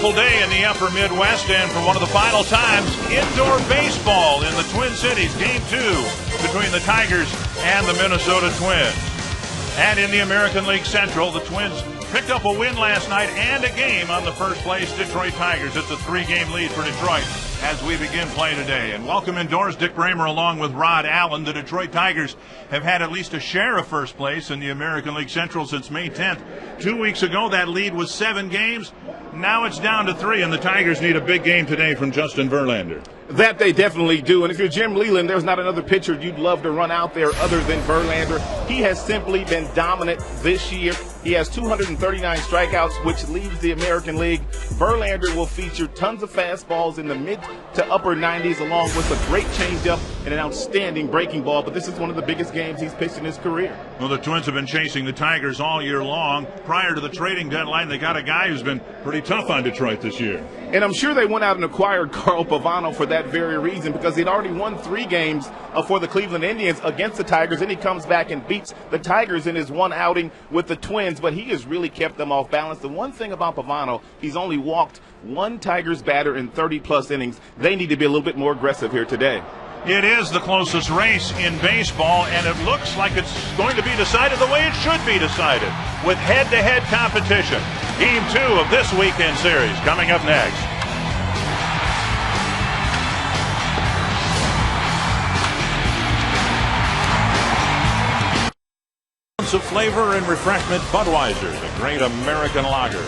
beautiful day in the upper Midwest, and for one of the final times, indoor baseball in the Twin Cities. Game 2 between the Tigers and the Minnesota Twins. And in the American League Central, the Twins picked up a win last night and a game on the first place Detroit Tigers. It's a 3-game lead for Detroit as we begin play today. And welcome indoors, Dick Bramer along with Rod Allen. The Detroit Tigers have had at least a share of first place in the American League Central since May 10th. 2 weeks ago, that lead was 7 games. Now it's down to 3, and the Tigers need a big game today from Justin Verlander. That they definitely do. And if you're Jim Leyland, there's not another pitcher you'd love to run out there other than Verlander. He has simply been dominant this year. He has 239 strikeouts, which leaves the American League. Verlander will feature tons of fastballs in the mid to upper 90s, along with a great changeup and an outstanding breaking ball. But this is one of the biggest games he's pitched in his career. Well, the Twins have been chasing the Tigers all year long. Prior to the trading deadline, they got a guy who's been pretty tough on Detroit this year. And I'm sure they went out and acquired Carl Pavano for that very reason, because he'd already won 3 games for the Cleveland Indians against the Tigers. And he comes back and beats the Tigers in his one outing with the Twins, but he has really kept them off balance. The one thing about Pavano, he's only walked 1 Tigers batter in 30-plus innings. They need to be a little bit more aggressive here today. It is the closest race in baseball, and it looks like it's going to be decided the way it should be decided, with head-to-head competition. Game 2 of this weekend series coming up next. Of flavor and refreshment, Budweiser, the great American lager.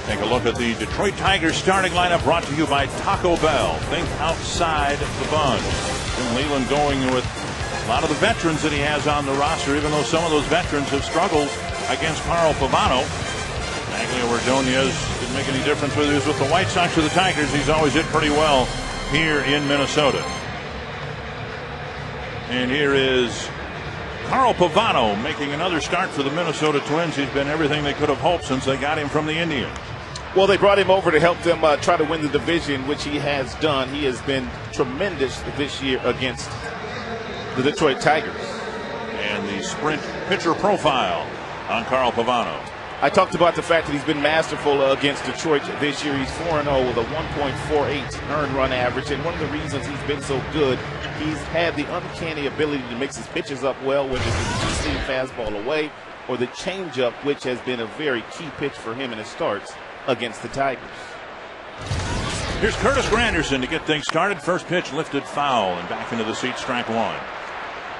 Take a look at the Detroit Tigers starting lineup, brought to you by Taco Bell. Think outside the bunch. Jim Leyland going with a lot of the veterans that he has on the roster, even though some of those veterans have struggled against Carl Pavano. Magglio Ordonez didn't make any difference whether he was with the White Sox or the Tigers. He's always hit pretty well here in Minnesota. And here is Carl Pavano making another start for the Minnesota Twins. He's been everything they could have hoped since they got him from the Indians. Well, they brought him over to help them try to win the division, which he has done. He has been tremendous this year against the Detroit Tigers. And the sprint pitcher profile on Carl Pavano. I talked about the fact that he's been masterful against Detroit this year. He's 4-0 with a 1.48 earned run average. And one of the reasons he's been so good, he's had the uncanny ability to mix his pitches up well, whether it's the deep fastball away or the changeup, which has been a very key pitch for him in his starts against the Tigers. Here's Curtis Granderson to get things started. First pitch lifted foul and back into the seat, strike 1.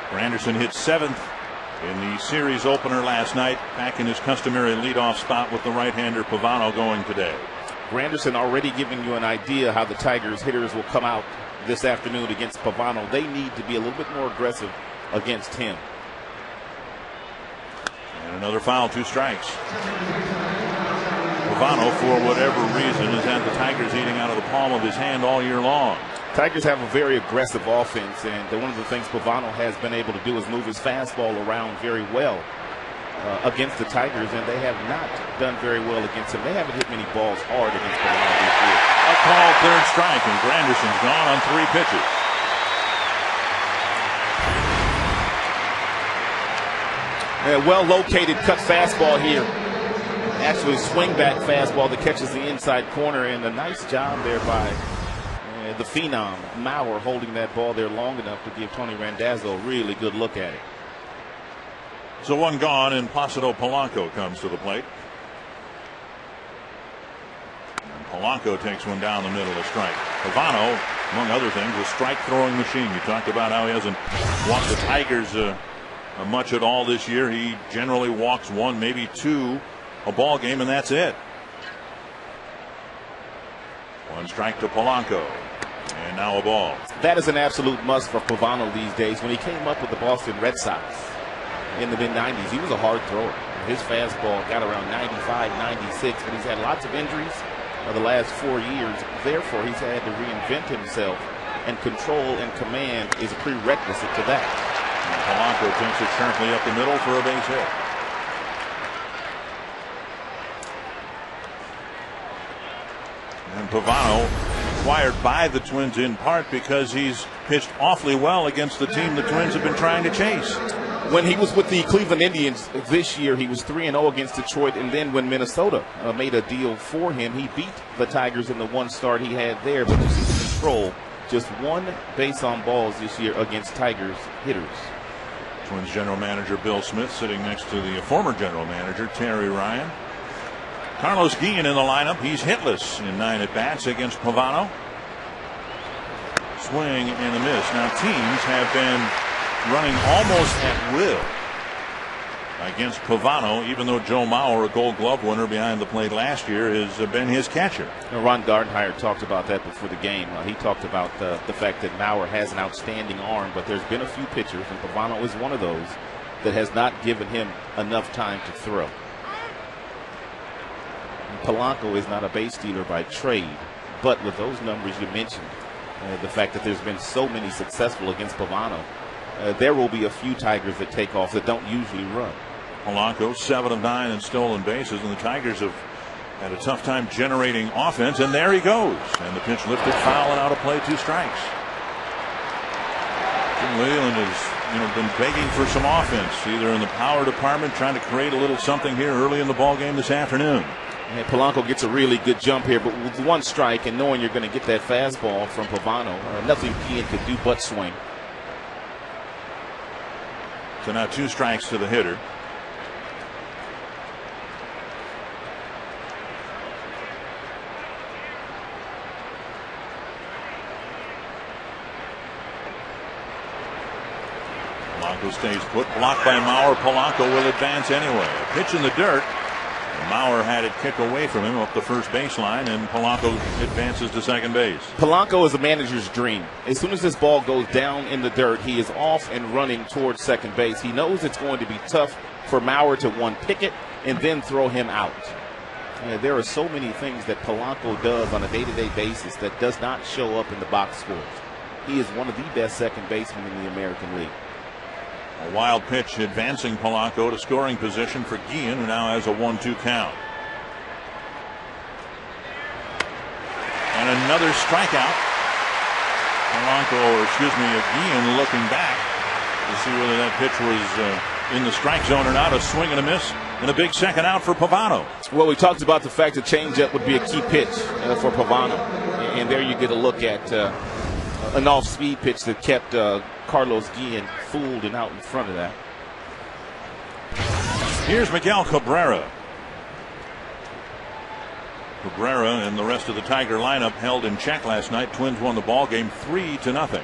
Granderson hit 7th in the series opener last night, back in his customary leadoff spot with the right-hander Pavano going today. Granderson already giving you an idea how the Tigers hitters will come out this afternoon against Pavano. They need to be a little bit more aggressive against him. And another foul, 2 strikes. Pavano, for whatever reason, has had the Tigers eating out of the palm of his hand all year long. Tigers have a very aggressive offense, and one of the things Pavano has been able to do is move his fastball around very well against the Tigers, and they have not done very well against him. They haven't hit many balls hard against Pavano this year. A call, 3rd strike, and Granderson's gone on 3 pitches. A well-located cut fastball here. Actually, swing back fastball that catches the inside corner, and a nice job there by the phenom, Mauer, holding that ball there long enough to give Tony Randazzo a really good look at it. So 1 gone, and Placido Polanco comes to the plate. And Polanco takes one down the middle of the strike. Pavano, among other things, a strike-throwing machine. You talked about how he hasn't walked the Tigers much at all this year. He generally walks 1, maybe 2 a ball game, and that's it. 1 strike to Polanco. And now a ball. That is an absolute must for Pavano these days. When he came up with the Boston Red Sox in the mid-90s, he was a hard thrower. His fastball got around 95, 96, but he's had lots of injuries the last 4 years. Therefore, he's had to reinvent himself, and control and command is a prerequisite to that. And Polanco takes it sharply up the middle for a base hit. And Pavano acquired by the Twins in part because he's pitched awfully well against the team the Twins have been trying to chase. When he was with the Cleveland Indians this year, he was 3-0 against Detroit, and then when Minnesota made a deal for him, he beat the Tigers in the one start he had there. But you see the control, just one base on balls this year against Tigers hitters. Twins general manager Bill Smith sitting next to the former general manager Terry Ryan. Carlos Guillen in the lineup. He's hitless in 9 at-bats against Pavano. Swing and a miss. Now teams have been running almost at will against Pavano, even though Joe Mauer, a Gold Glove winner behind the plate last year, has been his catcher. Ron Gardenhire talked about that before the game. He talked about the fact that Mauer has an outstanding arm, but there's been a few pitchers, and Pavano is one of those, that has not given him enough time to throw. And Polanco is not a base stealer by trade, but with those numbers you mentioned, the fact that there's been so many successful against Pavano, there will be a few Tigers that take off that don't usually run. Polanco 7 of 9 in stolen bases, and the Tigers have had a tough time generating offense, and there he goes. And the pitch lifted, foul, and out of play, 2 strikes. Jim Leland has been begging for some offense, either in the power department, trying to create a little something here early in the ball game this afternoon. And Polanco gets a really good jump here, but with 1 strike and knowing you're going to get that fastball from Pavano, nothing Guillen could do but swing. So now 2 strikes to the hitter. Polanco stays put, blocked by Mauer. Polanco will advance anyway. A pitch in the dirt. Mauer had it kick away from him up the first baseline, and Polanco advances to second base. Polanco is a manager's dream. As soon as this ball goes down in the dirt, he is off and running towards second base. He knows it's going to be tough for Mauer to pick it and then throw him out. There are so many things that Polanco does on a day-to-day basis that does not show up in the box scores. He is one of the best second basemen in the American League. A wild pitch advancing Polanco to scoring position for Guillen, who now has a 1-2 count. And another strikeout. Guillen looking back to see whether that pitch was in the strike zone or not. A swing and a miss, and a big second out for Pavano. Well, we talked about the fact that changeup would be a key pitch for Pavano. And there you get a look at an off-speed pitch that kept Carlos Guillen fooled and out in front of that. Here's Miguel Cabrera. Cabrera and the rest of the Tiger lineup held in check last night. Twins won the ball game 3-0.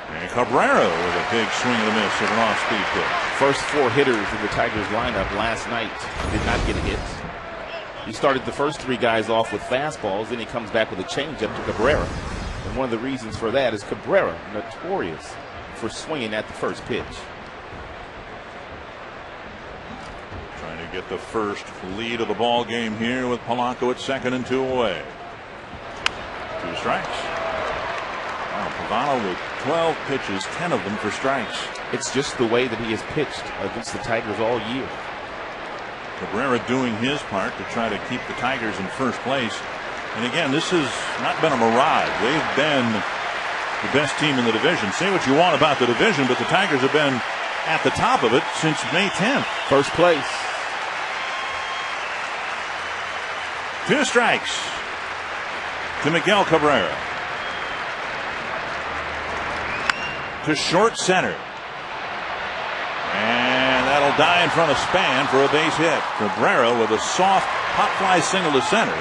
And Cabrera with a big swing and a miss of an off-speed pitch. First 4 hitters in the Tigers lineup last night did not get a hit. He started the first 3 guys off with fastballs, then he comes back with a changeup to Cabrera. And one of the reasons for that is Cabrera, notorious for swinging at the first pitch. Trying to get the first lead of the ball game here with Polanco at second and 2 away. 2 strikes. Wow, Pavano with 12 pitches, 10 of them for strikes. It's just the way that he has pitched against the Tigers all year. Cabrera doing his part to try to keep the Tigers in first place. And again, this has not been a mirage. They've been the best team in the division. Say what you want about the division, but the Tigers have been at the top of it since May 10th. First place. 2 strikes to Miguel Cabrera. To short center. And that'll die in front of Span for a base hit. Cabrera with a soft pop fly single to center.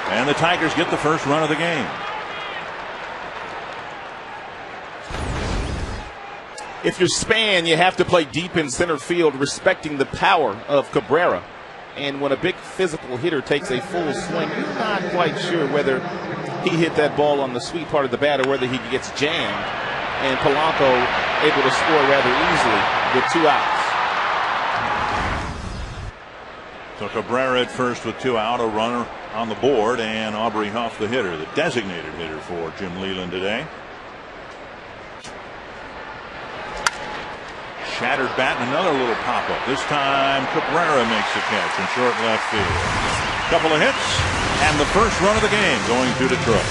And the Tigers get the first run of the game. If you're Span, you have to play deep in center field, respecting the power of Cabrera. And when a big physical hitter takes a full swing, you're not quite sure whether he hit that ball on the sweet part of the bat or whether he gets jammed. And Polanco able to score rather easily with 2 outs. So Cabrera at first with 2 out, a runner on the board, and Aubrey Huff, the hitter, the designated hitter for Jim Leland today. Shattered bat and another little pop-up. This time Cabrera makes the catch in short left field. Couple of hits, and the first run of the game going to Detroit.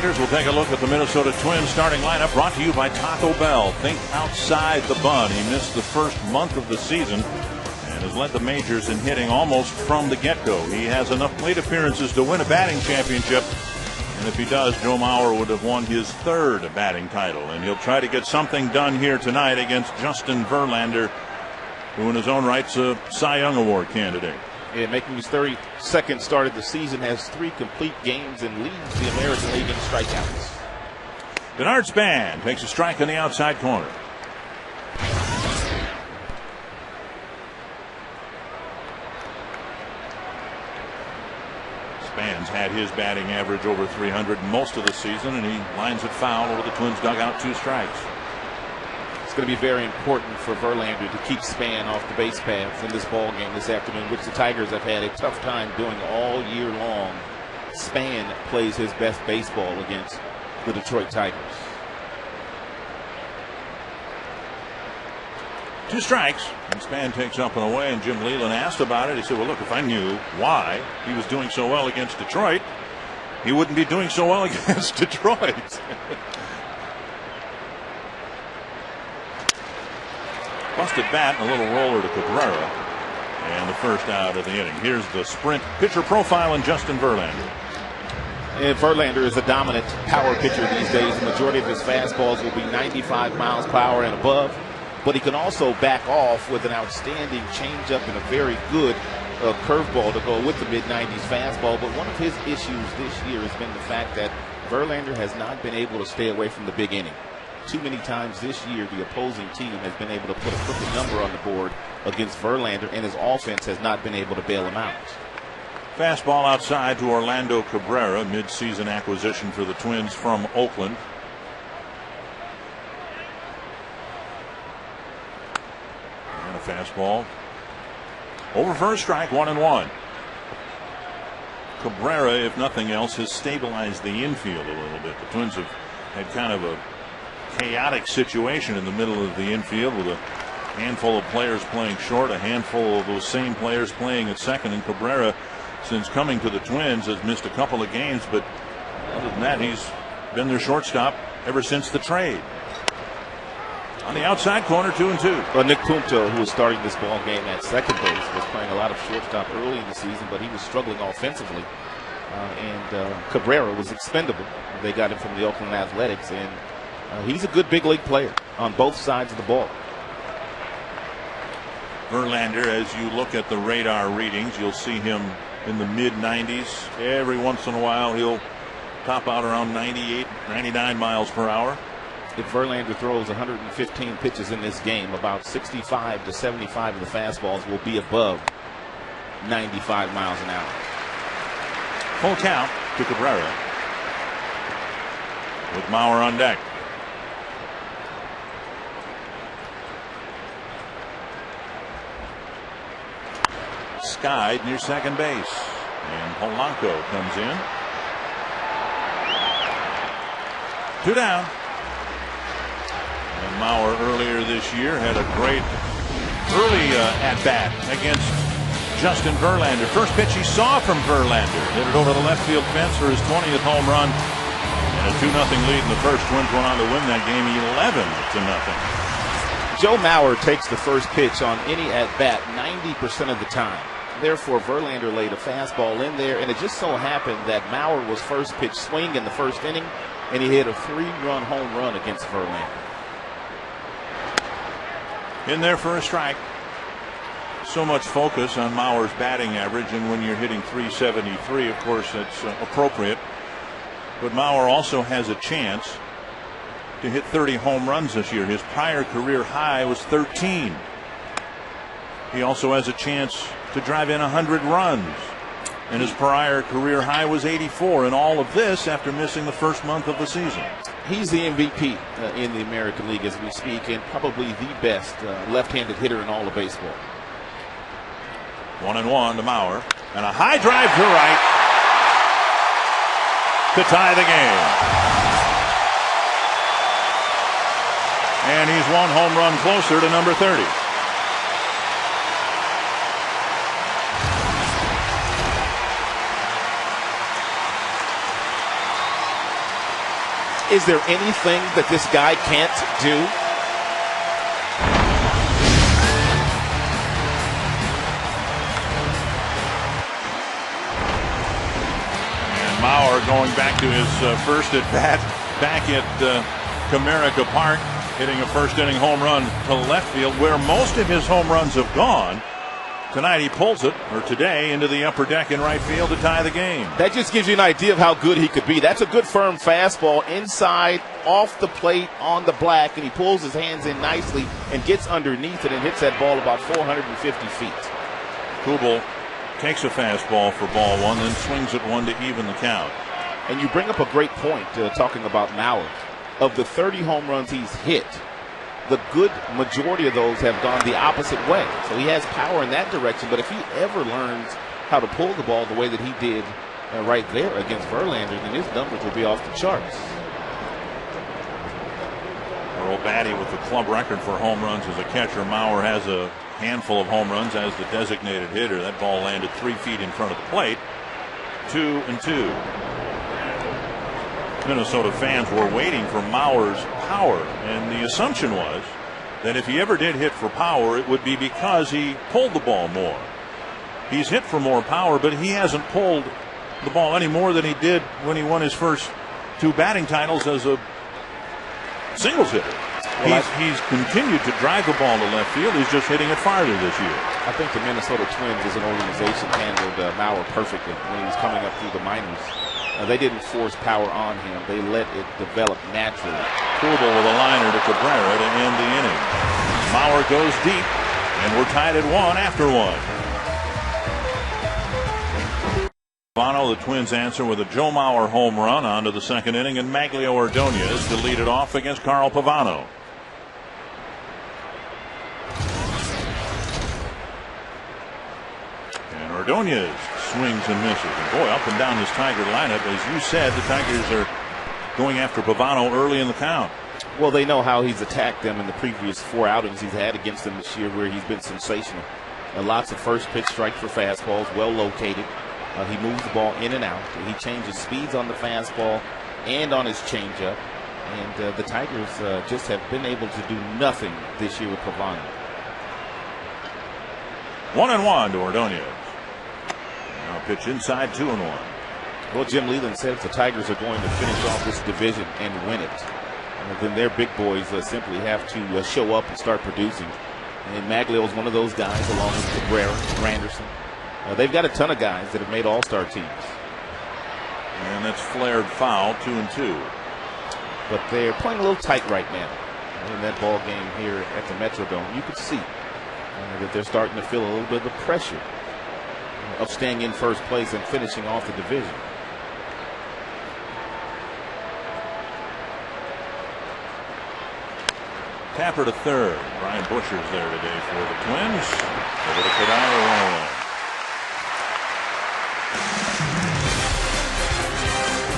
Tigers. We'll take a look at the Minnesota Twins starting lineup, brought to you by Taco Bell. Think outside the bun. He missed the first month of the season and has led the majors in hitting almost from the get-go. He has enough plate appearances to win a batting championship, and if he does, Joe Mauer would have won his third batting title, and he'll try to get something done here tonight against Justin Verlander, who in his own right's a Cy Young Award candidate. Yeah, making his 32nd start of the season, has 3 complete games and leads the American League in strikeouts. Denard Span takes a strike on the outside corner. Span's had his batting average over 300 most of the season, and he lines it foul over the Twins' dugout, 2 strikes. It's going to be very important for Verlander to keep Span off the base paths in this ball game this afternoon, which the Tigers have had a tough time doing all year long. Span plays his best baseball against the Detroit Tigers. 2 strikes, and Span takes up and away, and Jim Leland asked about it. He said, well, look, if I knew why he was doing so well against Detroit, he wouldn't be doing so well against Detroit. Busted bat and a little roller to Cabrera, and the first out of the inning. Here's the sprint pitcher profile in Justin Verlander. And Verlander is a dominant power pitcher these days. The majority of his fastballs will be 95 miles per hour and above, but he can also back off with an outstanding changeup and a very good curveball to go with the mid-90s fastball. But one of his issues this year has been the fact that Verlander has not been able to stay away from the big inning. Too many times this year, the opposing team has been able to put a crooked number on the board against Verlander, and his offense has not been able to bail him out. Fastball outside to Orlando Cabrera, mid-season acquisition for the Twins from Oakland. And a fastball over for a strike, 1-1. Cabrera, if nothing else, has stabilized the infield a little bit. The Twins have had kind of a chaotic situation in the middle of the infield with a handful of players playing short, a handful of those same players playing at second, and Cabrera, since coming to the Twins, has missed a couple of games, but other than that, he's been their shortstop ever since the trade. On the outside corner, 2-2. Well, Nick Punto, who was starting this ball game at second base, was playing a lot of shortstop early in the season, but he was struggling offensively, and Cabrera was expendable. They got him from the Oakland Athletics, and he's a good big league player on both sides of the ball. Verlander, as you look at the radar readings, you'll see him in the mid-90s. Every once in a while, he'll top out around 98, 99 miles per hour. If Verlander throws 115 pitches in this game, about 65 to 75 of the fastballs will be above 95 miles an hour. Full count to Cabrera with Mauer on deck. Skied near second base, and Polanco comes in. 2 down. And Mauer earlier this year had a great early at-bat against Justin Verlander. First pitch he saw from Verlander, hit it over the left field fence for his 20th home run, and a 2-0 lead in the first. Twins went on to win that game 11-0. Joe Mauer takes the first pitch on any at-bat 90% of the time. Therefore, Verlander laid a fastball in there, and it just so happened that Mauer was first pitch swing in the first inning, and he hit a 3-run home run against Verlander. In there for a strike. So much focus on Mauer's batting average, and when you're hitting 373, of course, that's appropriate. But Mauer also has a chance to hit 30 home runs this year. His prior career high was 13. He also has a chance to drive in 100 runs, and his prior career high was 84, and all of this after missing the first month of the season. He's the MVP in the American League as we speak, and probably the best left-handed hitter in all of baseball. 1-1 to Mauer, and a high drive to right to tie the game. And he's 1 home run closer to number 30. Is there anything that this guy can't do? And Mauer going back to his first at bat back at Comerica Park, hitting a first inning home run to left field, where most of his home runs have gone. Tonight he pulls it, or today, into the upper deck in right field to tie the game. That just gives you an idea of how good he could be. That's a good firm fastball inside, off the plate, on the black, and he pulls his hands in nicely and gets underneath it and hits that ball about 450 feet. Kubel takes a fastball for ball one, then swings at one to even the count. And you bring up a great point talking about Mauer. Of the 30 home runs he's hit, the good majority of those have gone the opposite way. So he has power in that direction, but if he ever learns how to pull the ball the way that he did right there against Verlander, then his numbers will be off the charts. Earl Batty with the club record for home runs as a catcher. Mauer has a handful of home runs as the designated hitter. That ball landed 3 feet in front of the plate. 2-2. Minnesota fans were waiting for Mauer's power, and the assumption was that if he ever did hit for power, it would be because he pulled the ball more. He's hit for more power, but he hasn't pulled the ball any more than he did when he won his first 2 batting titles as a singles hitter. Well, he's continued to drive the ball to left field. He's just hitting it farther this year. I think the Minnesota Twins as an organization handled Mauer perfectly when he was coming up through the minors. They didn't force power on him. They let it develop naturally. Kubel with a liner to Cabrera to end the inning. Mauer goes deep, and we're tied at 1 after 1. Pavano, the Twins answer with a Joe Mauer home run onto the second inning, and Maglio Ordonez to lead it off against Carl Pavano. And Ordonez swings and misses. And boy, up and down this Tiger lineup. As you said, the Tigers are going after Pavano early in the count. Well, they know how he's attacked them in the previous 4 outings he's had against them this year, where he's been sensational. Lots of first pitch strike for fastballs, well located. He moves the ball in and out. He changes speeds on the fastball and on his changeup. And the Tigers just have been able to do nothing this year with Pavano. 1-1 to Ordonez. Now pitch inside, 2-1. Well, Jim Leland said if the Tigers are going to finish off this division and win it, then their big boys simply have to show up and start producing. And Maglio is one of those guys, along with Cabrera, Granderson. They've got a ton of guys that have made all-star teams. And that's flared foul, 2-2. But they're playing a little tight right now. In that ball game here at the Metrodome, you could see that they're starting to feel a little bit of the pressure of staying in first place and finishing off the division. Tapper to third. Brian Busher's there today for the Twins. Over to Pavano, 1-1.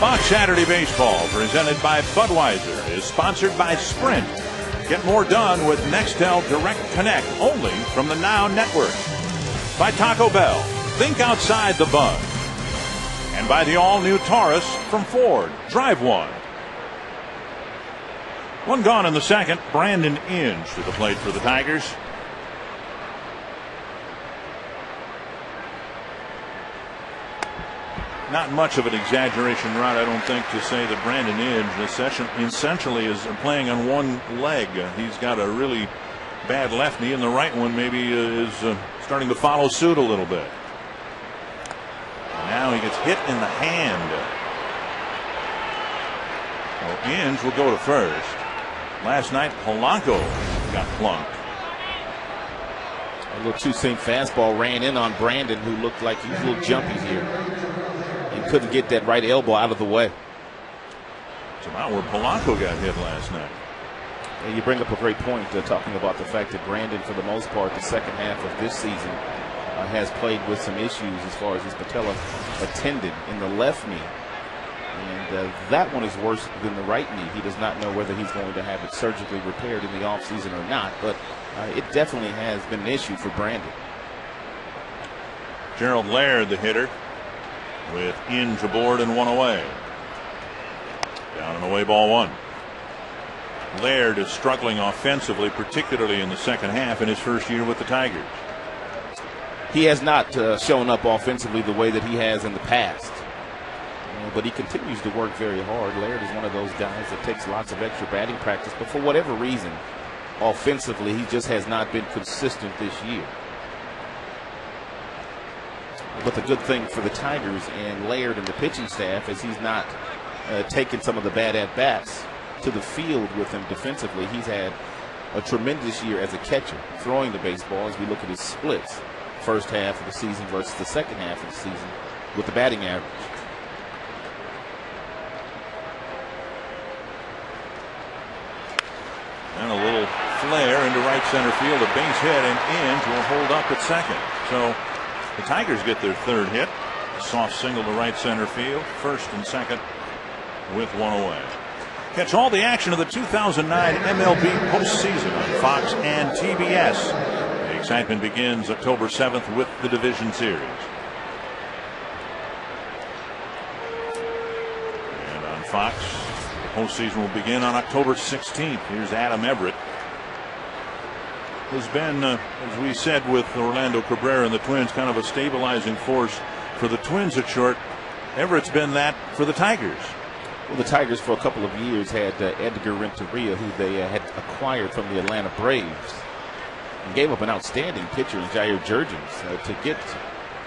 Fox Saturday Baseball, presented by Budweiser, is sponsored by Sprint. Get more done with Nextel Direct Connect, only from the Now Network. By Taco Bell, think outside the bun. And by the all-new Taurus from Ford, drive one. 1 gone in the second. Brandon Inge to the plate for the Tigers. Not much of an exaggeration, Rod, I don't think, to say that Brandon Inge essentially is playing on one leg. He's got a really bad left knee, and the right one maybe is starting to follow suit a little bit. And now he gets hit in the hand. Well, Inge will go to first. Last night, Polanco got plunked. A little two-seam fastball ran in on Brandon, who looked like he was a little jumpy here. Couldn't get that right elbow out of the way. It's about where Polanco got hit last night. And you bring up a great point, talking about the fact that Brandon, for the most part, the second half of this season, has played with some issues as far as his patella tendon in the left knee. And that one is worse than the right knee. He does not know whether he's going to have it surgically repaired in the offseason or not, but it definitely has been an issue for Brandon. Gerald Laird, the hitter, with Inge aboard and 1 away. Down and away, ball one. Laird is struggling offensively, particularly in the second half in his first year with the Tigers. He has not shown up offensively the way that he has in the past. But he continues to work very hard. Laird is one of those guys that takes lots of extra batting practice, but for whatever reason, offensively, he just has not been consistent this year. But the good thing for the Tigers and Laird and the pitching staff is he's not taken some of the bad at-bats to the field with him defensively. He's had a tremendous year as a catcher, throwing the baseball as we look at his splits, first half of the season versus the second half of the season with the batting average. And a little flare into right center field, a base hit, and Inge will hold up at second. So the Tigers get their third hit. A soft single to right center field, first and second with one away. Catch all the action of the 2009 MLB postseason on Fox and TBS. The excitement begins October 7th with the division series. And on Fox, the postseason will begin on October 16th. Here's Adam Everett. Has been, as we said with Orlando Cabrera and the Twins, kind of a stabilizing force for the Twins at short. Everett's been that for the Tigers. Well, the Tigers for a couple of years had Edgar Renteria, who they had acquired from the Atlanta Braves, and gave up an outstanding pitcher in Jair Jurgens to get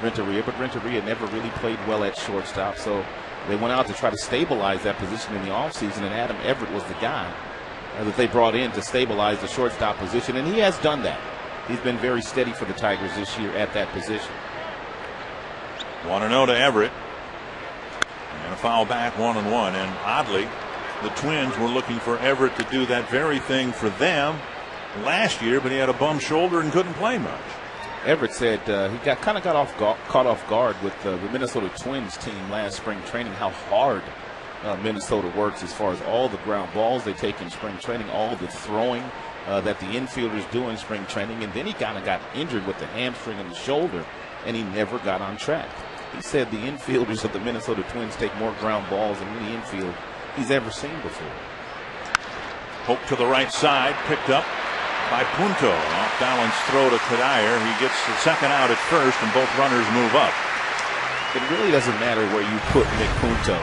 Renteria, but Renteria never really played well at shortstop, so they went out to try to stabilize that position in the offseason, and Adam Everett was the guy that they brought in to stabilize the shortstop position, and he has done that. He's been very steady for the Tigers this year at that position. 1-0 to Everett. And a foul back, 1-1. And oddly, the Twins were looking for Everett to do that very thing for them last year, but he had a bum shoulder and couldn't play much. Everett said he got caught off guard with the Minnesota Twins team last spring training, how hard Minnesota works as far as all the ground balls they take in spring training, all the throwing that the infielders do in spring training, and then he kind of got injured with the hamstring and the shoulder, and he never got on track. He said the infielders of the Minnesota Twins take more ground balls than any infield he's ever seen before. Hope to the right side, picked up by Punto. Off balance throw to Cuddyer. He gets the second out at first, and both runners move up. It really doesn't matter where you put Nick Punto.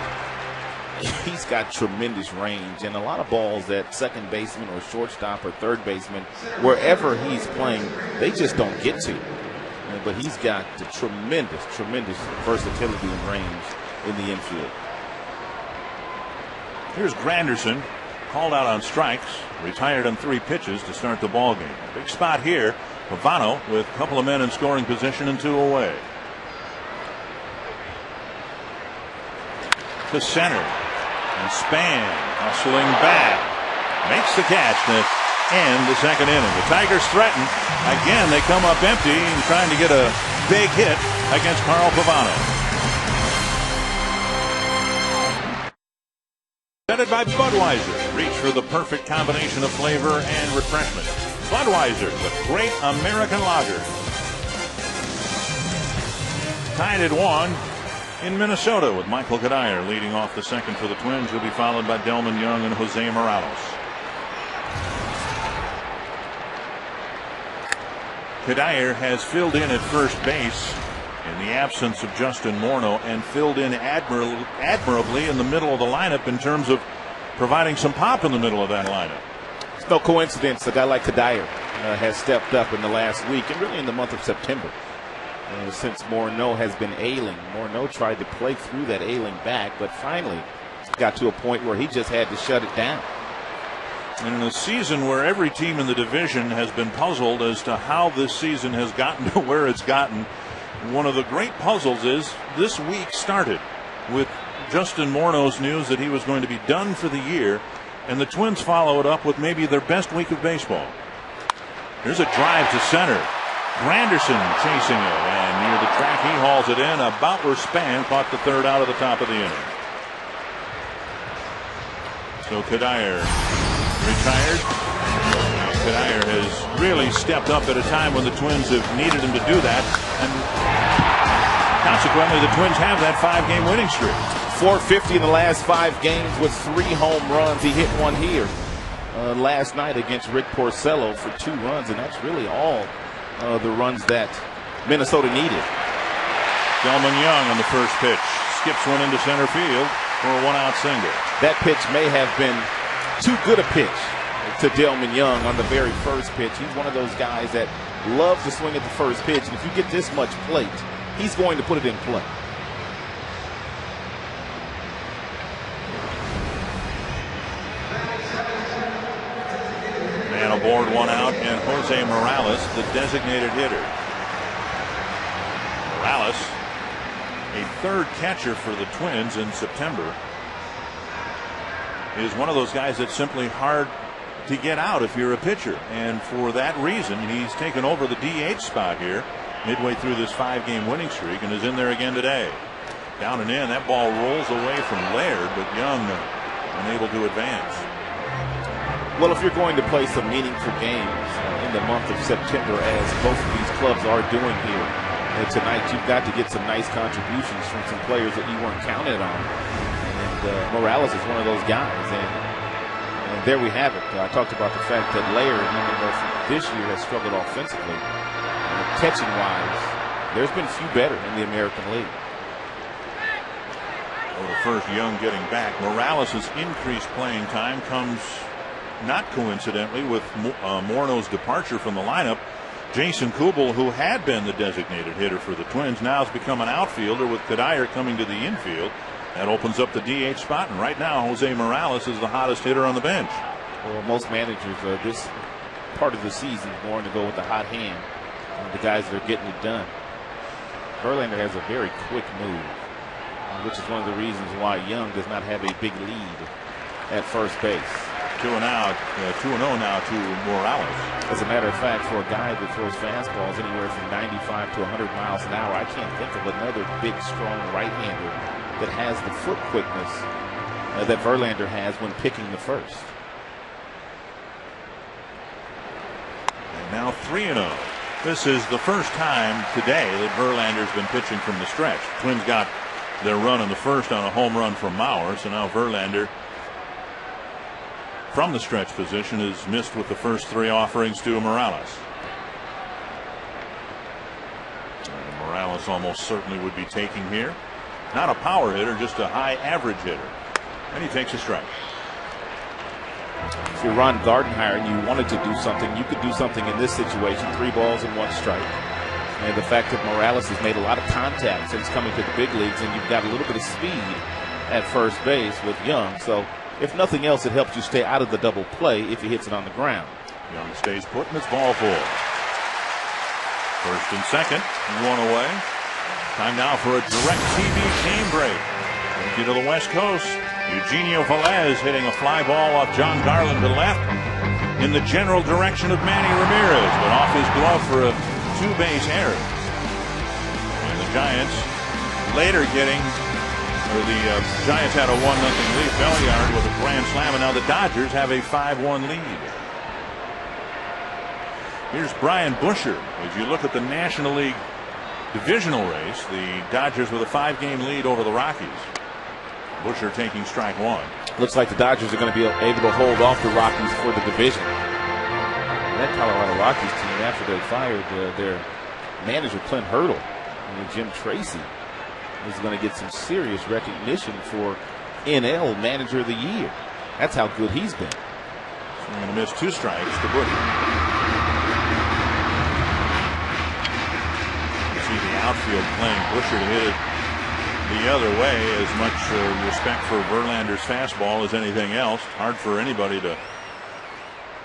He's got tremendous range, and a lot of balls that second baseman or shortstop or third baseman, wherever he's playing, they just don't get to. But he's got tremendous versatility and range in the infield. Here's Granderson, called out on strikes, retired on 3 pitches to start the ball game. Big spot here. Pavano with a couple of men in scoring position and 2 away. To center, and Span hustling back, makes the catch to end the second inning. The Tigers threaten. Again, they come up empty and trying to get a big hit against Carl Pavano. Presented by Budweiser. Reach for the perfect combination of flavor and refreshment. Budweiser, the great American lager. Tied at 1 in Minnesota with Michael Cuddyer leading off the second for the Twins. He'll be followed by Delman Young and Jose Morales. Cuddyer has filled in at first base in the absence of Justin Morneau and filled in admirably in the middle of the lineup in terms of providing some pop in the middle of that lineup. It's no coincidence a guy like Cuddyer has stepped up in the last week and really in the month of September. Since Morneau has been ailing, Morneau tried to play through that ailing back, but finally got to a point where he just had to shut it down. And in a season where every team in the division has been puzzled as to how this season has gotten to where it's gotten, one of the great puzzles is this week started with Justin Morneau's news that he was going to be done for the year, and the Twins followed up with maybe their best week of baseball. Here's a drive to center. Granderson chasing it, and near the track he hauls it in about where Span caught the third out of the top of the inning. So Cuddyer retired. Cuddyer has really stepped up at a time when the Twins have needed him to do that, and consequently the Twins have that 5-game winning streak. .450 in the last 5 games with 3 home runs. He hit one here last night against Rick Porcello for 2 runs, and that's really all the runs that Minnesota needed. Delman Young on the first pitch. Skips one into center field for a 1-out single. That pitch may have been too good a pitch to Delman Young on the very first pitch. He's one of those guys that loves to swing at the first pitch, and if you get this much plate, he's going to put it in play. Man aboard, 1 out, and Jose Morales, the designated hitter. Morales, a 3rd catcher for the Twins in September, is one of those guys that's simply hard to get out if you're a pitcher, and for that reason he's taken over the DH spot here midway through this 5-game winning streak and is in there again today. Down and in, that ball rolls away from Laird, but Young unable to advance. Well, if you're going to play some meaningful games in the month of September, as both of these clubs are doing here tonight, you've got to get some nice contributions from some players that you weren't counted on. And Morales is one of those guys. And there we have it. I talked about the fact that Laird, even though this year has struggled offensively, catching-wise, there's been few better in the American League. Well, the first, Young getting back. Morales' increased playing time comes not coincidentally with Morneau's departure from the lineup. Jason Kubel, who had been the designated hitter for the Twins, now has become an outfielder with Kadire coming to the infield. That opens up the DH spot, and right now Jose Morales is the hottest hitter on the bench. Well, most managers this part of the season going to go with the hot hand, the guys that are getting it done. Verlander has a very quick move, which is one of the reasons why Young does not have a big lead at first base. 2-0 now to Morales. As a matter of fact, for a guy that throws fastballs anywhere from 95 to 100 miles an hour, I can't think of another big, strong right-hander that has the foot quickness that Verlander has when picking the first. And now 3-0. This is the first time today that Verlander's been pitching from the stretch. Twins got their run in the first on a home run from Mauer, so now Verlander from the stretch position is missed with the first 3 offerings to Morales. Morales almost certainly would be taking here. Not a power hitter, just a high average hitter. And he takes a strike. If you're Ron Gardenhire and you wanted to do something, you could do something in this situation. 3 balls and 1 strike. And the fact that Morales has made a lot of contact since coming to the big leagues, and you've got a little bit of speed at first base with Young. So if nothing else, it helps you stay out of the double play if he hits it on the ground. Young stays put, and it's ball 4. First and second, 1 away. Time now for a direct TV game break. Thank you to the West Coast. Eugenio Velez hitting a fly ball off John Garland to left in the general direction of Manny Ramirez, but off his glove for a 2-base error. And the Giants later getting, or the Giants had a 1-0 lead. Belliard with a grand slam, and now the Dodgers have a 5-1 lead. Here's Brian Busher. As you look at the National League divisional race, the Dodgers with a 5-game lead over the Rockies. Busher taking strike 1. Looks like the Dodgers are going to be able to hold off the Rockies for the division. That Colorado Rockies team, after they fired their manager Clint Hurdle and Jim Tracy, is going to get some serious recognition for NL Manager of the Year. That's how good he's been. So I'm going to miss 2 strikes to Busher. See the outfield playing Busher to hit it the other way. As much respect for Verlander's fastball as anything else. Hard for anybody to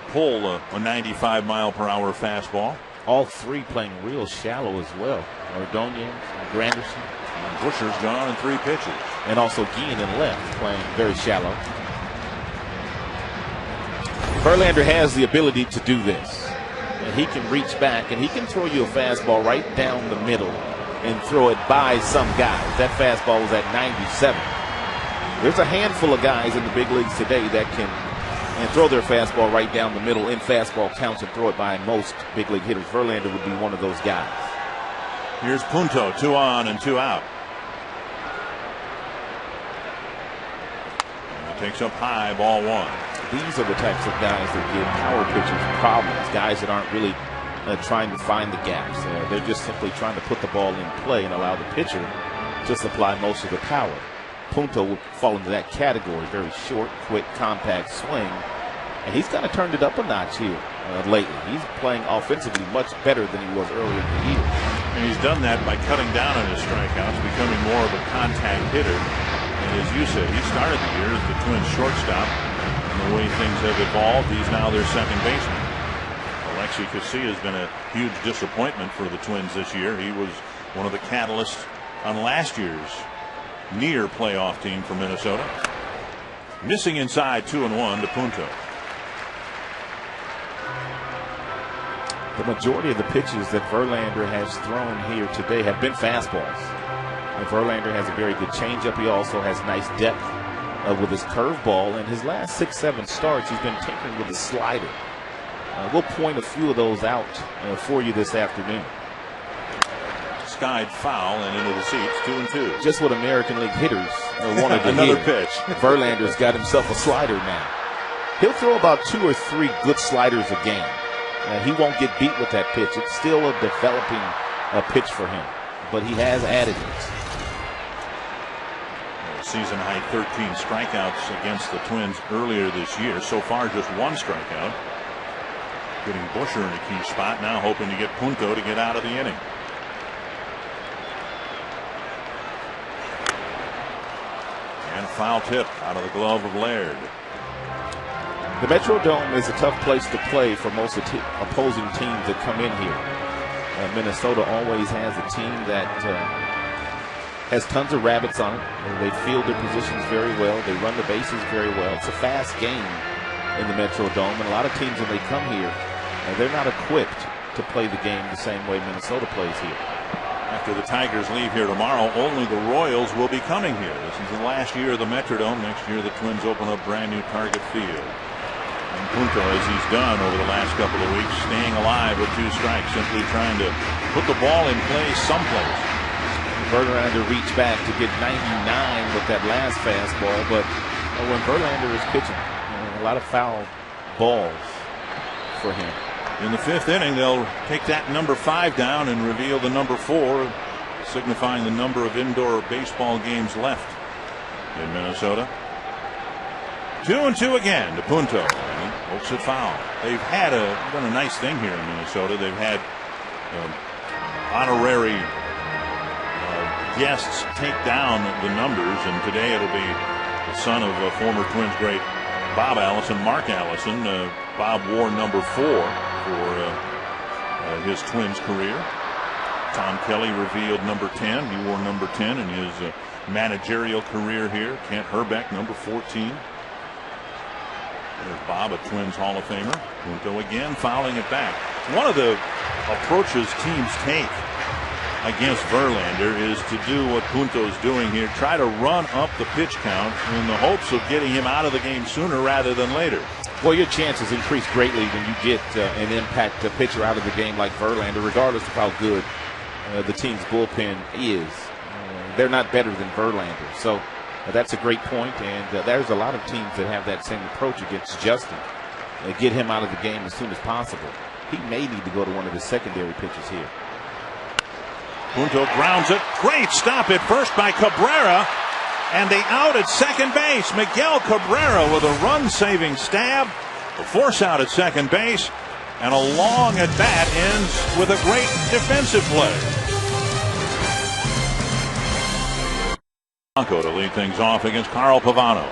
pull a 95-mile-per-hour fastball. All 3 playing real shallow as well. Ordonez, Granderson. And Busher's gone in 3 pitches. And also Guillen in left playing very shallow. Verlander has the ability to do this. And he can reach back and he can throw you a fastball right down the middle and throw it by some guys. That fastball was at 97. There's a handful of guys in the big leagues today that can throw their fastball right down the middle in fastball counts and throw it by most big league hitters. Verlander would be one of those guys. Here's Punto, 2 on and 2 out. takes up high, ball one. These are the types of guys that give power pitchers problems, guys that aren't really trying to find the gaps. They're just simply trying to put the ball in play and allow the pitcher to supply most of the power. Punto would fall into that category. Very short, quick, compact swing. And he's kind of turned it up a notch here lately. He's playing offensively much better than he was earlier in the year. And he's done that by cutting down on his strikeouts, becoming more of a contact hitter. And as you said, he started the year as the Twins shortstop. And the way things have evolved, he's now their second baseman. Alexi Casilla has been a huge disappointment for the Twins this year. He was one of the catalysts on last year's near playoff team for Minnesota. Missing inside, 2-1 to Punto. The majority of the pitches that Verlander has thrown here today have been fastballs. And Verlander has a very good changeup. He also has nice depth with his curveball. In his last 6-7 starts, he's been tinkering with the slider. We'll point a few of those out for you this afternoon. Skied foul and into the seats, 2-2. Just what American League hitters wanted to Another hear. pitch. Verlander's got himself a slider now. He'll throw about 2 or 3 good sliders a game. He won't get beat with that pitch. It's still a developing pitch for him, but he has added it. Season high 13 strikeouts against the Twins earlier this year. So far, just 1 strikeout. Getting Busher in a key spot now, hoping to get Punto to get out of the inning. And foul tip out of the glove of Laird. The Metrodome is a tough place to play for most opposing teams that come in here. Minnesota always has a team that has tons of rabbits on it. They field their positions very well. They run the bases very well. It's a fast game in the Metrodome, and a lot of teams, when they come here, they're not equipped to play the game the same way Minnesota plays here. After the Tigers leave here tomorrow, only the Royals will be coming here. This is the last year of the Metrodome. Next year, the Twins open up brand new Target Field. And Punto, as he's done over the last couple of weeks, staying alive with 2 strikes, simply trying to put the ball in play someplace. Verlander reached back to get 99 with that last fastball, but when Verlander is pitching, a lot of foul balls for him. In the 5th inning, they'll take that number 5 down and reveal the number 4, signifying the number of indoor baseball games left in Minnesota. 2-2 again to Punto. And he hooks it foul. They've done a nice thing here in Minnesota. They've had honorary guests take down the numbers, and today it'll be the son of former Twins great Bob Allison, Mark Allison. Bob wore number 4 for his Twins career. Tom Kelly revealed number 10. He wore number 10 in his managerial career here. Kent Herbeck, number 14. There's Bob, a Twins Hall of Famer. Punto again fouling it back. One of the approaches teams take against Verlander is to do what Punto's doing here. Try to run up the pitch count in the hopes of getting him out of the game sooner rather than later. Well, your chances increase greatly when you get an impact pitcher out of the game like Verlander, regardless of how good the team's bullpen is. They're not better than Verlander. So that's a great point, and there's a lot of teams that have that same approach against Justin. Get him out of the game as soon as possible. He may need to go to one of his secondary pitches here. Punto grounds it. Great stop at first by Cabrera. And they out at second base. Miguel Cabrera with a run-saving stab. A force out at second base. And a long at-bat ends with a great defensive play. Blanco to lead things off against Carl Pavano.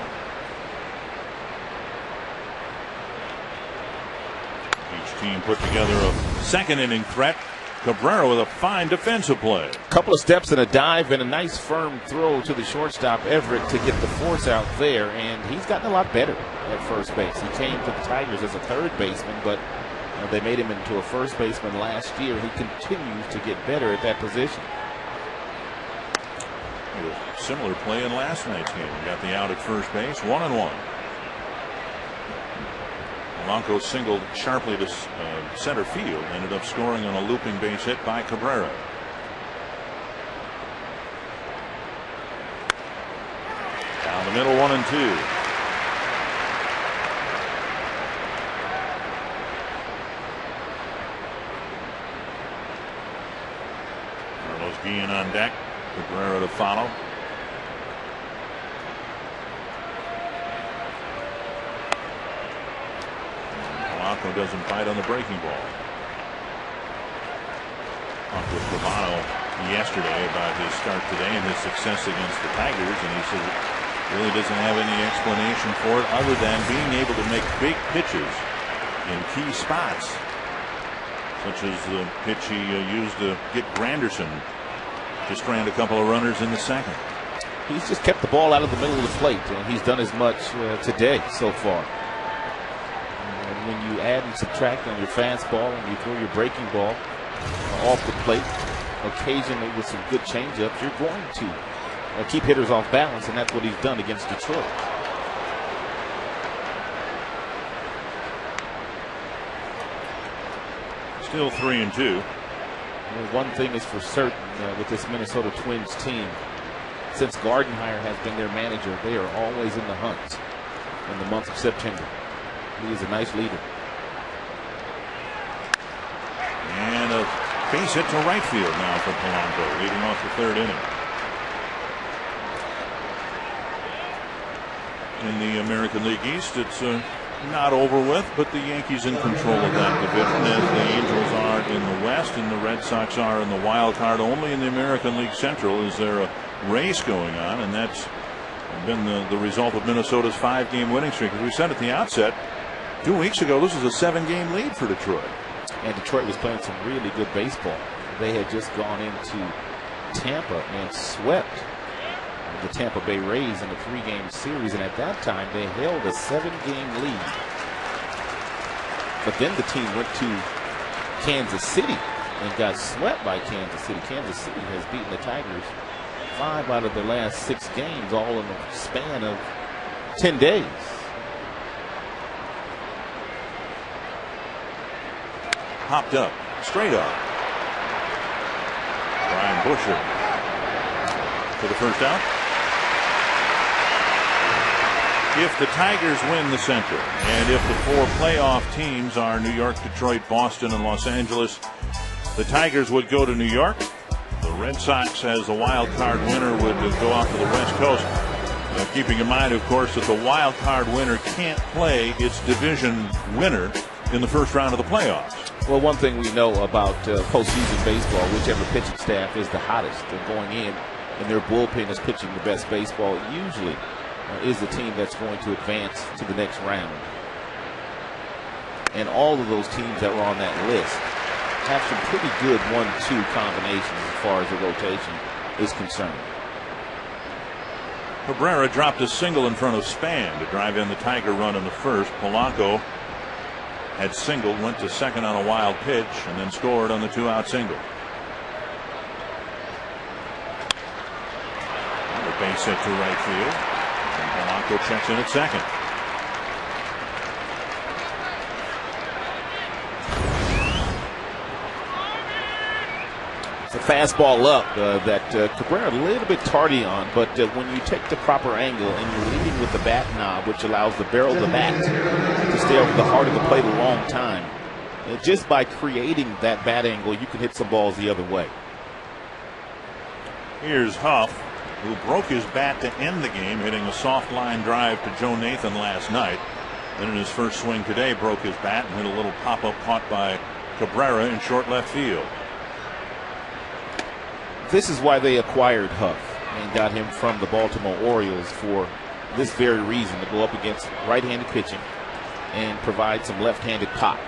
Each team put together a second inning threat. Cabrera with a fine defensive play. Couple of steps and a dive and a nice firm throw to the shortstop Everett to get the force out there, and he's gotten a lot better at first base. He came to the Tigers as a third baseman, but they made him into a first baseman last year. He continues to get better at that position. A similar play in last night's game. He got the out at first base, 1-1. Blanco singled sharply to center field, ended up scoring on a looping base hit by Cabrera. Down the middle, 1-2. Guillen on deck. Cabrera to follow. Pavano doesn't bite on the breaking ball. Talked with Pavano yesterday about his start today and his success against the Tigers, and he says it really doesn't have any explanation for it other than being able to make big pitches in key spots, such as the pitch he used to get Granderson to strand a couple of runners in the second. He's just kept the ball out of the middle of the plate, and he's done as much today so far. And when you add and subtract on your fastball and you throw your breaking ball off the plate, occasionally with some good changeups, you're going to keep hitters off balance, and that's what he's done against Detroit. Still 3-2. Well, one thing is for certain with this Minnesota Twins team, since Gardenhire has been their manager, they are always in the hunt in the month of September. He is a nice leader. And a base hit to right field now for Polanco, leading off the third inning. In the American League East, it's not over with, but the Yankees in control of that division, as the Angels are in the West and the Red Sox are in the wild card. Only in the American League Central is there a race going on, and that's been the result of Minnesota's 5-game winning streak. As we said at the outset, 2 weeks ago, this was a 7-game lead for Detroit. And Detroit was playing some really good baseball. They had just gone into Tampa and swept the Tampa Bay Rays in a 3-game series, and at that time they held a 7-game lead. But then the team went to Kansas City and got swept by Kansas City. Kansas City has beaten the Tigers 5 out of their last 6 games, all in the span of 10 days. Popped up, straight up. Brian Busher for the first out. If the Tigers win the Central, and if the 4 playoff teams are New York, Detroit, Boston, and Los Angeles, the Tigers would go to New York. The Red Sox, as the wild card winner, would go out to the West Coast. Keeping in mind, of course, that the wild card winner can't play its division winner in the first round of the playoffs. Well, one thing we know about postseason baseball, whichever pitching staff is the hottest, they're going in and their bullpen is pitching the best baseball, usually is the team that's going to advance to the next round. And all of those teams that were on that list have some pretty good 1-2 combinations as far as the rotation is concerned. Cabrera dropped a single in front of Span to drive in the Tiger run in the first. Polanco had singled, went to second on a wild pitch, and then scored on the 2-out single. Another base hit to right field. And Polanco checks in at second. It's a fastball up that Cabrera a little bit tardy on, but when you take the proper angle and you're leading with the bat knob, which allows the barrel of the bat to stay over the heart of the plate a long time, just by creating that bat angle, you can hit some balls the other way. Here's Huff, who broke his bat to end the game, hitting a soft line drive to Joe Nathan last night. Then in his first swing today, broke his bat and hit a little pop-up caught by Cabrera in short left field. This is why they acquired Huff and got him from the Baltimore Orioles, for this very reason, to go up against right-handed pitching and provide some left-handed pop.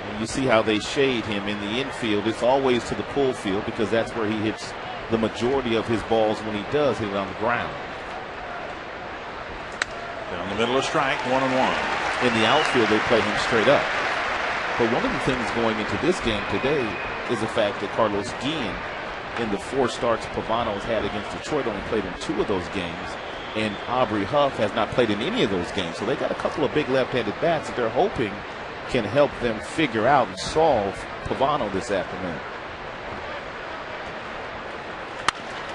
And you see how they shade him in the infield. It's always to the pull field because that's where he hits the majority of his balls when he does hit it on the ground. Down the middle of strike, 1-1. In the outfield, they play him straight up. But one of the things going into this game today is the fact that Carlos Guillen, in the 4 starts Pavano has had against Detroit, only played in 2 of those games, and Aubrey Huff has not played in any of those games. So they got a couple of big left-handed bats that they're hoping can help them figure out and solve Pavano this afternoon.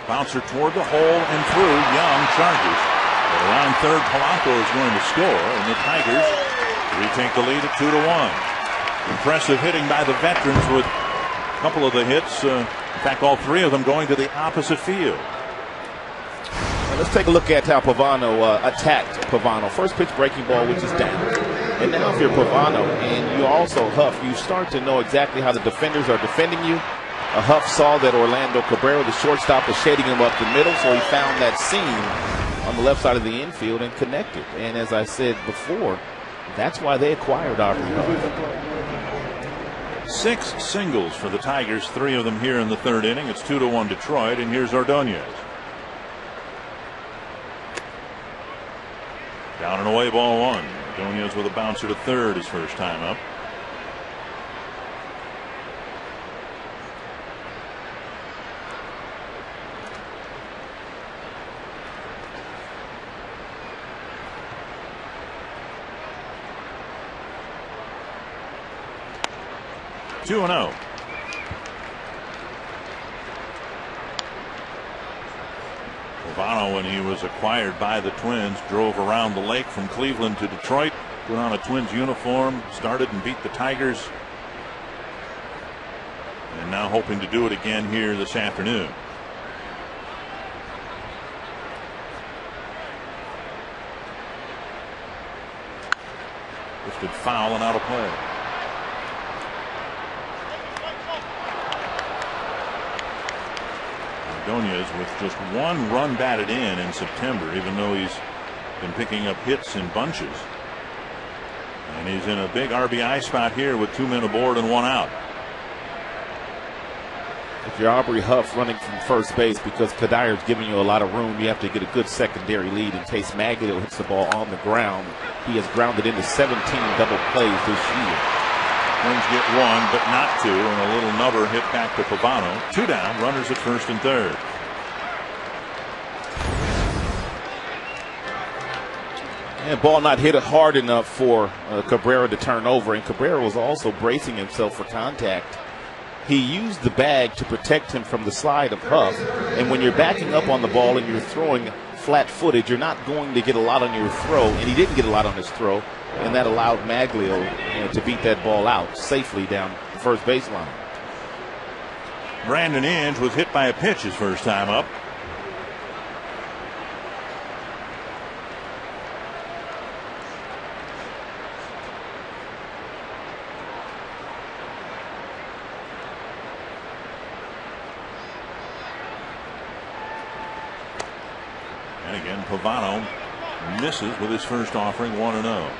Bouncer toward the hole and through. Young charges. But around third, Polanco is going to score, and the Tigers retake the lead at 2-1. Impressive hitting by the veterans, with a couple of the hits In fact, all three of them going to the opposite field. Now let's take a look at how Pavano attacked Pavano. First pitch breaking ball, which is down. And now if you're Pavano and you also Huff, you start to know exactly how the defenders are defending you. Huff saw that Orlando Cabrera, the shortstop, was shading him up the middle, so he found that seam on the left side of the infield and connected. And as I said before, that's why they acquired Aubrey Huff. 6 singles for the Tigers, 3 of them here in the third inning. It's 2-1 Detroit, and here's Ordonez. Down and away, ball 1. Ordonez with a bouncer to third his first time up. Two and 0. Pavano, when he was acquired by the Twins, drove around the lake from Cleveland to Detroit, put on a Twins uniform, started and beat the Tigers, and now hoping to do it again here this afternoon. Lifted foul and out of play. Ordonez with just 1 run batted in September, even though he's been picking up hits in bunches. And he's in a big RBI spot here with 2 men aboard and 1 out. If you're Aubrey Huff running from first base because Kadyr's giving you a lot of room, you have to get a good secondary lead in case Maglio hits the ball on the ground. He has grounded into 17 double plays this year. Twins get 1, but not 2, and a little nubber hit back to Pavano. 2 down, runners at first and third. And ball not hit hard enough for Cabrera to turn over, and Cabrera was also bracing himself for contact. He used the bag to protect him from the slide of Huff, and when you're backing up on the ball and you're throwing flat-footed, you're not going to get a lot on your throw, and he didn't get a lot on his throw. And that allowed Maglio to beat that ball out safely down the first baseline. Brandon Inge was hit by a pitch his first time up. And again, Pavano misses with his first offering, 1-0.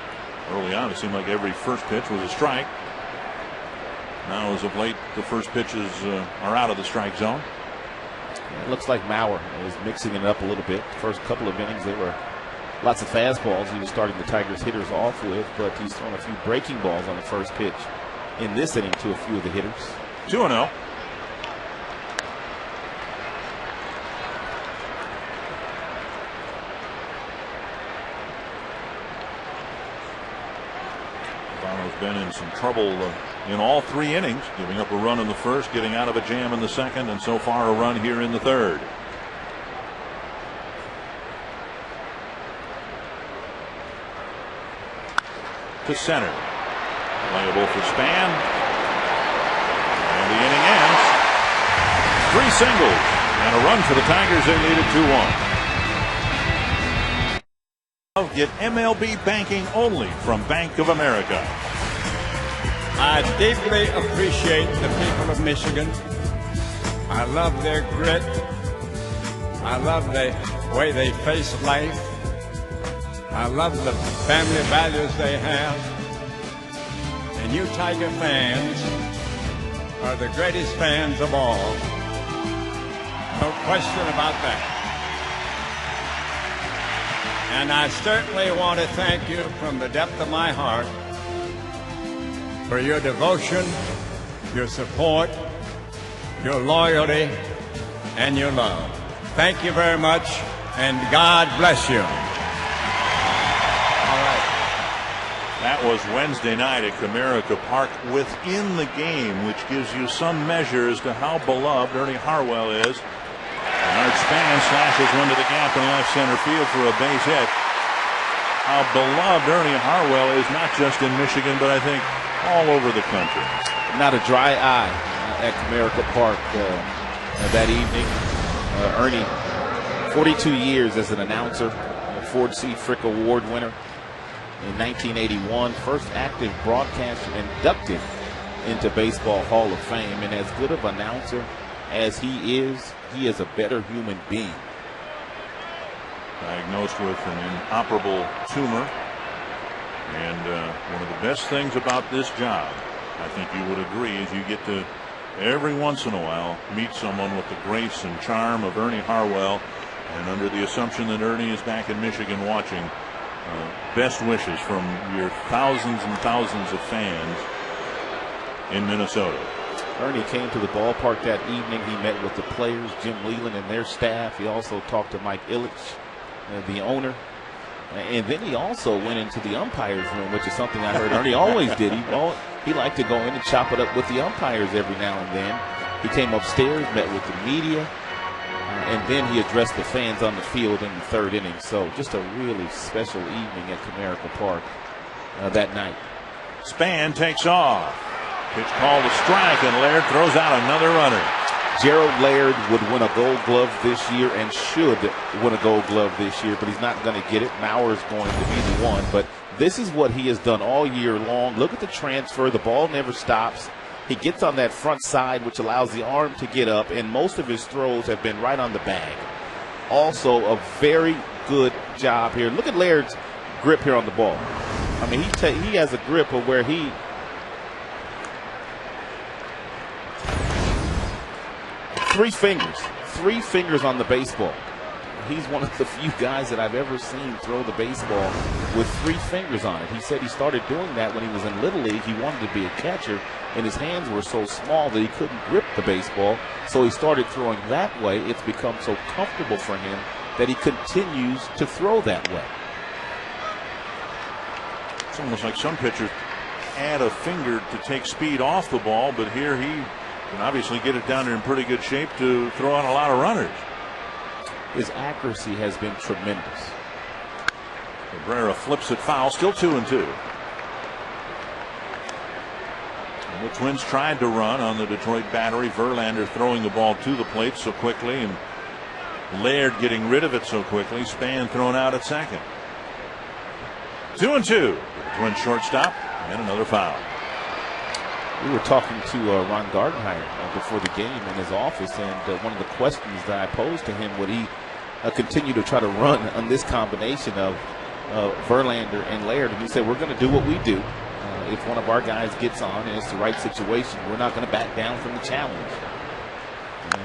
Early on, it seemed like every first pitch was a strike. Now, as of late, the first pitches are out of the strike zone. It looks like Mauer is mixing it up a little bit. The first couple of innings, there were lots of fastballs he was starting the Tigers hitters off with, but he's thrown a few breaking balls on the first pitch in this inning to a few of the hitters. 2-0. Pavano's been in some trouble in all 3 innings, giving up a run in the first, getting out of a jam in the second, and so far a run here in the third. To center. Playable for Span. And the inning ends. 3 singles and a run for the Tigers. They lead it 2-1. Get MLB banking only from Bank of America. I deeply appreciate the people of Michigan. I love their grit. I love the way they face life. I love the family values they have. And you Tiger fans are the greatest fans of all. No question about that. And I certainly want to thank you from the depth of my heart for your devotion, your support, your loyalty, and your love. Thank you very much, and God bless you. All right. That was Wednesday night at Comerica Park within the game, which gives you some measure as to how beloved Ernie Harwell is. Bernard Span slashes one to the gap in left center field for a base hit. How beloved Ernie Harwell is, not just in Michigan, but I think all over the country. Not a dry eye at Comerica Park. that evening. Ernie, 42 years as an announcer, a Ford C. Frick Award winner in 1981, first active broadcaster inducted into Baseball Hall of Fame. And as good of an announcer as he is a better human being. Diagnosed with an inoperable tumor. And one of the best things about this job, I think you would agree, is you get to every once in a while meet someone with the grace and charm of Ernie Harwell. And under the assumption that Ernie is back in Michigan watching, best wishes from your thousands and thousands of fans in Minnesota. Ernie came to the ballpark that evening. He met with the players, Jim Leland and their staff. He also talked to Mike Ilitch, the owner. And then he also went into the umpires room, which is something I heard Ernie always did. He liked to go in and chop it up with the umpires every now and then. He came upstairs, met with the media, and then he addressed the fans on the field in the third inning. So just a really special evening at Comerica Park that night. Span takes off. Pitch called a strike, and Laird throws out another runner. Gerald Laird would win a Gold Glove this year and should win a Gold Glove this year, but he's not going to get it. Mauer's going to be the one, but this is what he has done all year long. Look at the transfer. The ball never stops. He gets on that front side, which allows the arm to get up, and most of his throws have been right on the bag. Also, a very good job here. Look at Laird's grip here on the ball. I mean, he has a grip of where he – three fingers on the baseball. He's one of the few guys that I've ever seen throw the baseball with 3 fingers on it. He said he started doing that when he was in Little League. He wanted to be a catcher, and his hands were so small that he couldn't grip the baseball. So he started throwing that way. It's become so comfortable for him that he continues to throw that way. It's almost like some pitchers add a finger to take speed off the ball, but here he can obviously get it down there in pretty good shape to throw out a lot of runners. His accuracy has been tremendous. Cabrera flips it foul, still 2-2. And the Twins tried to run on the Detroit battery. Verlander throwing the ball to the plate so quickly, and Laird getting rid of it so quickly. Span thrown out at second. 2-2. Twins shortstop, and another foul. We were talking to Ron Gardenhire before the game in his office, and one of the questions that I posed to him, would he continue to try to run on this combination of Verlander and Laird? And he said, we're going to do what we do. If one of our guys gets on and it's the right situation, we're not going to back down from the challenge.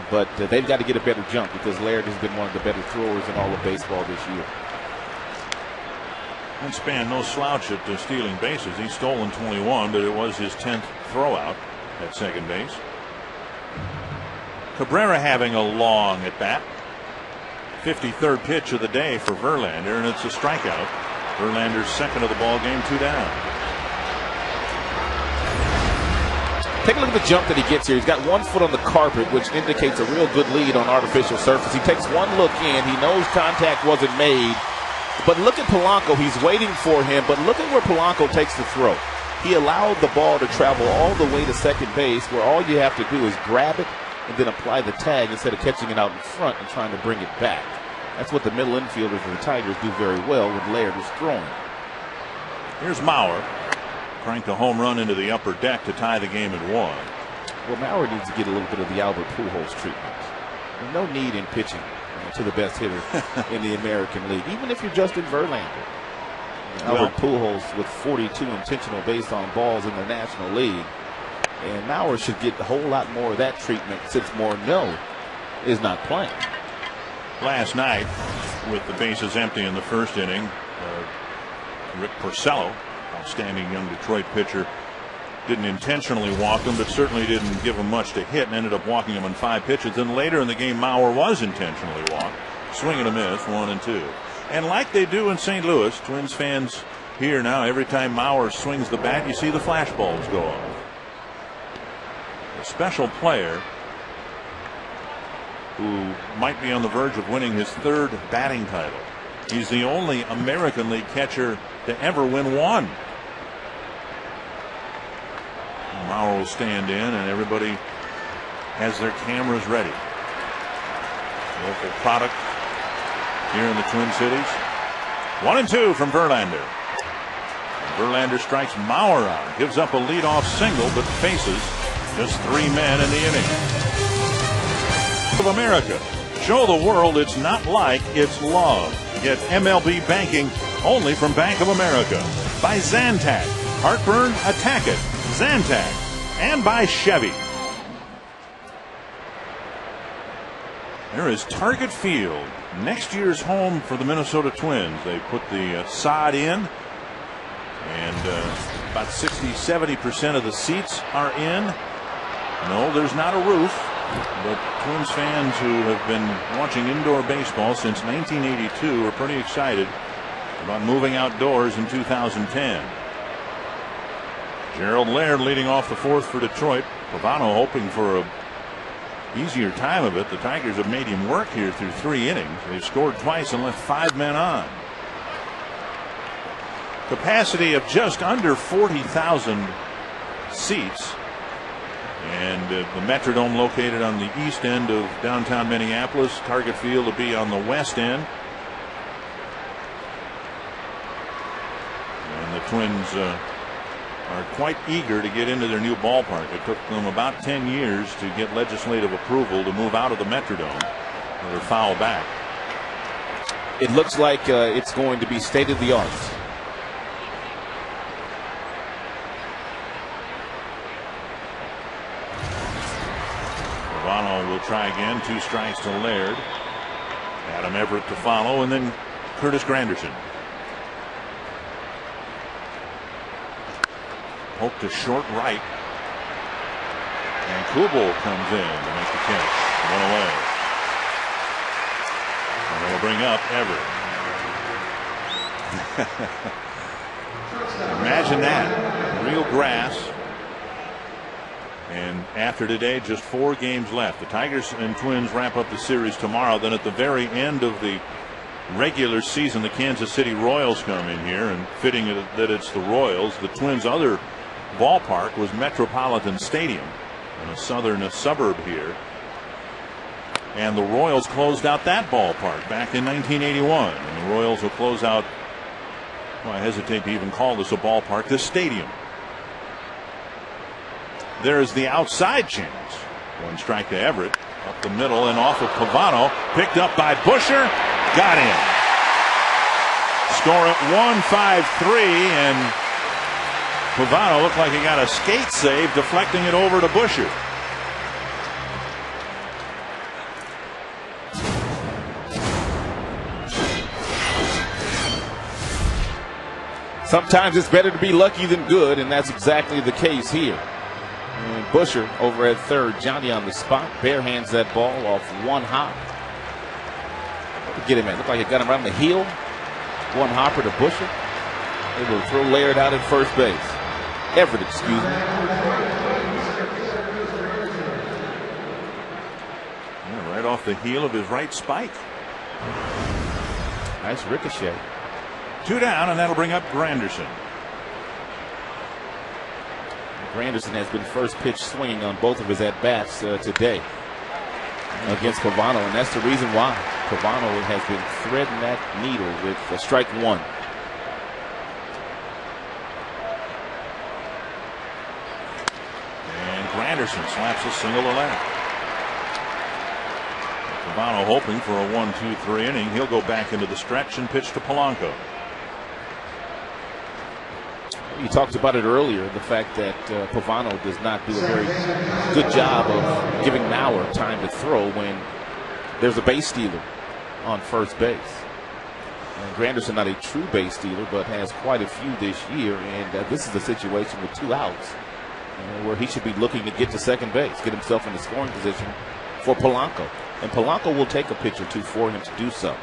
But they've got to get a better jump, because Laird has been one of the better throwers in all of baseball this year. And Span, no slouch at stealing bases. He's stolen 21, but it was his 10th throwout at second base. Cabrera having a long at bat. 53rd pitch of the day for Verlander, and it's a strikeout. Verlander's second of the ball game, 2 down. Take a look at the jump that he gets here. He's got 1 foot on the carpet, which indicates a real good lead on artificial surface. He takes one look in. He knows contact wasn't made. But look at Polanco. He's waiting for him. But look at where Polanco takes the throw. He allowed the ball to travel all the way to second base, where all you have to do is grab it and then apply the tag instead of catching it out in front and trying to bring it back. That's what the middle infielders of the Tigers do very well when Laird is throwing. Here's Mauer. Cranked a home run into the upper deck to tie the game at 1. Well, Mauer needs to get a little bit of the Albert Pujols treatment. There's no need in pitching to the best hitter in the American League, even if you're Justin Verlander. Albert Pujols with 42 intentional base on balls in the National League. And Mauer should get a whole lot more of that treatment, since Morneau is not playing. Last night, with the bases empty in the first inning, Rick Porcello, outstanding young Detroit pitcher, didn't intentionally walk him, but certainly didn't give him much to hit, and ended up walking him on 5 pitches. Then later in the game, Mauer was intentionally walked. Swing and a miss, 1-2. And like they do in St. Louis, Twins fans here now, every time Mauer swings the bat, you see the flashbulbs go off. A special player who might be on the verge of winning his 3rd batting title. He's the only American League catcher to ever win 1. Mauer will stand in, and everybody has their cameras ready. Local product here in the Twin Cities. 1-2 from Verlander. Verlander strikes Mauer out, gives up a leadoff single, but faces just 3 men in the inning. Of America, show the world it's not like it's love. Get MLB banking only from Bank of America. By Zantac, heartburn, attack it. Zantac, and by Chevy. There is Target Field, next year's home for the Minnesota Twins. They put the sod in, and about 60-70% of the seats are in. No, there's not a roof, but Twins fans who have been watching indoor baseball since 1982 are pretty excited about moving outdoors in 2010. Gerald Laird leading off the 4th for Detroit. Pavano hoping for a easier time of it. The Tigers have made him work here through 3 innings. They've scored twice and left 5 men on. Capacity of just under 40,000 seats. And the Metrodome located on the east end of downtown Minneapolis. Target Field will be on the west end. And the Twins are quite eager to get into their new ballpark. It took them about 10 years to get legislative approval to move out of the Metrodome. They're foul back. It looks like it's going to be state of the art. Pavano will try again. 2 strikes to Laird. Adam Everett to follow, and then Curtis Granderson. Poke to short right. And Kubel comes in to make the catch. 1 away. And they'll bring up Everett. Imagine that. Real grass. And after today, just 4 games left. The Tigers and Twins wrap up the series tomorrow. Then at the very end of the regular season, the Kansas City Royals come in here, and fitting that it's the Royals. The Twins' other ballpark was Metropolitan Stadium in a southern suburb here, and the Royals closed out that ballpark back in 1981, and the Royals will close out, well, I hesitate to even call this a ballpark, this stadium. There's the outside chance. 1 strike to Everett, up the middle and off of Pavano, picked up by Busher, got in. Score at 1-5-3, and Pavano looked like he got a skate save, deflecting it over to Busher. Sometimes it's better to be lucky than good, and that's exactly the case here. And Busher over at third. Johnny on the spot. Bare hands that ball off 1 hop. Get him in. Looked like it got him right on the heel. 1 hopper to Busher. Able to throw Laird out at first base. Everett, excuse me. Yeah, right off the heel of his right spike. Nice ricochet. 2 down, and that'll bring up Granderson. Granderson has been first pitch swinging on both of his at-bats today against Pavano, and that's the reason why Pavano has been threading that needle with strike 1. Anderson slaps a single to left. Pavano hoping for a 1-2-3 inning. He'll go back into the stretch and pitch to Polanco. You talked about it earlier, the fact that Pavano does not do a very good job of giving Mauer time to throw when there's a base stealer on first base. And Granderson not a true base stealer, but has quite a few this year, and this is a situation with 2 outs. Where he should be looking to get to second base, get himself in the scoring position for Polanco. And Polanco will take a pitch or 2 for him to do so.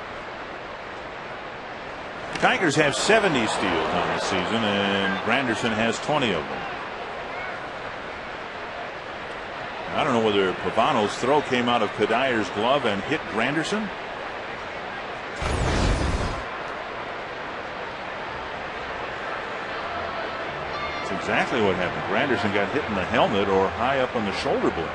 The Tigers have 70 steals on the season, and Granderson has 20 of them. I don't know whether Pavano's throw came out of Kadyr's glove and hit Granderson. That's exactly what happened. Granderson got hit in the helmet or high up on the shoulder blade.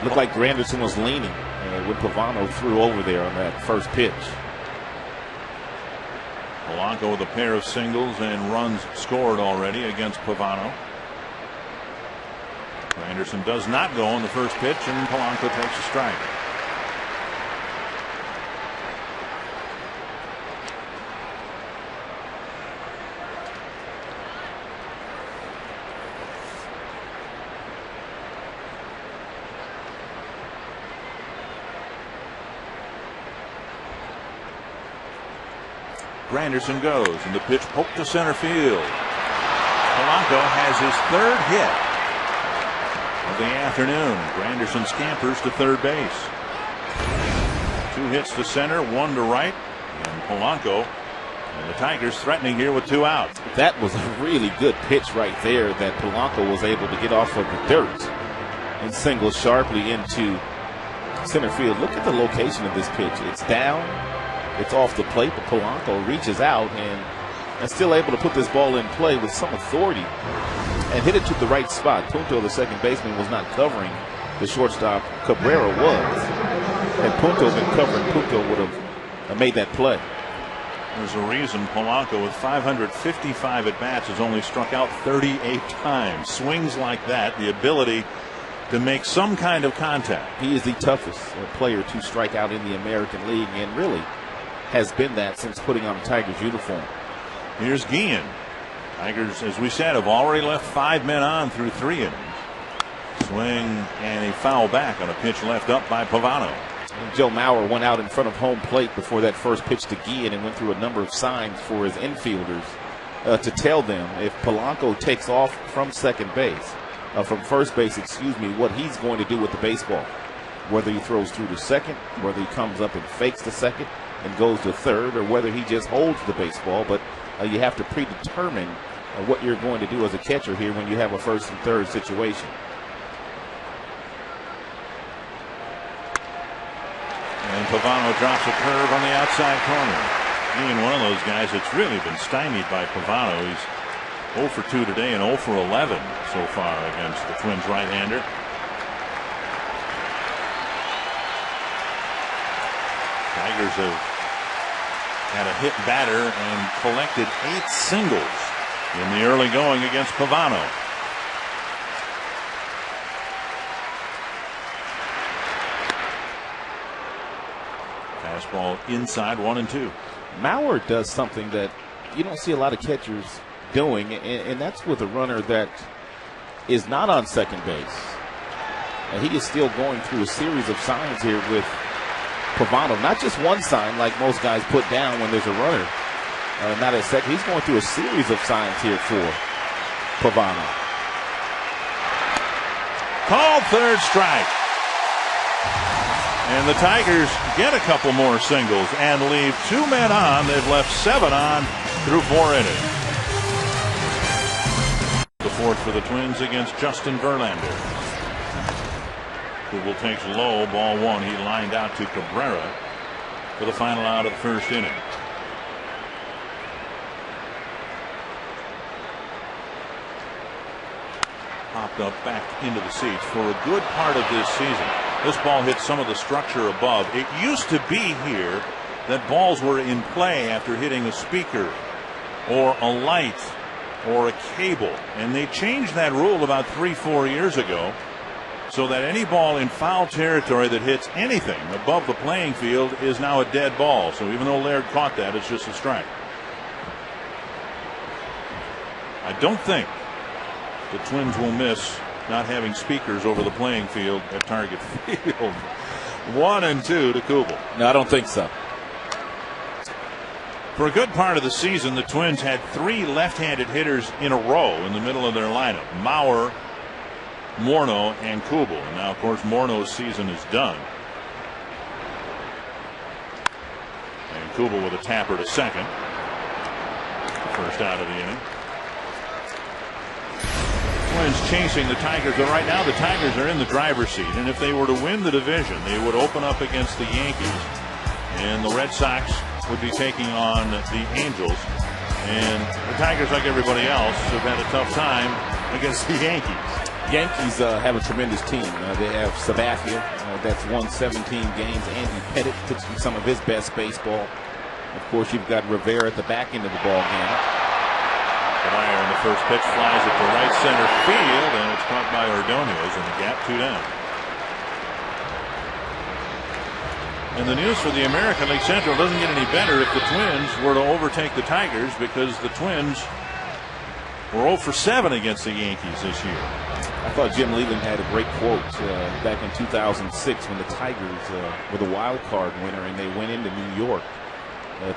Looked like Granderson was leaning when Pavano threw over there on that first pitch. Polanco with a pair of singles and runs scored already against Pavano. Granderson does not go on the first pitch, and Polanco takes a strike. Granderson goes, and the pitch poked to center field. Polanco has his third hit of the afternoon. Granderson scampers to third base. 2 hits to center, 1 to right, and Polanco and the Tigers threatening here with 2 out. That was a really good pitch right there that Polanco was able to get off of the dirt and single sharply into center field. Look at the location of this pitch. It's down. It's off the plate, but Polanco reaches out and still able to put this ball in play with some authority and hit it to the right spot. Punto, the second baseman, was not covering the shortstop. Cabrera was. Had Punto been covering, Punto would have made that play. There's a reason Polanco, with 555 at-bats, has only struck out 38 times. Swings like that, the ability to make some kind of contact. He is the toughest player to strike out in the American League, and really has been that since putting on the Tigers uniform. Here's Guillen. Tigers, as we said, have already left 5 men on through 3 innings. Swing and a foul back on a pitch left up by Pavano. And Joe Mauer went out in front of home plate before that first pitch to Guillen and went through a number of signs for his infielders to tell them if Polanco takes off from second base, from first base, what he's going to do with the baseball. Whether he throws through to second, whether he comes up and fakes the second and goes to third, or whether he just holds the baseball. But you have to predetermine what you're going to do as a catcher here when you have a first and third situation. And Pavano drops a curve on the outside corner. Being one of those guys that's really been stymied by Pavano. He's 0 for 2 today and 0 for 11 so far against the Twins right-hander. Tigers have had a hit batter and collected 8 singles in the early going against Pavano. Fastball inside, 1-2. Mauer does something that you don't see a lot of catchers doing, and that's with a runner that is not on second base. And he is still going through a series of signs here with Pavano. Not just one sign like most guys put down when there's a runner not at second. He's going through a series of signs here for Pavano. Called third strike. And the Tigers get a couple more singles and leave 2 men on. They've left 7 on through 4 innings. The fourth for the Twins against Justin Verlander. Kubel takes low, ball 1. He lined out to Cabrera for the final out of the first inning. Popped up back into the seats for a good part of this season. This ball hit some of the structure above. It used to be here that balls were in play after hitting a speaker or a light or a cable, and they changed that rule about 3-4 years ago, so that any ball in foul territory that hits anything above the playing field is now a dead ball. So even though Laird caught that, it's just a strike. I don't think the Twins will miss not having speakers over the playing field at Target Field. 1-2 to Kubel. No, I don't think so. For a good part of the season, the Twins had 3 left-handed hitters in a row in the middle of their lineup. Mauer, Morneau, and Kubel. And now, of course, Morneau's season is done. And Kubel with a tapper to second. First out of the inning. Twins chasing the Tigers, but right now the Tigers are in the driver's seat, and if they were to win the division, they would open up against the Yankees, and the Red Sox would be taking on the Angels. And the Tigers, like everybody else, have had a tough time against the Yankees. Yankees have a tremendous team. They have Sabathia, that's won 17 games. Andy Pettit pitching some of his best baseball. Of course, you've got Rivera at the back end of the ball game. Fire in the first pitch flies it to right center field, and it's caught by Ordonez in the gap, 2 down. And the news for the American League Central doesn't get any better if the Twins were to overtake the Tigers, because the Twins were 0 for 7 against the Yankees this year. I thought Jim Leland had a great quote back in 2006 when the Tigers were the wild card winner and they went into New York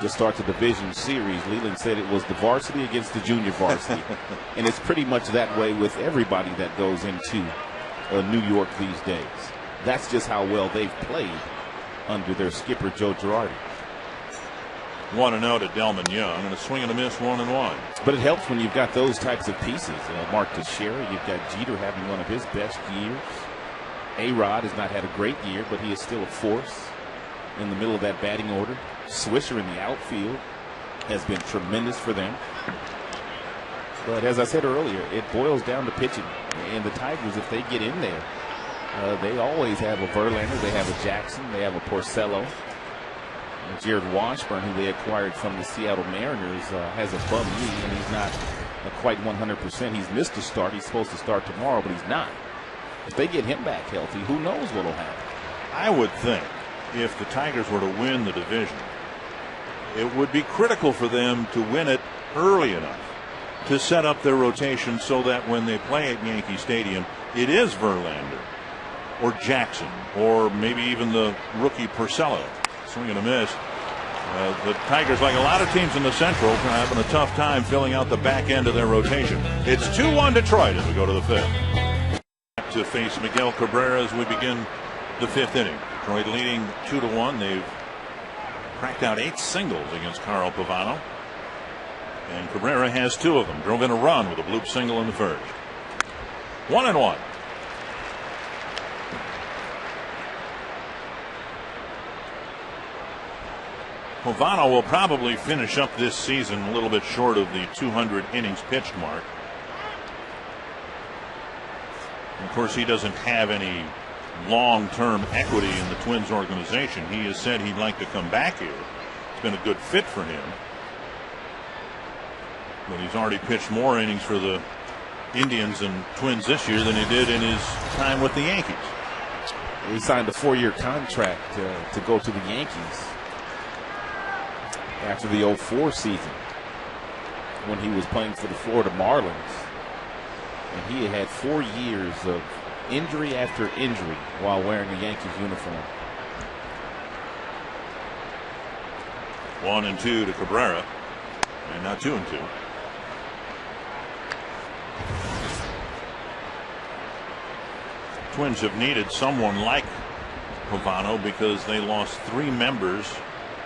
to start the division series. Leland said it was the varsity against the junior varsity. And it's pretty much that way with everybody that goes into New York these days. That's just how well they've played under their skipper, Joe Girardi. 1-0 to Delman Young, and a swing and a miss, 1-1. But it helps when you've got those types of pieces. Mark Teixeira, you've got Jeter having one of his best years. A-Rod has not had a great year, but he is still a force in the middle of that batting order. Swisher in the outfield has been tremendous for them. But as I said earlier, it boils down to pitching. And the Tigers, if they get in there, they always have a Verlander, they have a Jackson, they have a Porcello. Jared Washburn, who they acquired from the Seattle Mariners, has a bum knee, and he's not quite 100%. He's missed a start. He's supposed to start tomorrow, but he's not. If they get him back healthy, who knows what will happen? I would think if the Tigers were to win the division, it would be critical for them to win it early enough to set up their rotation so that when they play at Yankee Stadium, it is Verlander or Jackson or maybe even the rookie Porcello. Swing and a miss. The Tigers, like a lot of teams in the Central, are having a tough time filling out the back end of their rotation. It's 2-1 Detroit as we go to the 5th. To face Miguel Cabrera as we begin the 5th inning. Detroit leading 2-1. They've cracked out 8 singles against Carl Pavano. And Cabrera has 2 of them. Drove in a run with a bloop single in the first. 1-1. Pavano will probably finish up this season a little bit short of the 200 innings pitched mark. And of course, he doesn't have any long-term equity in the Twins organization. He has said he'd like to come back here. It's been a good fit for him. But he's already pitched more innings for the Indians and Twins this year than he did in his time with the Yankees. He signed a 4-year contract to go to the Yankees after the 2004 season when he was playing for the Florida Marlins. And he had 4 years of injury after injury while wearing a Yankees uniform. 1-2 to Cabrera, and now 2-2. Twins have needed someone like Pavano because they lost 3 members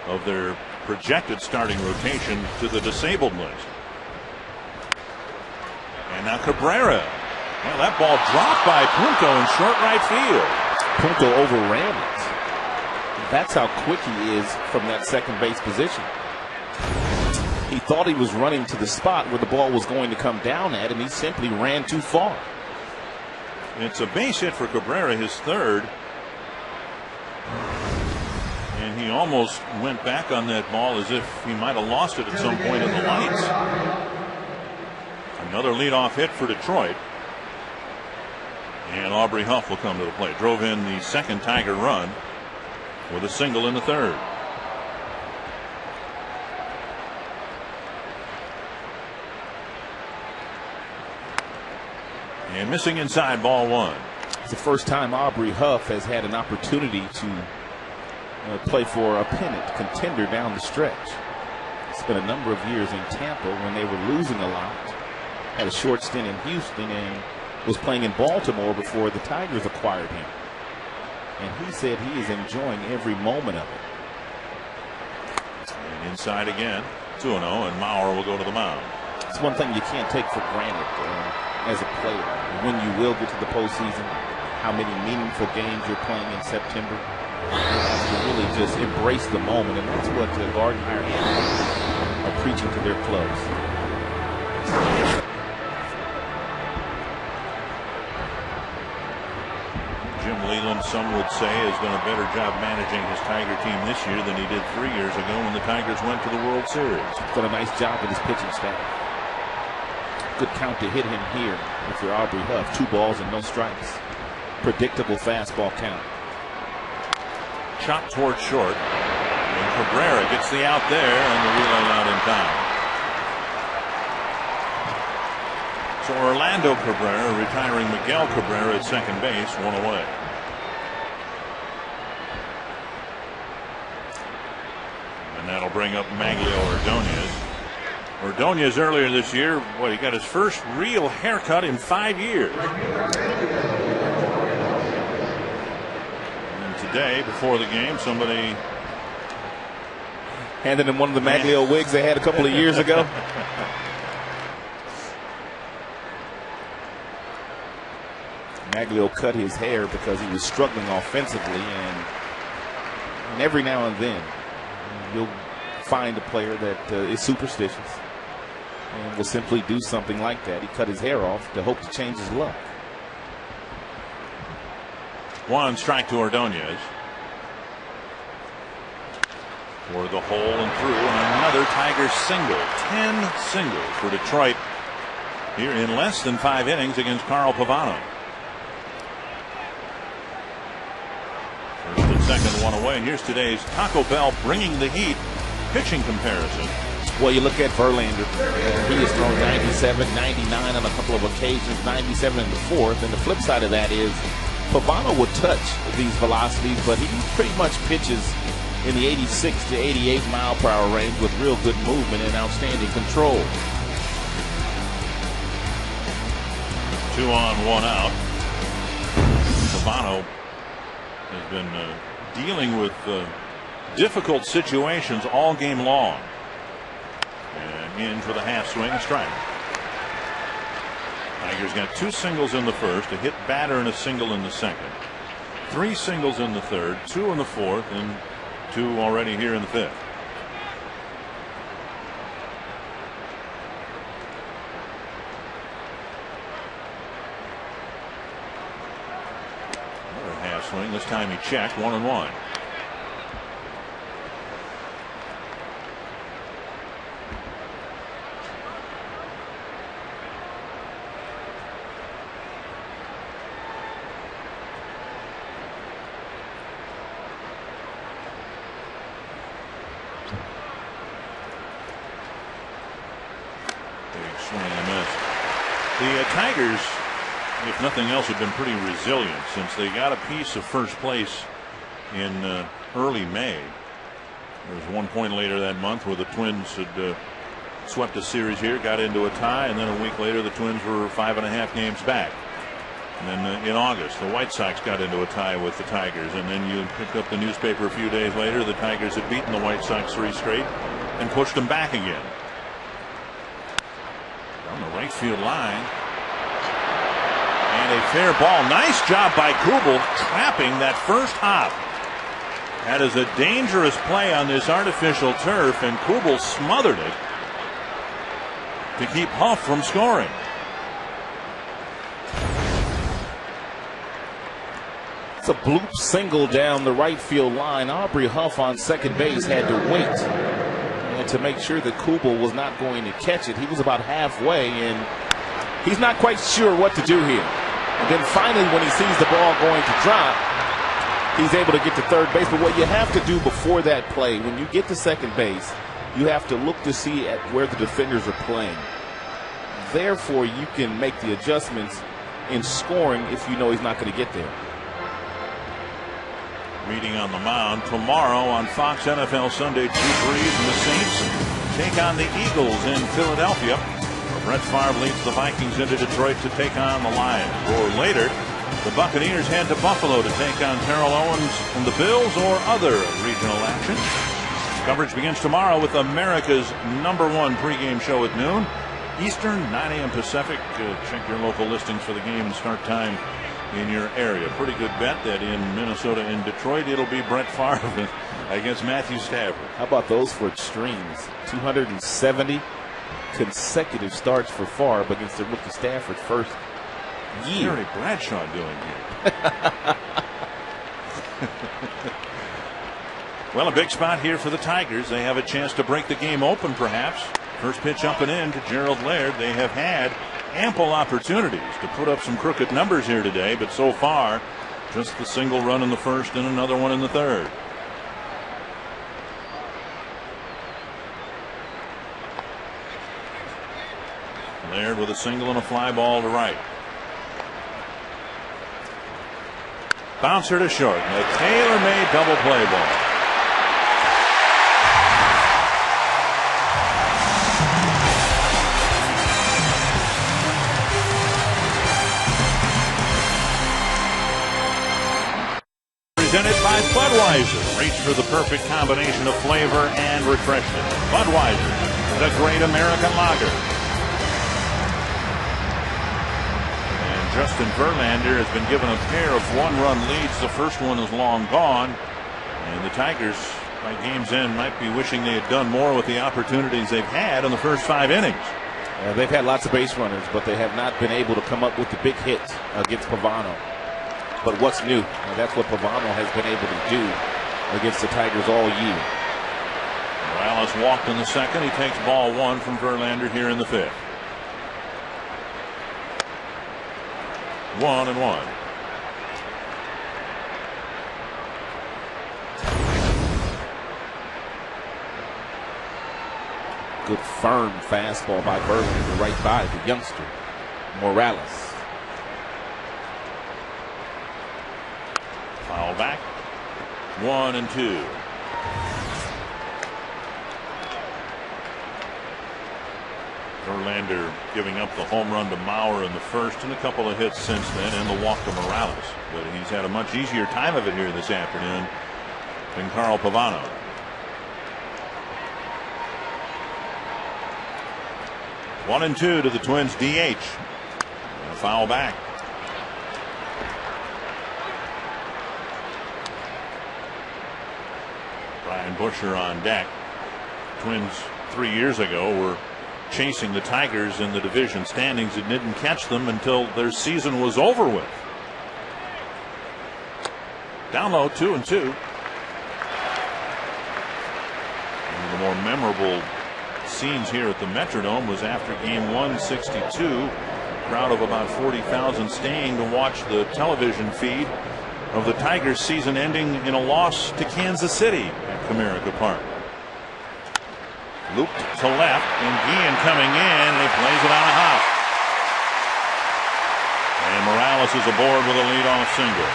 of their projected starting rotation to the disabled list. And now Cabrera. Well, that ball dropped by Punto in short right field. Punto overran it. That's how quick he is from that second base position. He thought he was running to the spot where the ball was going to come down at him. He simply ran too far. It's a base hit for Cabrera, his 3rd. And he almost went back on that ball as if he might have lost it at some point in the lights. Another leadoff hit for Detroit. And Aubrey Huff will come to the plate. Drove in the 2nd Tiger run with a single in the 3rd. And missing inside, ball 1. It's the first time Aubrey Huff has had an opportunity to play for a pennant contender down the stretch. Spent a number of years in Tampa when they were losing a lot. Had a short stint in Houston and was playing in Baltimore before the Tigers acquired him. And he said he is enjoying every moment of it. And inside again, 2-0, and Mauer will go to the mound. It's one thing you can't take for granted as a player. When you will get to the postseason, how many meaningful games you're playing in September. You have to really just embrace the moment, and that's what Gardenhire are preaching to their clubs. Jim Leland, some would say, has done a better job managing his Tiger team this year than he did 3 years ago when the Tigers went to the World Series. He's done a nice job with his pitching staff. Good count to hit him here if you're Aubrey Huff. 2 balls and no strikes. Predictable fastball count. Shot toward short. And Cabrera gets the out there and the relay out in time. So Orlando Cabrera retiring Miguel Cabrera at second base, 1 away. And that'll bring up Maglio Ordonez. Ordonez earlier this year, he got his first real haircut in 5 years. And today, before the game, somebody handed him one of the Maglio wigs they had a couple of years ago. Maglio cut his hair because he was struggling offensively, and every now and then you'll find a player that is superstitious and will simply do something like that. He cut his hair off to hope to change his luck. 1 strike to Ordonez. For the hole and through, and another Tigers single. 10 singles for Detroit here in less than 5 innings against Carl Pavano. First and second, 1 away. And here's today's Taco Bell bringing the heat pitching comparison. Well, you look at Verlander. He has thrown 97, 99 on a couple of occasions, 97 in the 4th. And the flip side of that is Pavano will touch these velocities, but he pretty much pitches in the 86 to 88 mile per hour range with real good movement and outstanding control. 2 on, 1 out. Pavano has been dealing with difficult situations all game long. And in for the half swing, a strike. Tigers got 2 singles in the first, a hit batter and a single in the second. 3 singles in the third, 2 in the fourth, and 2 already here in the fifth. Another half swing. This time he checked. 1-1. The Tigers, if nothing else, have been pretty resilient since they got a piece of first place in early May. There was 1 point later that month where the Twins had swept a series here, got into a tie, and then a week later the Twins were 5.5 games back. And then in August the White Sox got into a tie with the Tigers, and then you picked up the newspaper a few days later, the Tigers had beaten the White Sox 3 straight and pushed them back again. On the right field line. And a fair ball. Nice job by Kubel trapping that first hop. That is a dangerous play on this artificial turf, and Kubel smothered it to keep Huff from scoring. It's a bloop single down the right field line. Aubrey Huff on second base had to wait to make sure that Kubel was not going to catch it. He was about halfway, and he's not quite sure what to do here. And then finally, when he sees the ball going to drop, he's able to get to third base. But what you have to do before that play, when you get to second base, you have to look to see at where the defenders are playing. Therefore, you can make the adjustments in scoring if you know he's not going to get there. Meeting on the mound tomorrow on Fox NFL Sunday. Drew Brees and the Saints take on the Eagles in Philadelphia. Brett Favre leads the Vikings into Detroit to take on the Lions. Or later, the Buccaneers head to Buffalo to take on Terrell Owens and the Bills or other regional action. Coverage begins tomorrow with America's #1 pregame show at noon Eastern, 9 a.m. Pacific. Check your local listings for the game and start time in your area. Pretty good bet that in Minnesota and Detroit it'll be Brett Favre against Matthew Stafford. How about those for extremes? 270 consecutive starts for Favre against the rookie Stafford. First year. Gary Bradshaw doing here? Well, a big spot here for the Tigers. They have a chance to break the game open, perhaps. First pitch up and in to Gerald Laird. They have had ample opportunities to put up some crooked numbers here today, but so far, just the single run in the first and another one in the third. Laird with a single and a fly ball to right. Bouncer to short. And a tailor-made double play ball. Presented by Budweiser. Reach for the perfect combination of flavor and refreshment. Budweiser, the great American lager. Justin Verlander has been given a pair of one-run leads. The first one is long gone, and the Tigers, by game's end, might be wishing they had done more with the opportunities they've had in the first 5 innings. They've had lots of base runners, but they have not been able to come up with the big hits against Pavano. But what's new? That's what Pavano has been able to do against the Tigers all year. Morales walked in the second. He takes ball one from Verlander here in the fifth. 1-1. Good firm fastball by Verlander right by the youngster Morales. Foul back. 1-2. Verlander giving up the home run to Mauer in the first and a couple of hits since then, and the walk to Morales. But he's had a much easier time of it here this afternoon than Carl Pavano. One and two to the Twins DH. And a foul back. Brian Busher on deck. Twins 3 years ago were chasing the Tigers in the division standings and didn't catch them until their season was over with. Down low, 2-2. One of the more memorable scenes here at the Metrodome was after game 162. Crowd of about 40,000 staying to watch the television feed of the Tigers season ending in a loss to Kansas City at Comerica Park. Looped to left, and Guillen coming in, and he plays it on a hop. And Morales is aboard with a leadoff single.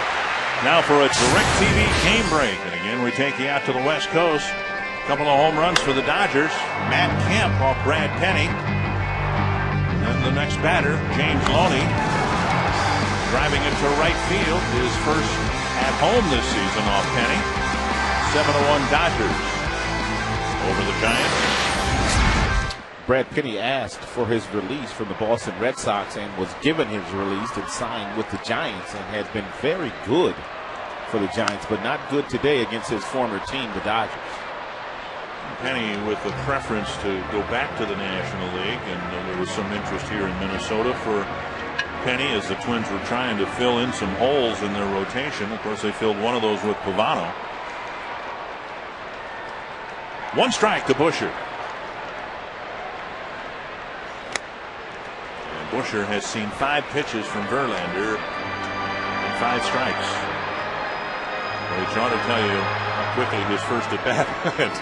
Now for a DirecTV game break, and again we take you out to the West Coast. A couple of home runs for the Dodgers. Matt Kemp off Brad Penny. And the next batter, James Loney, driving it to right field. His first at home this season off Penny. 7-1 Dodgers over the Giants. Brad Penny asked for his release from the Boston Red Sox and was given his release and signed with the Giants and has been very good for the Giants, but not good today against his former team, the Dodgers. Penny with the preference to go back to the National League, and there was some interest here in Minnesota for Penny as the Twins were trying to fill in some holes in their rotation. Of course, they filled one of those with Pavano. One strike to Busher. And Busher has seen 5 pitches from Verlander and 5 strikes. Well, he tried to tell you how quickly his first at bat went.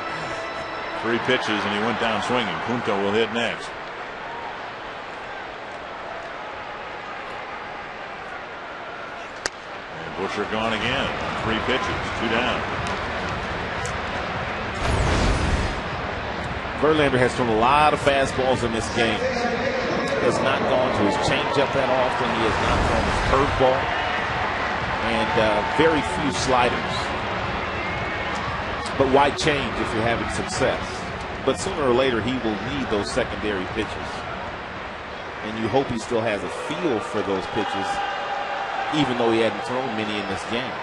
3 pitches and he went down swinging. Punto will hit next. And Busher gone again. 3 pitches, 2 down. Verlander has thrown a lot of fastballs in this game. Has not gone to his changeup that often. He has not thrown his curveball. And very few sliders. But why change if you're having success? But sooner or later, he will need those secondary pitches. And you hope he still has a feel for those pitches, even though he hadn't thrown many in this game.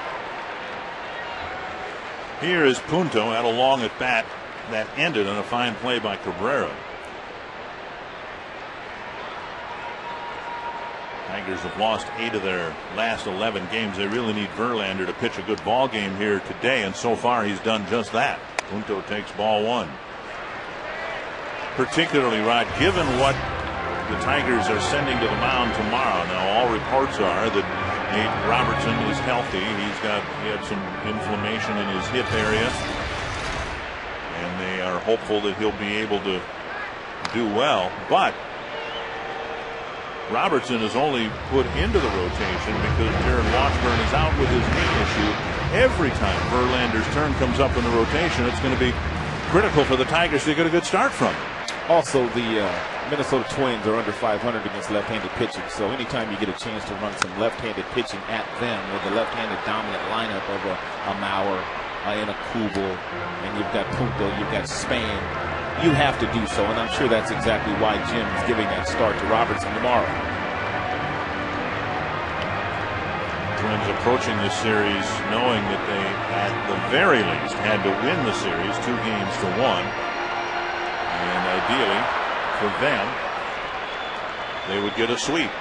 Here is Punto at a long at bat that ended in a fine play by Cabrera. Tigers have lost 8 of their last 11 games. They really need Verlander to pitch a good ball game here today, and so far he's done just that. Punto takes ball 1. Particularly, Rod, given what the Tigers are sending to the mound tomorrow. Now, all reports are that Nate Robertson is healthy. He had some inflammation in his hip area, and they are hopeful that he'll be able to do well. But Robertson is only put into the rotation because Jared Washburn is out with his knee issue. Every time Verlander's turn comes up in the rotation, it's going to be critical for the Tigers to get a good start from it. Also, the Minnesota Twins are under 500 against left-handed pitching, so anytime you get a chance to run some left-handed pitching at them with the left-handed dominant lineup of a Mauer and a Kubel, and you've got Punto, you've got Span, you have to do so, and I'm sure that's exactly why Jim is giving that start to Robertson tomorrow. Twins approaching this series knowing that they, at the very least, had to win the series 2-1. And ideally, for them, they would get a sweep.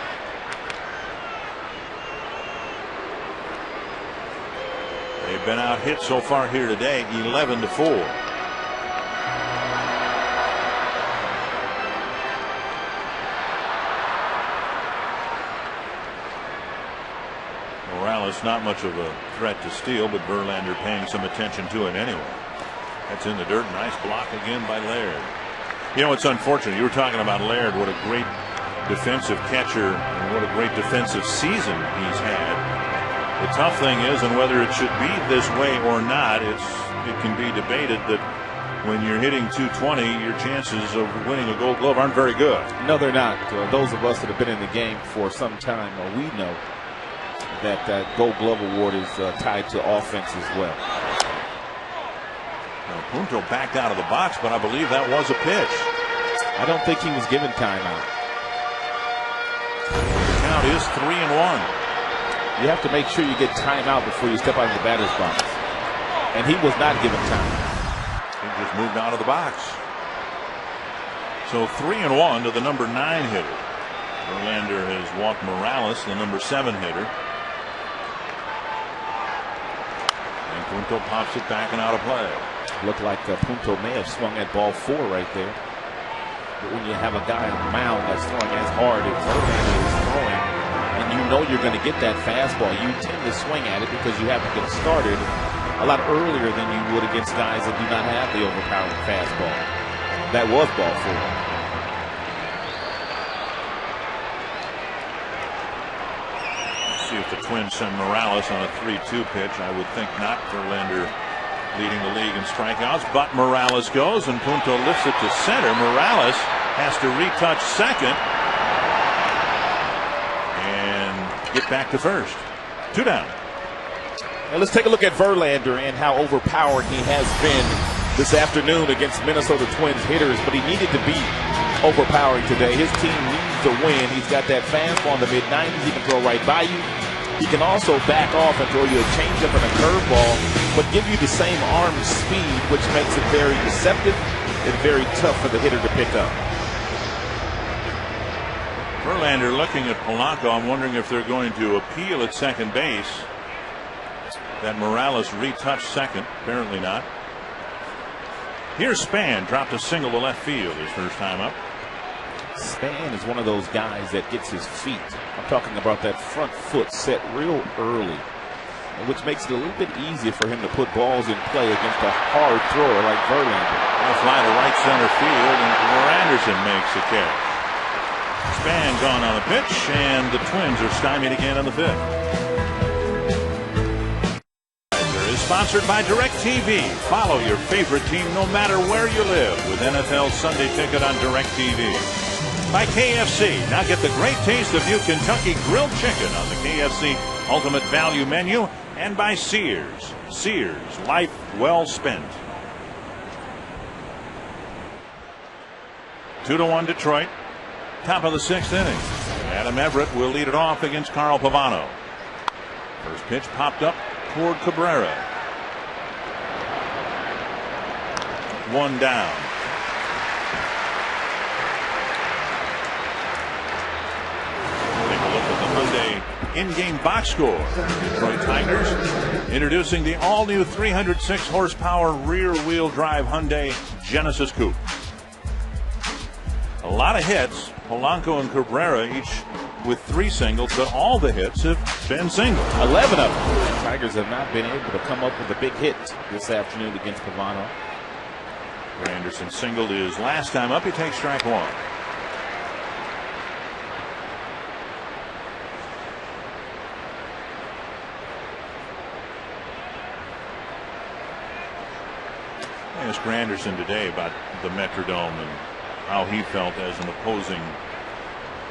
They've been out hit so far here today, 11-4. Morales not much of a threat to steal, but Verlander paying some attention to it anyway. That's in the dirt. Nice block again by Laird. You know, it's unfortunate. You were talking about Laird, what a great defensive catcher and what a great defensive season he's had. The tough thing is, and whether it should be this way or not, it can be debated that when you're hitting 220, your chances of winning a Gold Glove aren't very good. No, they're not. Those of us that have been in the game for some time, we know that Gold Glove award is tied to offense as well. Now, Punto backed out of the box, but I believe that was a pitch. I don't think he was given timeout. The count is 3-1. You have to make sure you get timeout before you step out of the batter's box. And he was not given time. He just moved out of the box. So 3-1 to the number 9 hitter. Verlander has walked Morales, the number 7 hitter. And Punto pops it back and out of play. Looked like Punto may have swung at ball 4 right there. But when you have a guy on the mound that's throwing as hard as Verlander is throwing, and you know you're going to get that fastball, you tend to swing at it because you have to get started a lot earlier than you would against guys that do not have the overpowering fastball. That was ball 4. See if the Twins send Morales on a 3-2 pitch. I would think not. Verlander leading the league in strikeouts, but Morales goes and Punto lifts it to center. Morales has to retouch second and get back to first. 2 down. Now let's take a look at Verlander and how overpowered he has been this afternoon against Minnesota Twins hitters, but he needed to be overpowering today. His team needs to win. He's got that fastball in the mid-90s. He can throw right by you. He can also back off and throw you a changeup and a curveball, but give you the same arm speed, which makes it very deceptive and very tough for the hitter to pick up. Verlander looking at Polanco. I'm wondering if they're going to appeal at second base. That Morales retouched second. Apparently not. Here's Span. Dropped a single to left field his first time up. Span is one of those guys that gets his feet. I'm talking about that front foot set real early, which makes it a little bit easier for him to put balls in play against a hard thrower like Verlander. A fly to right center field, and Anderson makes the catch. Span gone on the pitch, and the Twins are stymied again on the 5th. Is sponsored by DirecTV. Follow your favorite team no matter where you live with NFL Sunday Ticket on DirecTV. By KFC. Now get the great taste of new Kentucky grilled chicken on the KFC Ultimate Value menu. And by Sears. Sears, life well spent. 2-1 Detroit. Top of the 6th inning. Adam Everett will lead it off against Carl Pavano. First pitch popped up toward Cabrera. 1 down. Take a look at the in-game box score. Detroit Tigers introducing the all-new 306 horsepower rear-wheel drive Hyundai Genesis Coupe. A lot of hits. Polanco and Cabrera each with 3 singles, but all the hits have been singles. 11 of them. The Tigers have not been able to come up with a big hit this afternoon against Pavano. Anderson singled his last time up. He takes strike 1. I asked Granderson today about the Metrodome and how he felt as an opposing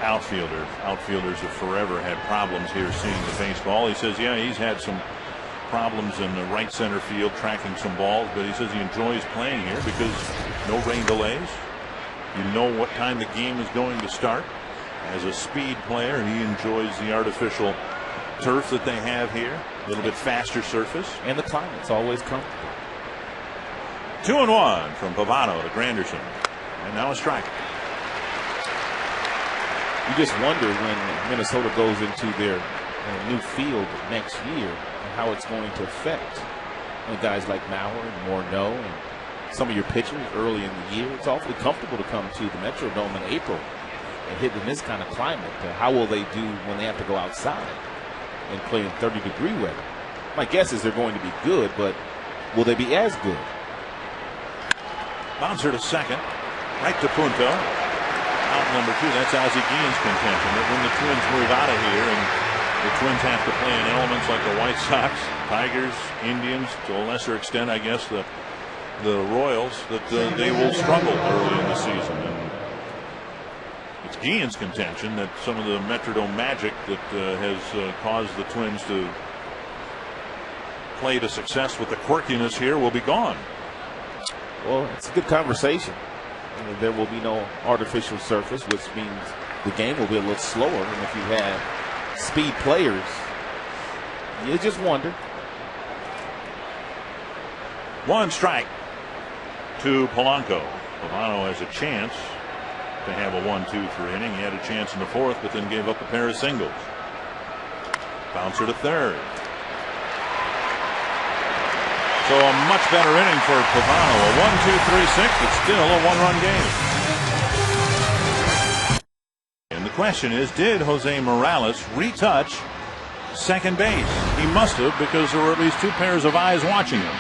outfielder. Outfielders have forever had problems here seeing the baseball. He says, yeah, he's had some problems in the right center field tracking some balls, but he says he enjoys playing here because no rain delays. You know what time the game is going to start. As a speed player, he enjoys the artificial turf that they have here. A little bit faster surface. And the climate's always comfortable. 2-1 from Pavano to Granderson. And now a strike. You just wonder when Minnesota goes into their new field next year and how it's going to affect guys like Mauer and Morneau and some of your pitchers early in the year. It's awfully comfortable to come to the Metrodome in April and hit in this kind of climate. How will they do when they have to go outside and play in 30-degree weather? My guess is they're going to be good, but will they be as good? Bouncer to second. Right to Punto. Out number 2. That's Ozzie Guillen's contention that when the Twins move out of here and the Twins have to play in elements like the White Sox, Tigers, Indians, to a lesser extent, I guess, the Royals, that they will struggle early in the season. And it's Guillen's contention that some of the Metrodome magic that has caused the Twins to play to success with the quirkiness here will be gone. Well, it's a good conversation. There will be no artificial surface, which means the game will be a little slower. And if you have speed players, you just wonder. 1 strike to Polanco. Pavano has a chance to have a 1-2 inning. He had a chance in the 4th, but then gave up a pair of singles. Bouncer to 3rd. So a much better inning for Pavano. A 1-2-3-6. It's still a 1-run game. And the question is, did Jose Morales retouch second base? He must have, because there were at least 2 pairs of eyes watching him.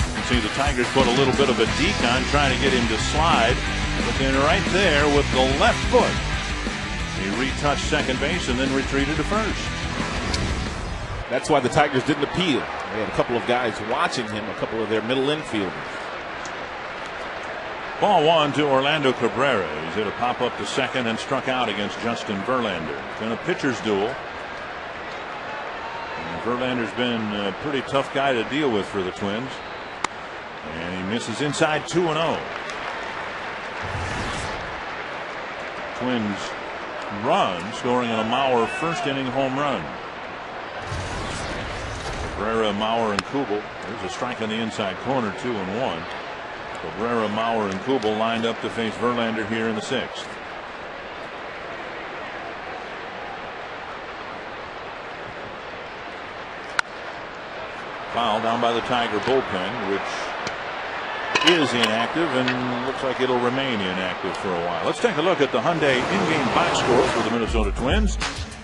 You can see the Tigers put a little bit of a decon trying to get him to slide. But then right there with the left foot, he retouched second base and then retreated to first. That's why the Tigers didn't appeal. They had a couple of guys watching him, a couple of their middle infielders. Ball 1 to Orlando Cabrera. He's hit a pop-up to second and struck out against Justin Verlander. It's been a pitcher's duel. And Verlander's been a pretty tough guy to deal with for the Twins. And he misses inside 2-0. Twins run, scoring on a Mauer first-inning home run. Cabrera, Mauer, and Kubel. There's a strike on the inside corner, 2-1. Cabrera, Mauer, and Kubel lined up to face Verlander here in the 6th. Foul down by the Tiger bullpen, which is inactive and looks like it'll remain inactive for a while. Let's take a look at the Hyundai in-game box score for the Minnesota Twins.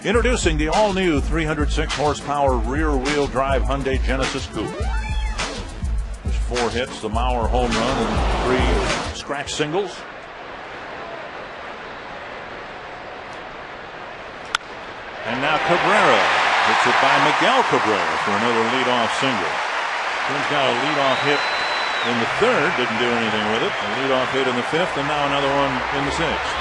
Introducing the all-new 306 horsepower rear-wheel drive Hyundai Genesis Coupe. There's 4 hits, the Mauer home run, and 3 scratch singles. And now Cabrera hits it by Miguel Cabrera for another leadoff single. Twins got a leadoff hit in the 3rd, didn't do anything with it. A leadoff hit in the 5th, and now another one in the 6th.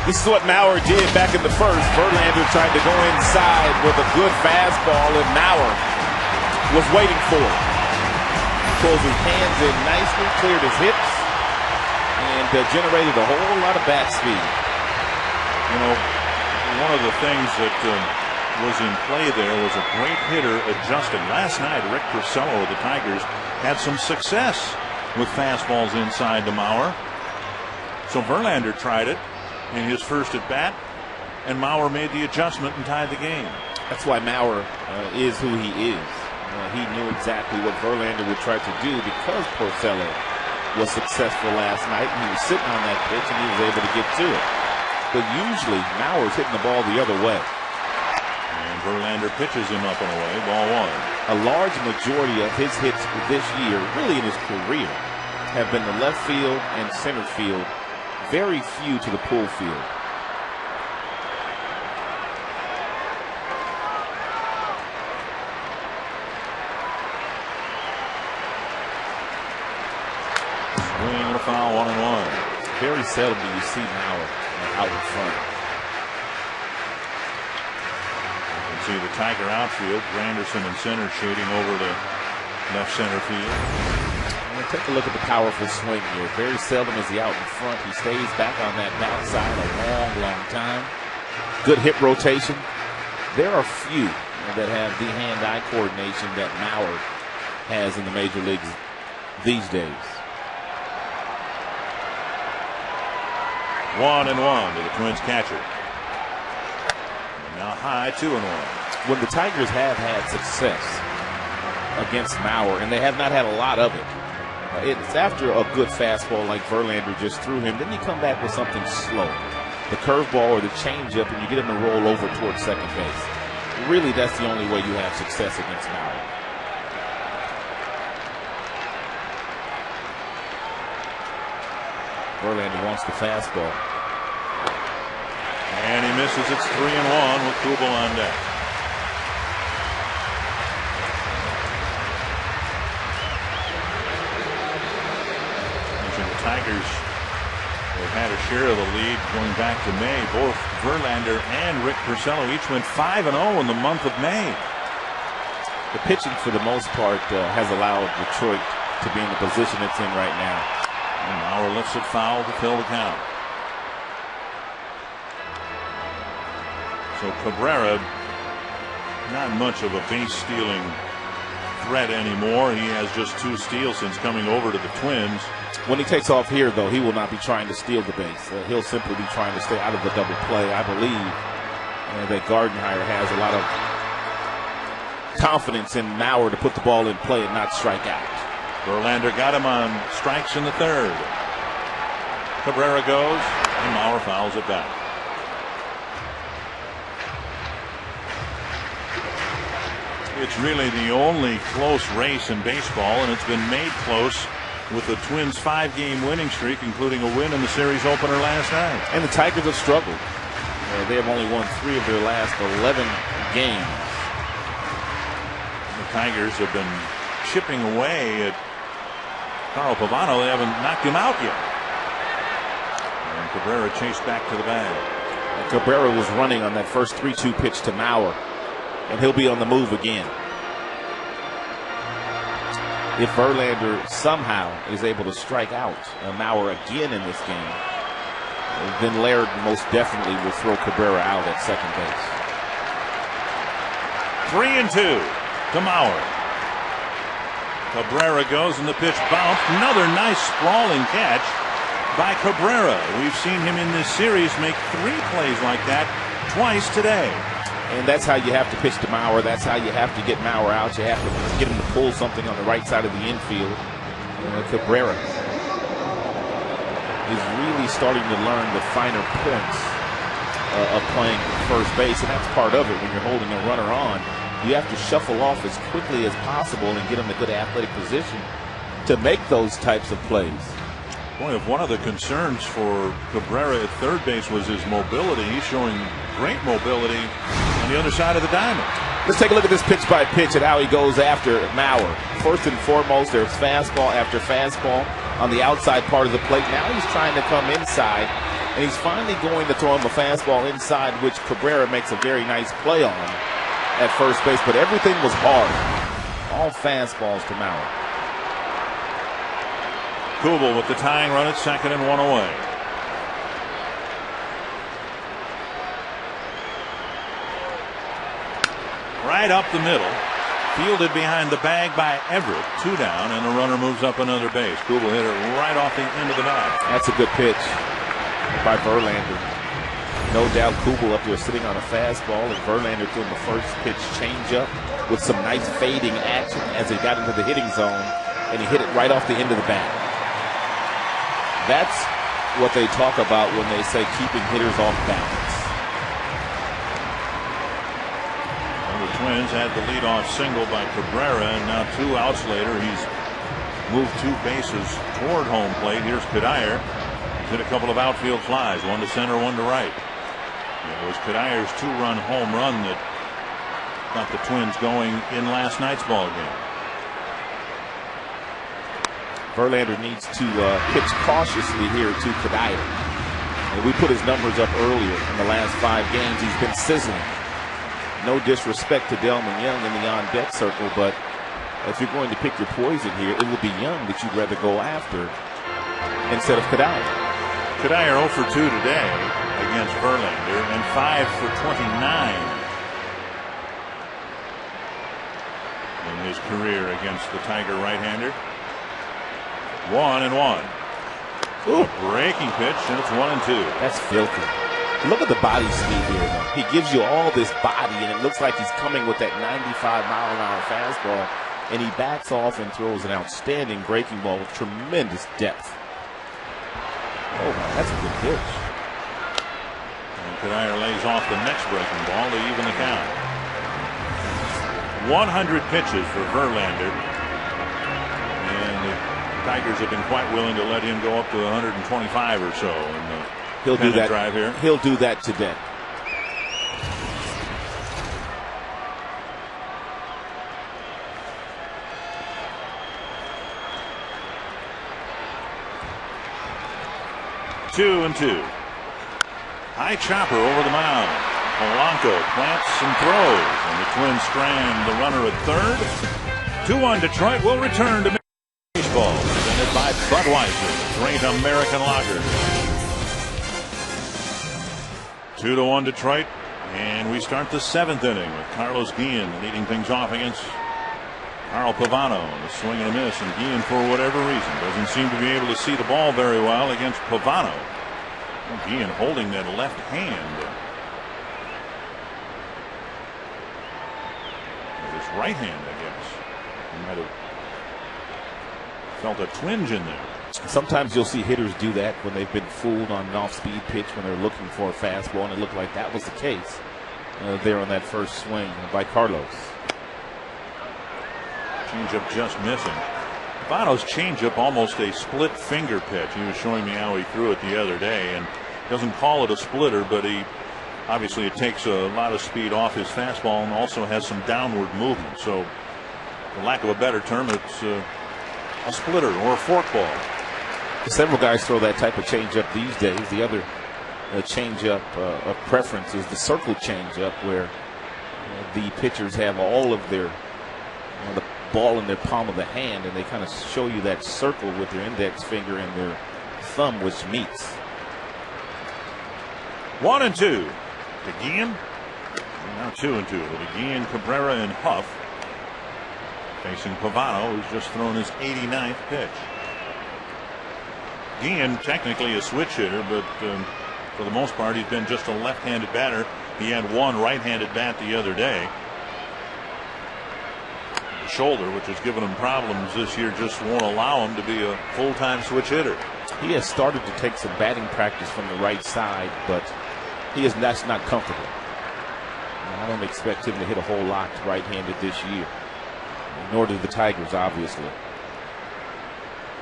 This is what Mauer did back in the 1st. Verlander tried to go inside with a good fastball, and Mauer was waiting for it. Pulls his hands in nicely, cleared his hips, and generated a whole lot of bat speed. You know, one of the things that was in play there was a great hitter adjusting. Last night, Rick Porcello of the Tigers had some success with fastballs inside to Mauer. So Verlander tried it in his first at bat, and Mauer made the adjustment and tied the game. That's why Mauer is who he is. He knew exactly what Verlander would try to do because Porcello was successful last night, and he was sitting on that pitch, and he was able to get to it. But usually, Mauer's hitting the ball the other way. And Verlander pitches him up and away, ball one. A large majority of his hits this year, really in his career, have been to left field and center field, very few to the pull field. Swing and a foul, 1-1. Very seldom do you see Mauer out in front. You can see the Tiger outfield, Granderson in center shading over to left center field. Take a look at the powerful swing here. Very seldom is he out in front. He stays back on that backside a long time. Good hip rotation. There are few that have the hand-eye coordination that Mauer has in the major leagues these days. 1-1 to the Twins catcher. Now high, 2-1. When the Tigers have had success against Mauer, and they have not had a lot of it, it's after a good fastball like Verlander just threw him. Then you come back with something slow, the curveball or the changeup, and you get him to roll over towards second base. Really, that's the only way you have success against Mauer. Verlander wants the fastball. And he misses. It's 3-1 with Kubel on deck. The Tigers have had a share of the lead going back to May. Both Verlander and Rick Porcello each went 5-0 in the month of May. The pitching, for the most part, has allowed Detroit to be in the position it's in right now. And Mauer lifts it foul to fill the count. So Cabrera, not much of a base stealing threat anymore. He has just 2 steals since coming over to the Twins. When he takes off here, though, he will not be trying to steal the base. He'll simply be trying to stay out of the double play. I believe that Gardenhire has a lot of confidence in Mauer to put the ball in play and not strike out. Verlander got him on strikes in the third. Cabrera goes, and Mauer fouls it back. It's really the only close race in baseball, and it's been made close with the Twins' 5-game winning streak, including a win in the series opener last night. And the Tigers have struggled. They have only won 3 of their last 11 games. The Tigers have been chipping away at Carl Pavano. They haven't knocked him out yet. And Cabrera chased back to the bag. And Cabrera was running on that first 3-2 pitch to Mauer, and he'll be on the move again. If Verlander somehow is able to strike out Mauer again in this game, then Laird most definitely will throw Cabrera out at second base. 3-2 to Mauer. Cabrera goes and the pitch bounced. Another nice sprawling catch by Cabrera. We've seen him in this series make 3 plays like that twice today. And that's how you have to pitch to Mauer. That's how you have to get Mauer out. You have to get him to pull something on the right side of the infield. Cabrera is really starting to learn the finer points of playing first base, and that's part of it. When you're holding a runner on, you have to shuffle off as quickly as possible and get him a good athletic position to make those types of plays. Boy, if one of the concerns for Cabrera at third base was his mobility, he's showing great mobility on the other side of the diamond. Let's take a look at this pitch by pitch and how he goes after Mauer. First and foremost, there's fastball after fastball on the outside part of the plate. Now he's trying to come inside, and he's finally going to throw him a fastball inside, which Cabrera makes a very nice play on at first base, but everything was hard. All fastballs to Mauer. Kubel with the tying run at second and 1 away. Right up the middle. Fielded behind the bag by Everett. 2 down, and the runner moves up another base. Kubel hit it right off the end of the bat. That's a good pitch. by Verlander. No doubt Kubel up there sitting on a fastball, and Verlander throwing the first pitch changeup with some nice fading action as he got into the hitting zone, and he hit it right off the end of the bat. That's what they talk about when they say keeping hitters off balance. Well, the Twins had the leadoff single by Cabrera, and now 2 outs later, he's moved 2 bases toward home plate. Here's Cuddyer. He's hit a couple of outfield flies, 1 to center, 1 to right. It was Cuddier's 2-run home run that got the Twins going in last night's ball game. Verlander needs to pitch cautiously here to Cuddyer. And we put his numbers up earlier in the last 5 games. He's been sizzling. No disrespect to Delman Young in the on-deck circle, but if you're going to pick your poison here, it will be Young that you'd rather go after instead of Cuddyer. Cuddyer 0 for 2 today against Verlander and 5 for 29 in his career against the Tiger right-hander. 1-1. Ooh. A breaking pitch, and it's 1-2. That's filthy. Look at the body speed here. He gives you all this body, and it looks like he's coming with that 95-mile-an-hour fastball, and he backs off and throws an outstanding breaking ball with tremendous depth. Oh, that's a good pitch. And Cuddyer lays off the next breaking ball to even the count. 100 pitches for Verlander. And the Tigers have been quite willing to let him go up to 125 or so in the He'll do that drive here. He'll do that today. Two and 2. High chopper over the mound. Polanco plants and throws, and the Twins strand the runner at third. 2-1 Detroit will return to baseball, presented by Budweiser, great American lager. 2-1 Detroit, and we start the 7th inning with Carlos Guillen leading things off against Carl Pavano. A swing and a miss, and Guillen, for whatever reason, doesn't seem to be able to see the ball very well against Pavano. Well, Guillen holding that left hand. With his right hand, I guess. He might have felt a twinge in there. Sometimes you'll see hitters do that when they've been fooled on an off-speed pitch when they're looking for a fastball, and it looked like that was the case there on that first swing by Carlos. Changeup just missing. Pavano's changeup almost a split finger pitch. He was showing me how he threw it the other day, and doesn't call it a splitter, but he obviously it takes a lot of speed off his fastball and also has some downward movement. So, for lack of a better term, it's a splitter or a forkball. Several guys throw that type of changeup these days. The other changeup of preference is the circle changeup, where the pitchers have all of their the ball in their palm of the hand, and they kind of show you that circle with their index finger and their thumb, which meets. 1-2 to Guillen. Now 2-2. It'll be Guillen, Cabrera, and Huff facing Pavano, who's just thrown his 89th pitch. Guillen technically a switch hitter, but for the most part he's been just a left-handed batter. He had one right-handed bat the other day. The shoulder, which has given him problems this year, just won't allow him to be a full-time switch hitter. He has started to take some batting practice from the right side, but that's not comfortable. I don't expect him to hit a whole lot right-handed this year, nor do the Tigers, obviously.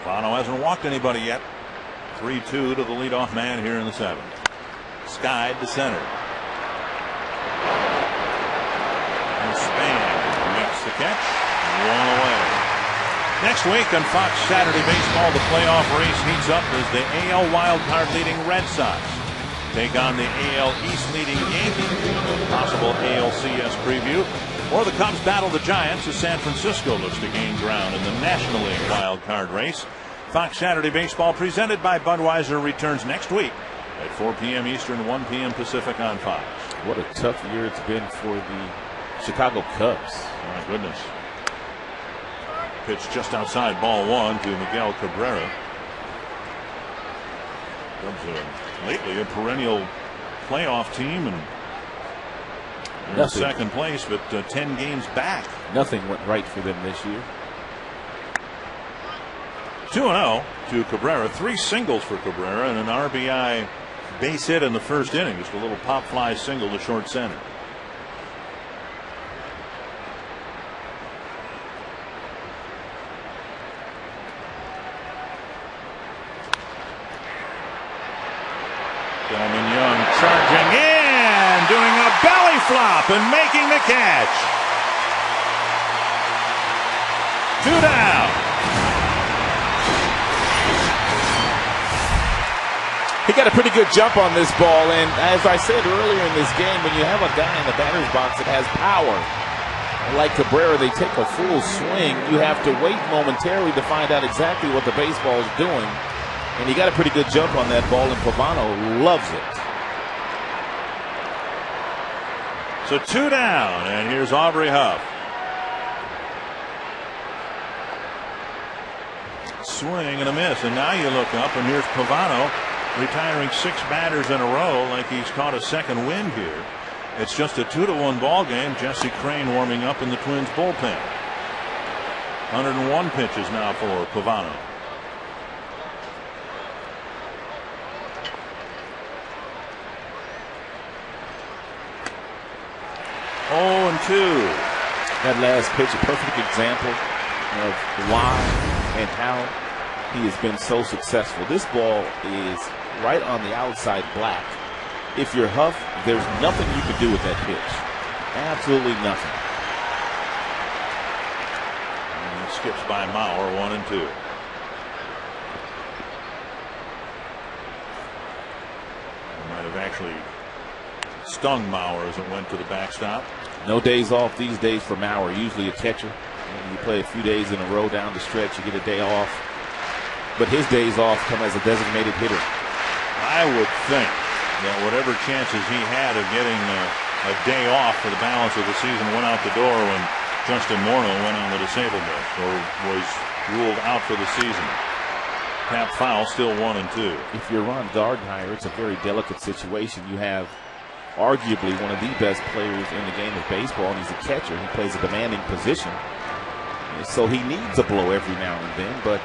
Pavano hasn't walked anybody yet. 3-2 to the leadoff man here in the 7th. Skied to center. And Span makes the catch. One away. Next week on Fox Saturday Baseball, the playoff race heats up as the AL wildcard leading Red Sox take on the AL East leading Yankees. Possible ALCS preview. Or the Cubs battle the Giants as San Francisco looks to gain ground in the National League wildcard race. Fox Saturday Baseball, presented by Budweiser, returns next week at 4 p.m. Eastern, 1 p.m. Pacific on Fox. What a tough year it's been for the Chicago Cubs. My goodness. Pitch just outside ball 1 to Miguel Cabrera. Cubs lately a perennial playoff team, and they're in second place, but 10 games back. Nothing went right for them this year. 2-0 to Cabrera. 3 singles for Cabrera and an RBI base hit in the first inning. Just a little pop fly single to short center. Delman Young charging in, doing a belly flop and making the catch. 2 down. He got a pretty good jump on this ball, and as I said earlier in this game, when you have a guy in the batter's box that has power, like Cabrera, they take a full swing. You have to wait momentarily to find out exactly what the baseball is doing. And he got a pretty good jump on that ball, and Pavano loves it. So 2 down, and here's Aubrey Huff. Swing and a miss, and now you look up, and here's Pavano retiring 6 batters in a row, like he's caught a second wind here. It's just a 2-1 ball game. Jesse Crain warming up in the Twins bullpen. 101 pitches now for Pavano. Oh, and 2. That last pitch, a perfect example of why and how he has been so successful. This ball is right on the outside black. If you're Huff, there's nothing you can do with that pitch. Absolutely nothing. And it skips by Mauer, 1 and 2. Might have actually stung Mauer as it went to the backstop. No days off these days for Mauer. Usually a catcher. When you play a few days in a row down the stretch, you get a day off. But his days off come as a designated hitter. I would think that whatever chances he had of getting a day off for the balance of the season went out the door when Justin Morneau went on the disabled list or was ruled out for the season. Tap foul, still 1 and 2. If you're Ron Gardenhire, it's a very delicate situation. You have arguably one of the best players in the game of baseball, and he's a catcher. He plays a demanding position, so he needs a blow every now and then. But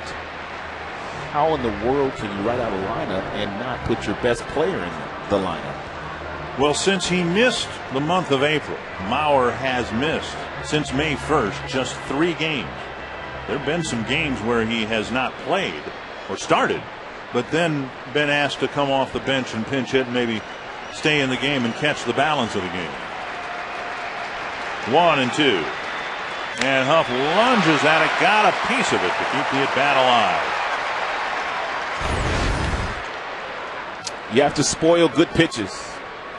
how in the world can you write out a lineup and not put your best player in the lineup? Well, since he missed the month of April, Mauer has missed since May 1st just 3 games. There have been some games where he has not played or started, but then been asked to come off the bench and pinch hit and maybe stay in the game and catch the balance of the game. 1 and 2. And Huff lunges at it, got a piece of it to keep the at-bat alive. You have to spoil good pitches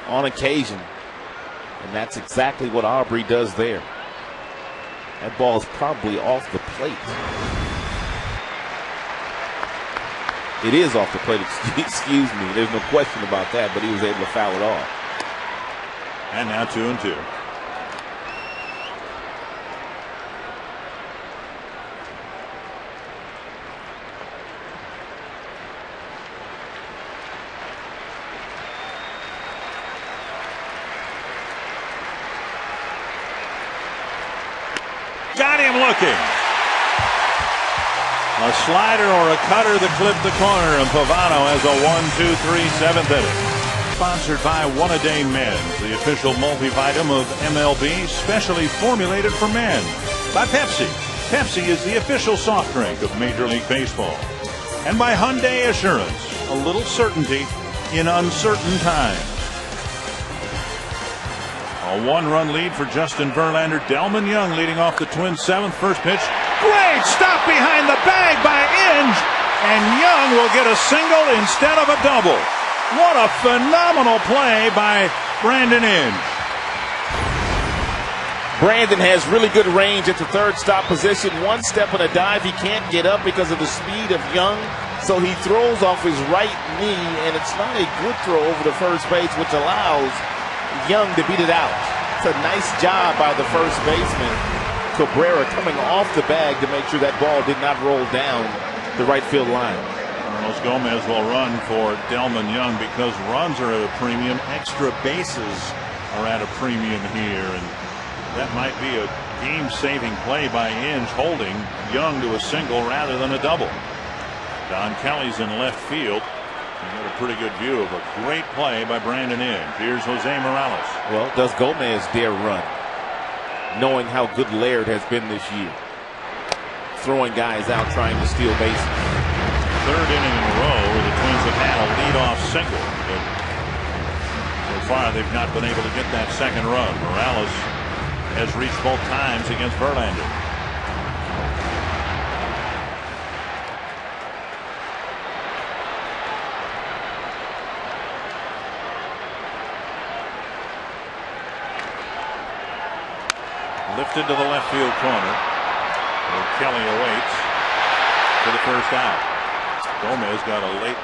on occasion, and that's exactly what Aubrey does there. That ball is probably off the plate. It is off the plate, excuse me. There's no question about that, but he was able to foul it off. And now 2 and 2. Got him looking. A slider or a cutter that clipped the corner, and Pavano has a 1-2-3 7th inning. Sponsored by One A Day Men's, the official multivitamin of MLB, specially formulated for men. By Pepsi. Pepsi is the official soft drink of Major League Baseball. And by Hyundai Assurance, a little certainty in uncertain times. A 1-run lead for Justin Verlander. Delman Young leading off the Twins' 7th. First pitch. Great stop behind the bag by Inge. And Young will get a single instead of a double. What a phenomenal play by Brandon Inge. Brandon has really good range at the third stop position. One step and a dive. He can't get up because of the speed of Young. So he throws off his right knee, and it's not a good throw over the first base, which allows Young to beat it out. It's a nice job by the first baseman, Cabrera, coming off the bag to make sure that ball did not roll down the right field line. Carlos Gomez will run for Delman Young because runs are at a premium. Extra bases are at a premium here, and that might be a game-saving play by Inge, holding Young to a single rather than a double. Don Kelly's in left field. You got a pretty good view of a great play by Brandon Inge. Here's Jose Morales. Well, does Gomez dare run, knowing how good Laird has been this year? Throwing guys out, trying to steal bases. Third inning in a row where the Twins have had a leadoff single, but so far they've not been able to get that second run. Morales has reached both times against Verlander. Lifted to the left field corner, where Kelly awaits for the first out. Gomez got a late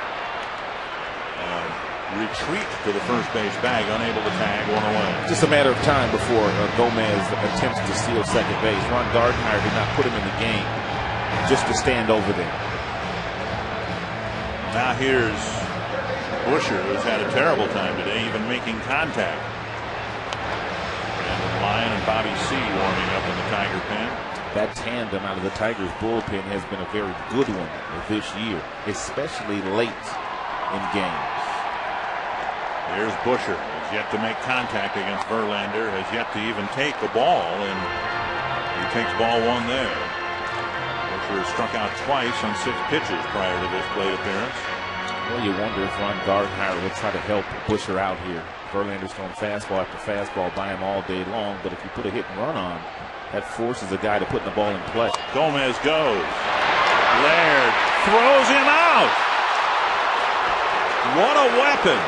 retreat to the first base bag, unable to tag, one away. Just a matter of time before Gomez attempts to steal second base. Ron Gardenhire did not put him in the game just to stand over there. Now here's Busher, who's had a terrible time today, even making contact. Brandon Lyon and Bobby C. warming up in the Tiger pen. That tandem out of the Tigers bullpen has been a very good one this year, especially late in games. Here's Busher, has yet to make contact against Verlander, has yet to even take a ball, and he takes ball one there. Busher has struck out twice on 6 pitches prior to this plate appearance. Well, you wonder if Ron Gardenhire will try to help Busher out here. Verlander's throwing fastball after fastball by him all day long, but if you put a hit and run on, that forces a guy to put the ball in play. Gomez goes. Laird throws him out. What a weapon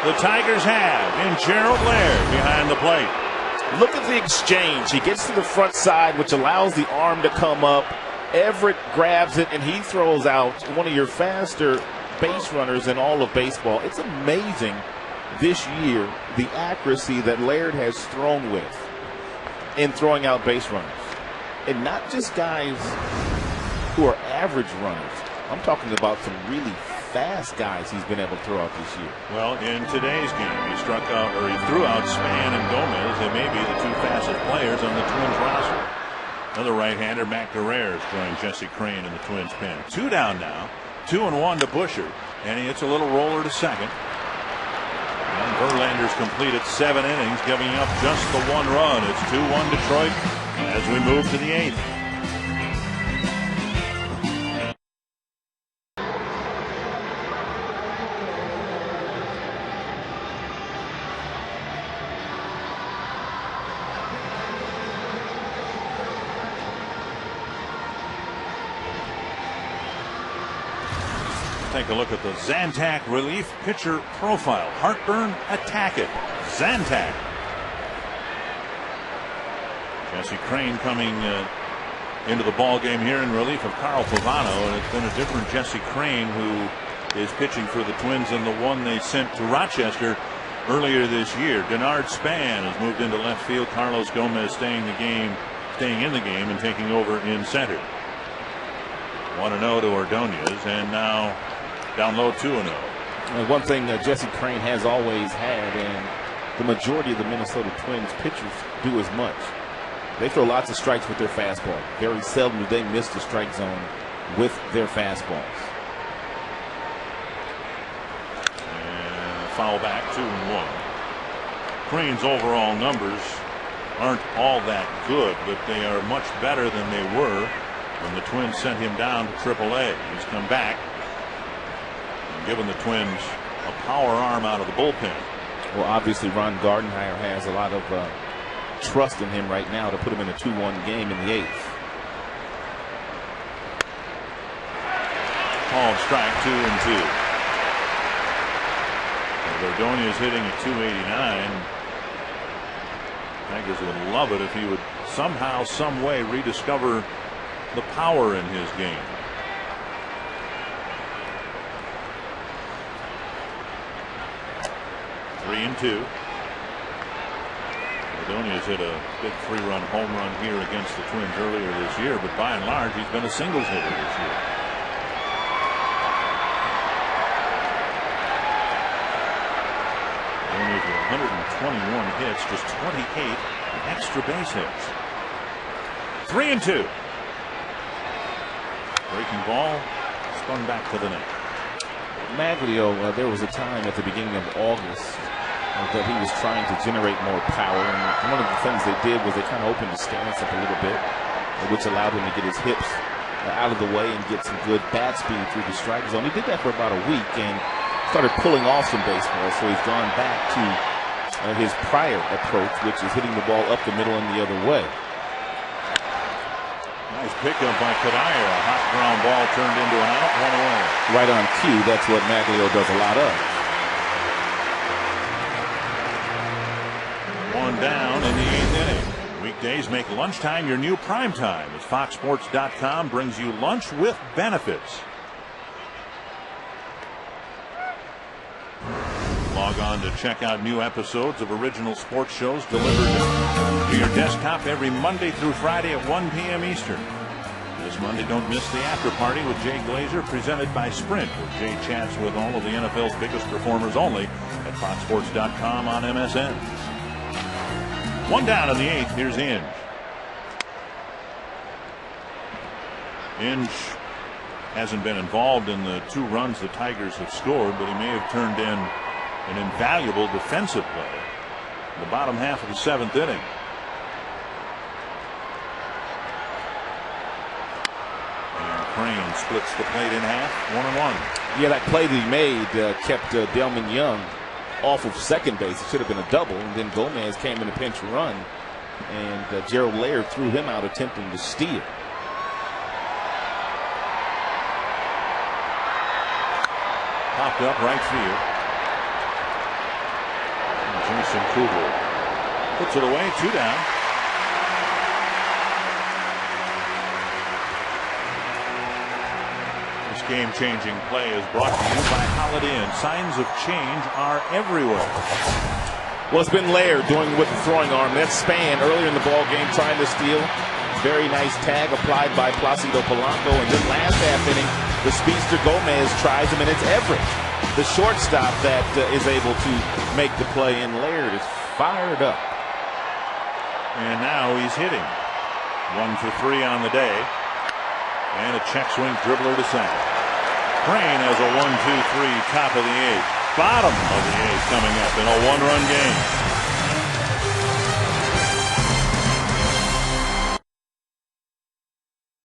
the Tigers have in Gerald Laird behind the plate. Look at the exchange. He gets to the front side, which allows the arm to come up. Everett grabs it, and he throws out one of your faster base runners in all of baseball. It's amazing this year the accuracy that Laird has thrown with in throwing out base runners. And not just guys who are average runners. I'm talking about some really fast guys he's been able to throw out this year. Well, in today's game, he threw out Span and Gomez. They may be the 2 fastest players on the Twins roster. Another right-hander, Matt Guerrero, is throwing Jesse Crain in the Twins pen. 2 down now, 2-1 to Busher, and he hits a little roller to second. And Verlander's completed 7 innings, giving up just the 1 run. It's 2-1 Detroit as we move to the 8th. Take a look at the Zantac relief pitcher profile. Heartburn, attack it. Zantac. Jesse Crain coming into the ball game here in relief of Carl Pavano, and it's been a different Jesse Crain who is pitching for the Twins than the one they sent to Rochester earlier this year. Denard Span has moved into left field. Carlos Gomez staying in the game and taking over in center. 1-0 to Ordonez, and now down low 2-0. One thing Jesse Crain has always had, and the majority of the Minnesota Twins pitchers do as much. They throw lots of strikes with their fastball. Very seldom do they miss the strike zone with their fastballs. And foul back, 2-1. Crain's overall numbers aren't all that good, but they are much better than they were when the Twins sent him down to AAA. He's come back and given the Twins a power arm out of the bullpen. Well, obviously Ron Gardenhire has a lot of trust in him right now to put him in a 2-1 game in the 8th. Called strike, 2-2. Ordonez hitting at 289. Tigers would love it if he would somehow, some way rediscover the power in his game. Three and two. Ordonez hit a big 3-run home run here against the Twins earlier this year, but by and large he's been a singles hitter this year. 121 hits, just 28 extra base hits. 3-2. Breaking ball, spun back to the net. Maglio, there was a time at the beginning of August that he was trying to generate more power, and one of the things they did was they kind of opened his stance up a little bit, which allowed him to get his hips out of the way and get some good bat speed through the strike zone. He did that for about a week and started pulling off some baseballs, so he's gone back to his prior approach, which is hitting the ball up the middle and the other way. Nice pickup by Kadire. A hot ground ball turned into an out, 1 away. Right on cue. That's what Maglio does a lot of. 1 down in the 8th inning. Weekdays make lunchtime your new prime time as FoxSports.com brings you lunch with benefits. Log on to check out new episodes of original sports shows delivered to your desktop every Monday through Friday at 1 p.m. Eastern. This Monday, don't miss the after party with Jay Glazer, presented by Sprint, where Jay chats with all of the NFL's biggest performers only at FoxSports.com on MSN. 1 down in the 8th. Here's Inge. Inge hasn't been involved in the 2 runs the Tigers have scored, but he may have turned in an invaluable defensive play in the bottom half of the 7th inning. And Crane splits the plate in half, 1-1. Yeah, that play that he made kept Delman Young off of second base. It should have been a double, and then Gomez came in a pinch run, and Gerald Laird threw him out attempting to steal. Popped up right field. Jason Kugel puts it away, 2 down. This game-changing play is brought to you by Holiday Inn. Signs of change are everywhere. Well, it's been Laird doing with the throwing arm. That span earlier in the ball game trying to steal. Very nice tag applied by Placido Polanco. And then last half inning, the speedster Gomez tries him, and it's Everett, the shortstop, that is able to make the play, and Laird is fired up. And now he's hitting. 1 for 3 on the day. And a check swing dribbler to center. Crane has a 1-2-3 top of the 8th. Bottom of the 8th coming up in a 1-run game.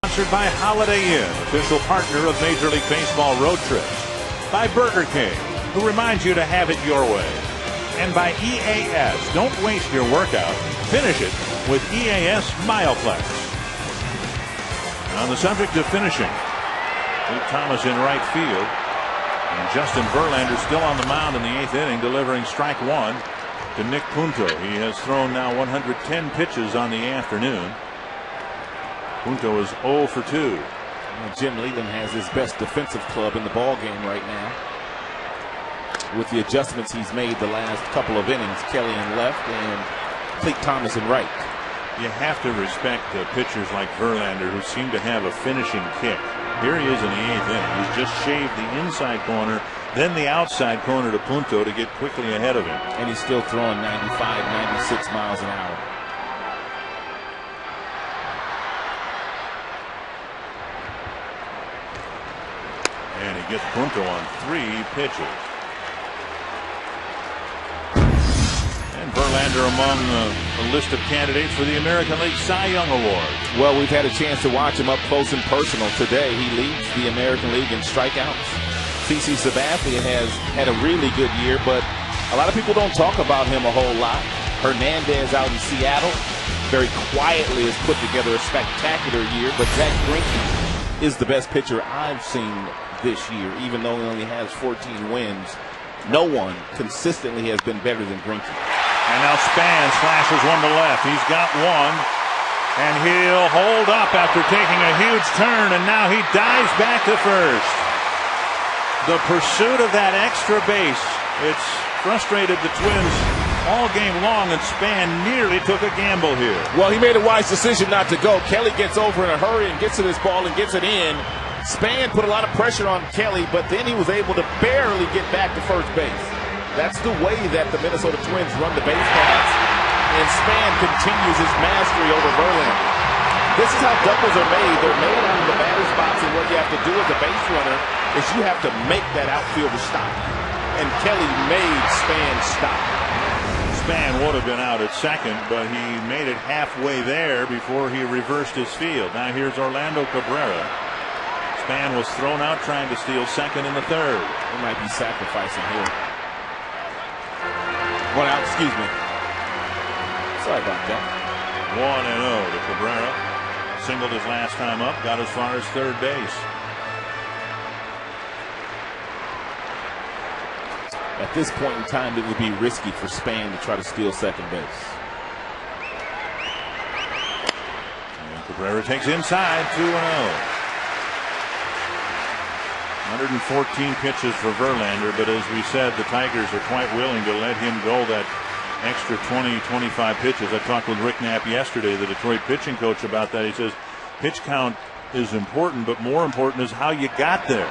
Sponsored by Holiday Inn, official partner of Major League Baseball road trips. By Burger King, who reminds you to have it your way. And by EAS, don't waste your workout. Finish it with EAS Mileplex. And on the subject of finishing, Luke Thomas in right field. And Justin Verlander still on the mound in the 8th inning, delivering strike 1 to Nick Punto. He has thrown now 110 pitches on the afternoon. Punto is 0 for 2. Jim Leland has his best defensive club in the ball game right now. With the adjustments he's made the last couple of innings, Kelly in left and Cleet Thomas in right. You have to respect pitchers like Verlander, who seem to have a finishing kick. Here he is in the 8th inning. He's just shaved the inside corner, then the outside corner to Punto to get quickly ahead of him. And he's still throwing 95, 96 miles an hour. And he gets Punto on 3 pitches. And Verlander among a list of candidates for the American League Cy Young Award. Well, we've had a chance to watch him up close and personal today. He leads the American League in strikeouts. CC Sabathia has had a really good year, but a lot of people don't talk about him a whole lot. Hernandez out in Seattle very quietly has put together a spectacular year, but Zach Greinke is the best pitcher I've seen this year, even though he only has 14 wins. No one consistently has been better than Greinke. And now Span slashes one to left. He's got one, and he'll hold up after taking a huge turn, and now he dives back to first. The pursuit of that extra base, it's frustrated the Twins all game long, and Span nearly took a gamble here. Well, he made a wise decision not to go. Kelly gets over in a hurry and gets to this ball and gets it in. Span put a lot of pressure on Kelly, but then he was able to barely get back to first base. That's the way that the Minnesota Twins run the base paths. And Span continues his mastery over Verlander. This is how doubles are made. They're made out of the batter's box, and what you have to do as a base runner is you have to make that outfielder stop. And Kelly made Span stop. Span would have been out at second, but he made it halfway there before he reversed his field. Now here's Orlando Cabrera. Span was thrown out trying to steal second in the third. He might be sacrificing here. One out, excuse me. Sorry about that. 1-0 to Cabrera. Singled his last time up, got as far as third base. At this point in time, it would be risky for Span to try to steal second base. And Cabrera takes inside, 2-0. 114 pitches for Verlander, but as we said, the Tigers are quite willing to let him go that extra 20, 25 pitches. I talked with Rick Knapp yesterday, the Detroit pitching coach, about that. He says pitch count is important, but more important is how you got there.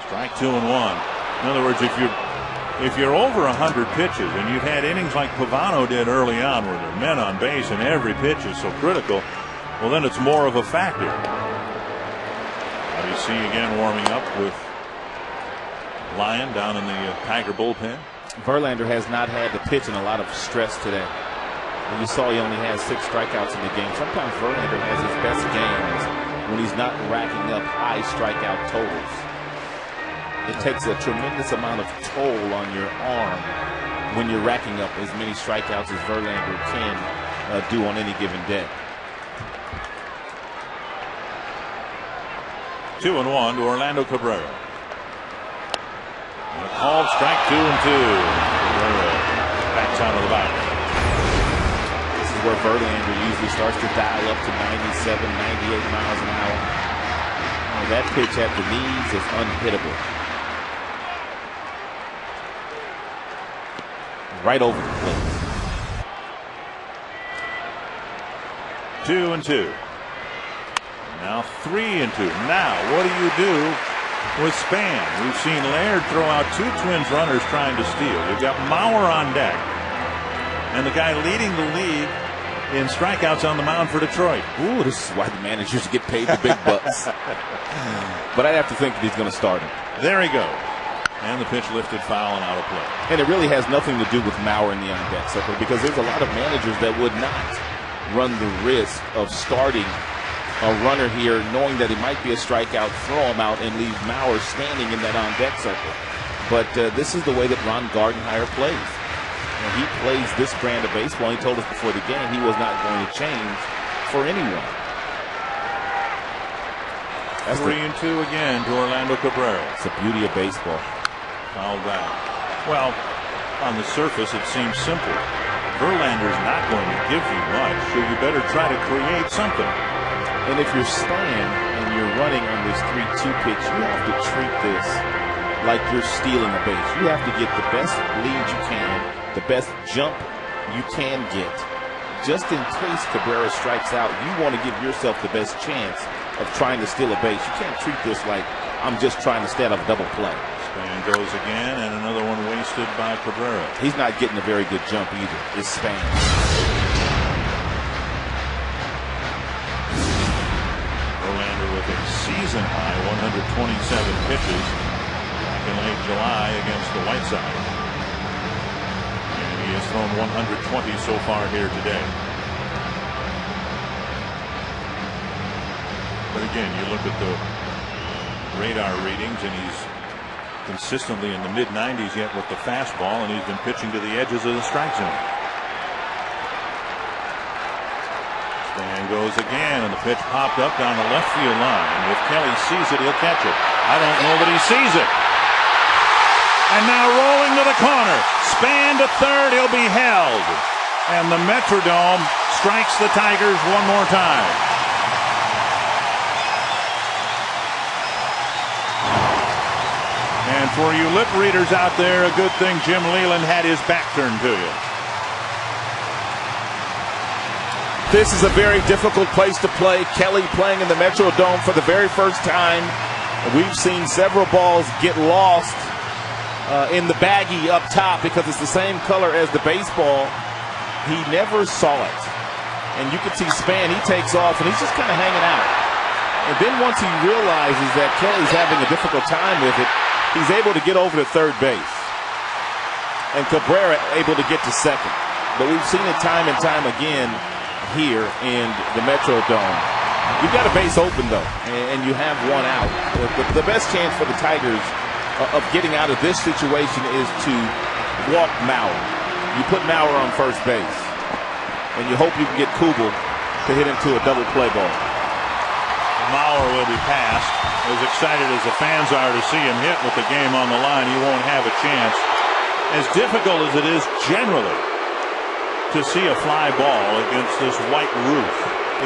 Strike 2 and 1. In other words, if you're over 100 pitches and you've had innings like Pavano did early on, where there are men on base and every pitch is so critical, well, then it's more of a factor. You see again warming up with Lyon down in the Tiger bullpen. Verlander has not had to pitch in a lot of stress today. And you saw he only has 6 strikeouts in the game. Sometimes Verlander has his best games when he's not racking up high strikeout totals. It takes a tremendous amount of toll on your arm when you're racking up as many strikeouts as Verlander can do on any given day. 2-1 to Orlando Cabrera. And a called strike 2 and 2. Cabrera backs out of the box. This is where Verlander usually starts to dial up to 97, 98 miles an hour. Oh, that pitch at the knees is unhittable. Right over the plate. 2 and 2. Now 3 and 2. Now, what do you do with Span? We've seen Laird throw out 2 Twins runners trying to steal. You've got Mauer on deck, and the guy leading the league in strikeouts on the mound for Detroit. Ooh, this is why the managers get paid the big bucks. But I have to think that he's going to start him. There he goes. And the pitch lifted foul and out of play. And it really has nothing to do with Mauer in the on-deck circle, because there's a lot of managers that would not run the risk of starting a runner here, knowing that he might be a strikeout, throw him out, and leave Mauer standing in that on-deck circle. But this is the way that Ron Gardenhire plays. And he plays this brand of baseball. He told us before the game he was not going to change for anyone. That's 3 and 2 again to Orlando Cabrera. It's the beauty of baseball. Fouled out. Well, on the surface it seems simple. Verlander's not going to give you much, so you better try to create something. And if you're Span and you're running on this 3-2 pitch, you have to treat this like you're stealing a base. You have to get the best lead you can, the best jump you can get. Just in case Cabrera strikes out, you want to give yourself the best chance of trying to steal a base. You can't treat this like I'm just trying to stay out of a double play. Span goes again, and another one wasted by Cabrera. He's not getting a very good jump either. It's Span. With a season high 127 pitches back in late July against the White Sox. And he has thrown 120 so far here today. But again, you look at the radar readings and he's consistently in the mid-90s yet with the fastball, and he's been pitching to the edges of the strike zone. And goes again, and the pitch popped up down the left field line. If Kelly sees it, he'll catch it. I don't know that he sees it. And now rolling to the corner. Span to third. He'll be held. And the Metrodome strikes the Tigers one more time. And for you lip readers out there, a good thing Jim Leland had his back turned to you. This is a very difficult place to play. Kelly playing in the Metrodome for the very first time. We've seen several balls get lost in the baggie up top because it's the same color as the baseball. He never saw it. And you can see Span, he takes off, and he's just kind of hanging out. And then once he realizes that Kelly's having a difficult time with it, he's able to get over to third base. And Cabrera able to get to second. But we've seen it time and time again here in the Metrodome. You've got a base open, though, and you have one out. The best chance for the Tigers of getting out of this situation is to walk Mauer. You put Mauer on first base, and you hope you can get Kubel to hit into a double play ball. Mauer will be passed. As excited as the fans are to see him hit with the game on the line, he won't have a chance. As difficult as it is generally to see a fly ball against this white roof,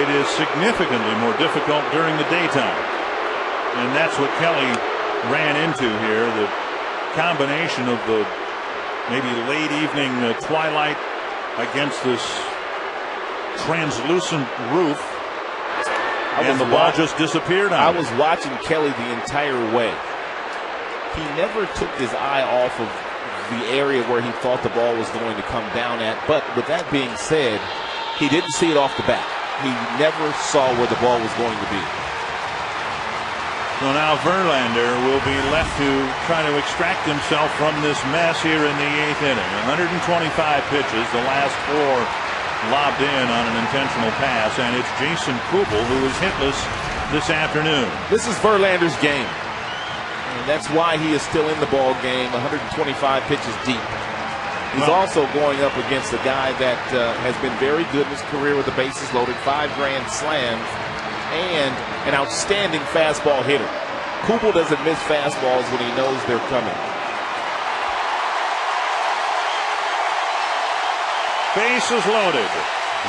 it is significantly more difficult during the daytime. And that's what Kelly ran into here. The combination of the maybe late evening twilight against this translucent roof, and the ball just disappeared on I was watching Kelly the entire way. He never took his eye off of the area where he thought the ball was going to come down at. But with that being said, he didn't see it off the bat. He never saw where the ball was going to be. So now Verlander will be left to try to extract himself from this mess here in the 8th inning. 125 pitches, the last 4 lobbed in on an intentional pass, and it's Jason Kubel who is hitless this afternoon. This is Verlander's game, and that's why he is still in the ball game. 125 pitches deep. He's also going up against a guy that has been very good in his career with the bases loaded, 5 grand slams, and an outstanding fastball hitter. Kubel doesn't miss fastballs when he knows they're coming. Bases loaded,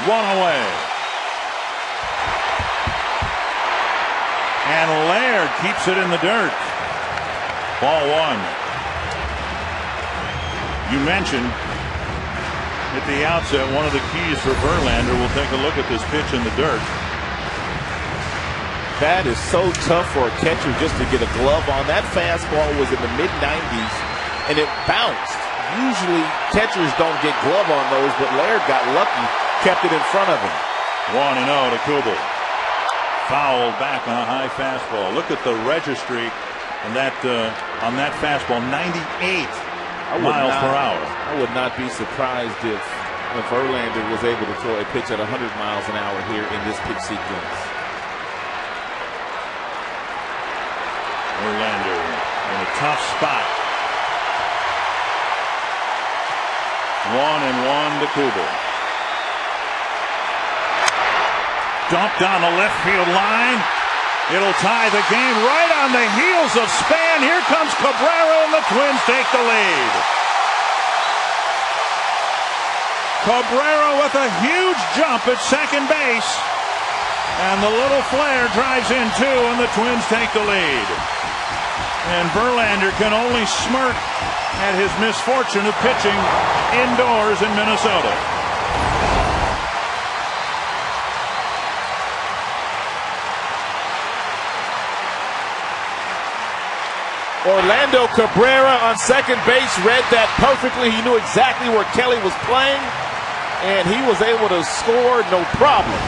1 away. And Laird keeps it in the dirt. Ball 1. You mentioned at the outset one of the keys for Verlander. We'll take a look at this pitch in the dirt. That is so tough for a catcher just to get a glove on. That fastball was in the mid-90s, and it bounced. Usually catchers don't get glove on those, but Laird got lucky, kept it in front of him. 1-0 to Kubel. Fouled back on a high fastball. Look at the registry on that fastball, 98 miles per hour. I would not be surprised if Verlander was able to throw a pitch at 100 miles an hour here in this pitch sequence. Verlander in a tough spot. 1-1 to Kubel. Dumped on the left field line. It'll tie the game right on the heels of Span. Here comes Cabrera, and the Twins take the lead. Cabrera with a huge jump at second base. And the little flare drives in 2, and the Twins take the lead. And Verlander can only smirk at his misfortune of pitching indoors in Minnesota. Orlando Cabrera on second base read that perfectly. He knew exactly where Kelly was playing, and he was able to score no problem.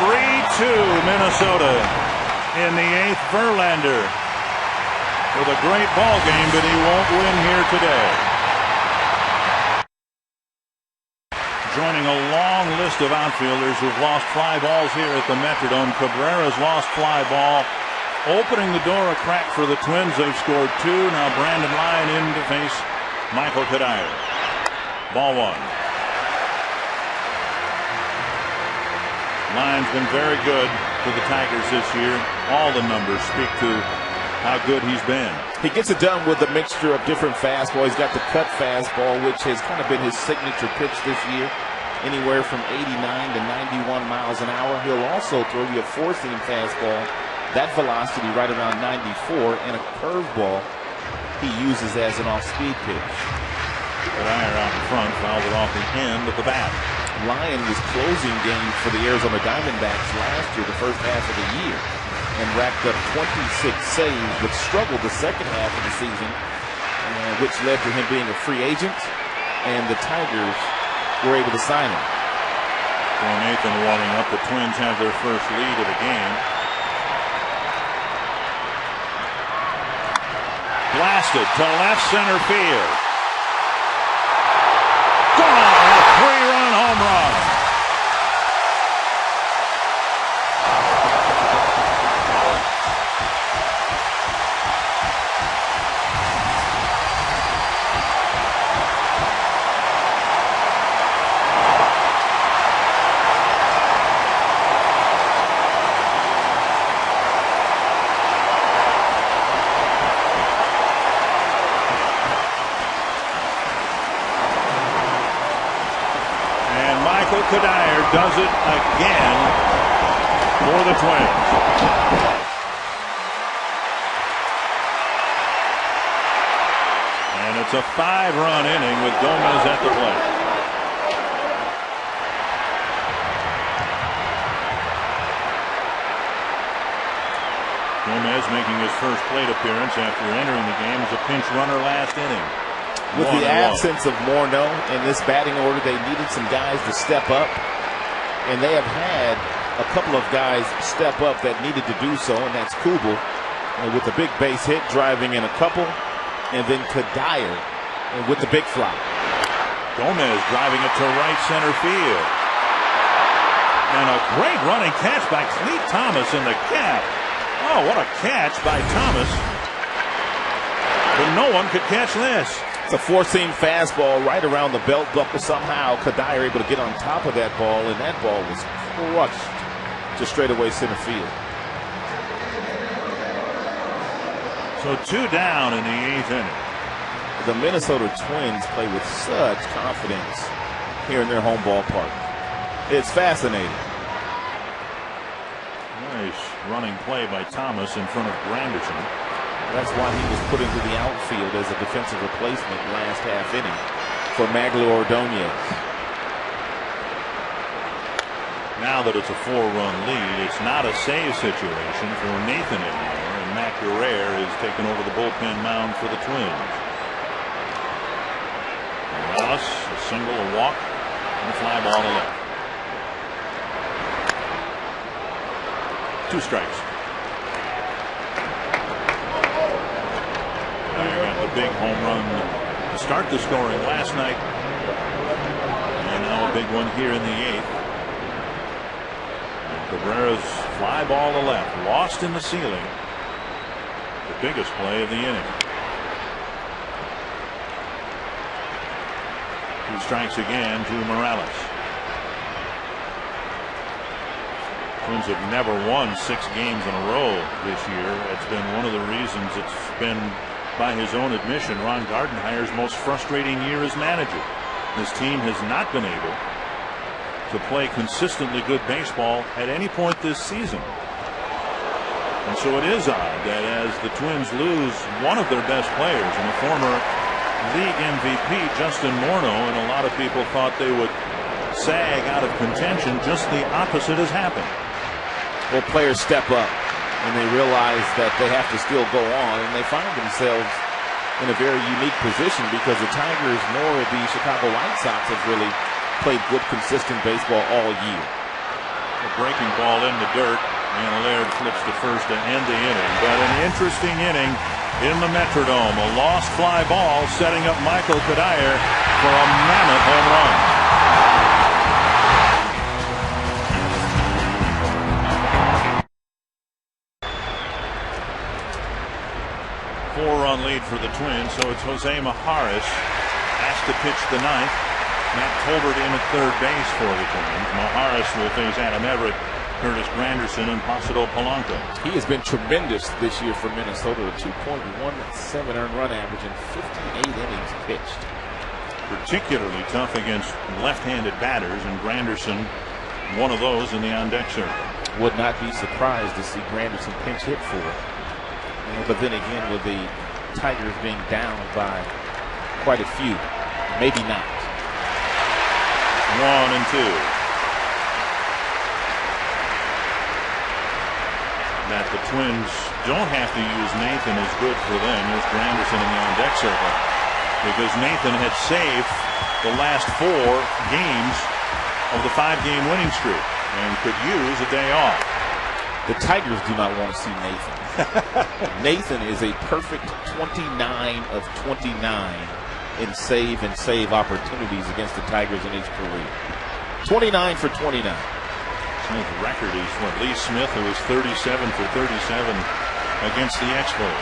3-2 Minnesota in the 8th. Verlander with a great ball game, but he won't win here today. Joining a long list of outfielders who've lost fly balls here at the Metrodome, Cabrera's lost fly ball, opening the door a crack for the Twins. They've scored 2. Now Brandon Lyon in to face Michael Kadire. Ball 1. Lyon's been very good for the Tigers this year. All the numbers speak to how good he's been. He gets it done with a mixture of different fastballs. He's got the cut fastball, which has kind of been his signature pitch this year, anywhere from 89 to 91 miles an hour. He'll also throw you a 4-seam fastball, that velocity right around 94, and a curveball he uses as an off-speed pitch. Kadire out in front, fouled it off the end of the bat. Lyon was closing games for the Arizona Diamondbacks last year, the first half of the year. and racked up 26 saves, but struggled the second half of the season, which led to him being a free agent, and the Tigers were able to sign him. Well, Nathan warming up. The Twins have their first lead of the game. Blasted to left center field. Gone! A 3-run home run. Kadire does it again for the Twins. And it's a 5-run inning with Gomez at the plate. Gomez making his first plate appearance after entering the game as a pinch runner last inning. With the absence of Morneau in this batting order, they needed some guys to step up, and they have had a couple of guys step up that needed to do so, and that's Kubel with the big base hit, driving in a couple, and then Kadire with the big fly. Gomez driving it to right center field. And a great running catch by Clete Thomas in the gap. Oh, what a catch by Thomas. But no one could catch this. It's a four-seam fastball right around the belt buckle. Somehow Kadire able to get on top of that ball, and that ball was crushed to straightaway center field. So 2 down in the 8th inning. The Minnesota Twins play with such confidence here in their home ballpark. It's fascinating. Nice running play by Thomas in front of Granderson. That's why he was put into the outfield as a defensive replacement last half inning for Magglio Ordonez. Now that it's a 4-run lead, it's not a save situation for Nathan anymore, and Matt Guerrero is taking over the bullpen mound for the Twins. Morales, a single, a walk, and a fly ball to left. 2 strikes. Got the big home run to start the scoring last night, and now a big one here in the 8th. And Cabrera's fly ball to left, lost in the ceiling. The biggest play of the inning. 2 strikes again to Morales. Twins have never won 6 games in a row this year. It's been one of the reasons it's been, by his own admission, Ron Gardenhire's most frustrating year as manager. His team has not been able to play consistently good baseball at any point this season. And so it is odd that as the Twins lose one of their best players, and a former league MVP, Justin Morneau, and a lot of people thought they would sag out of contention, just the opposite has happened. Well, players step up, and they realize that they have to still go on, and they find themselves in a very unique position because the Tigers nor the Chicago White Sox have really played good, consistent baseball all year. A breaking ball in the dirt, and Laird flips to first to end the inning. But an interesting inning in the Metrodome. A lost fly ball setting up Michael Kadire for a mammoth home run. 4-run lead for the Twins, so it's Jose Mijares asked to pitch the 9th. Matt Tolbert in at third base for the Twins. Mijares will face Adam Everett, Curtis Granderson, and Placido Polanco. He has been tremendous this year for Minnesota, a 2.17 earned run average in 58 innings pitched. Particularly tough against left-handed batters, and Granderson one of those in the on-deck circle. Would not be surprised to see Granderson pinch hit for it. But then again, with the Tigers being down by quite a few, maybe not. 1-2. that the Twins don't have to use Nathan is good for them. Here's Granderson in the on-deck circle, because Nathan had saved the last 4 games of the 5-game winning streak and could use a day off. The Tigers do not want to see Nathan. Nathan is a perfect 29 of 29 in save opportunities against the Tigers in his career. 29 for 29. His record is Lee Smith, who was 37 for 37 against the Expos.